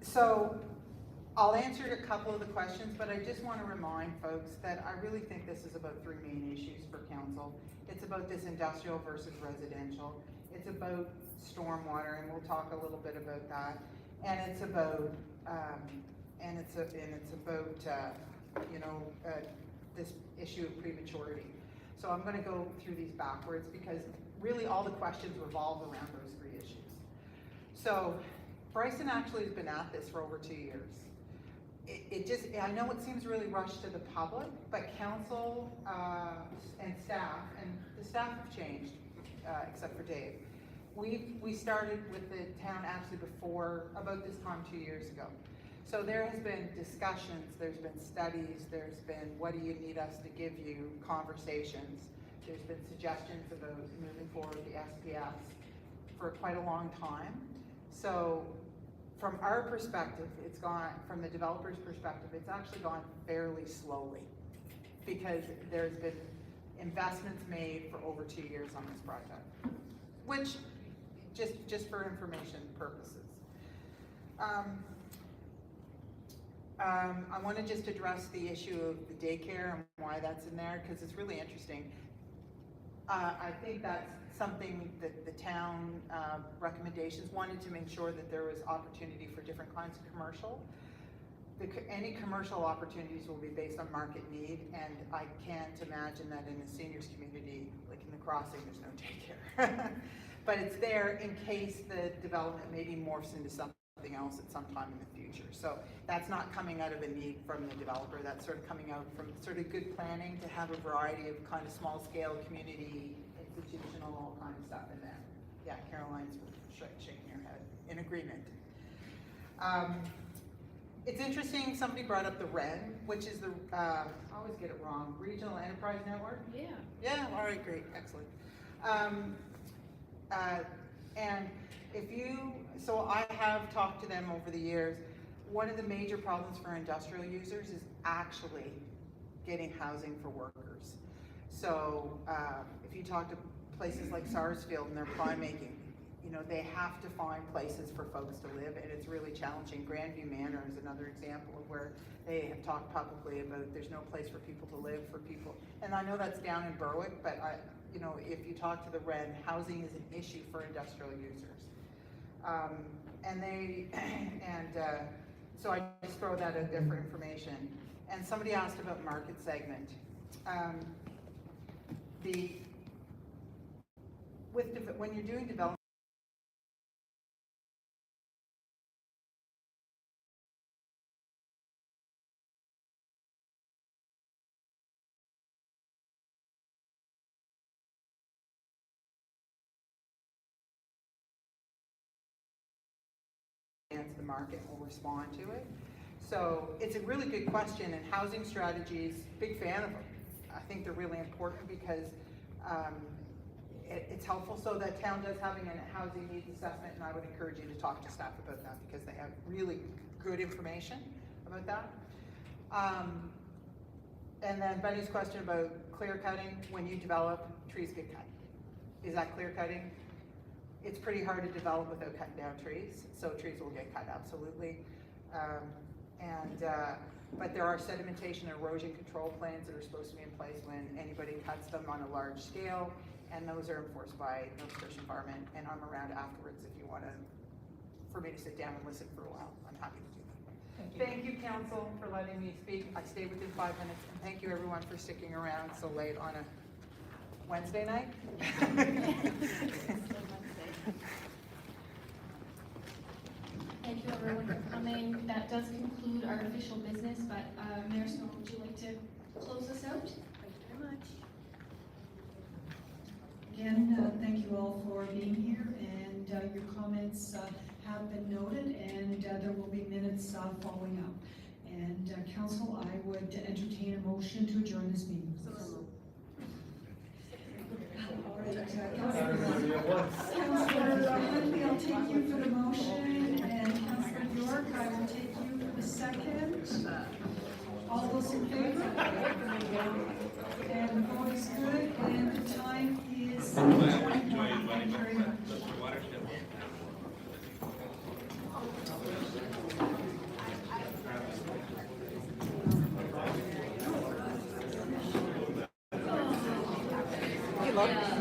Speaker 11: So I'll answer a couple of the questions, but I just want to remind folks that I really think this is about three main issues for council. It's about this industrial versus residential. It's about stormwater, and we'll talk a little bit about that. And it's about this issue of prematurity. So I'm going to go through these backwards because really all the questions revolve around those three issues. So Bryson actually has been at this for over 2 years. I know it seems really rushed to the public, but council and staff, and the staff have changed, except for Dave. We started with the town actually before, about this time 2 years ago. So there has been discussions, there's been studies, there's been what do you need us to give you, conversations. There's been suggestions about moving forward with the SPS for quite a long time. So from our perspective, it's gone, from the developer's perspective, it's actually gone fairly slowly because there's been investments made for over 2 years on this project, which, just for information purposes. I want to just address the issue of the daycare and why that's in there, because it's really interesting. I think that's something that the town recommendations wanted to make sure that there was opportunity for different kinds of commercial. Any commercial opportunities will be based on market need, and I can't imagine that in the seniors community, like in the Crossing, there's no daycare. But it's there in case the development maybe morphs into something else at some time in the future. So that's not coming out of a need from the developer, that's sort of coming out from sort of good planning to have a variety of kind of small scale community, institutional kind of stuff in there. Yeah, Caroline's shaking her head in agreement. It's interesting, somebody brought up the REN, which is the, I always get it wrong, Regional Enterprise Network?
Speaker 2: Yeah.
Speaker 11: Yeah, all right, great, excellent. And if you, so I have talked to them over the years. One of the major problems for industrial users is actually getting housing for workers. So if you talk to places like Sarsfield and their prime making, you know, they have to find places for folks to live, and it's really challenging. Grandview Manor is another example of where they have talked publicly about there's no place for people to live for people. And I know that's down in Berwick, but you know, if you talk to the REN, housing is an issue for industrial users. So I just throw that out there for information. And somebody asked about market segment. When you're doing development, the market will respond to it. So it's a really good question, and housing strategies, big fan of them. I think they're really important because it's helpful. So the town does having a housing needs assessment, and I would encourage you to talk to staff about that because they have really good information about that. And then Betty's question about clear cutting, when you develop, trees get cut. Is that clear cutting? It's pretty hard to develop without cutting down trees, so trees will get cut, absolutely. But there are sedimentation and erosion control plans that are supposed to be in place when anybody cuts them on a large scale, and those are enforced by Nova Scotia Environment, and I'm around afterwards if you want for me to sit down and listen for a while. I'm happy to do that. Thank you, council, for letting me speak. I stayed within 5 minutes, and thank you everyone for sticking around so late on a Wednesday night.
Speaker 4: Thank you everyone for coming. That does conclude our official business, but Mayor Snow, would you like to close us out?
Speaker 2: Thank you very much.
Speaker 1: Again, thank you all for being here, and your comments have been noted, and there will be minutes following up. And council, I would entertain a motion to adjourn this meeting. All right, Councillor Huntley, I'll take you for the motion, and Councillor York, I will take you for the second. All those in favor? And the vote is good, and the time is 29. Thank you very much.
Speaker 8: luck.
Speaker 4: Yeah.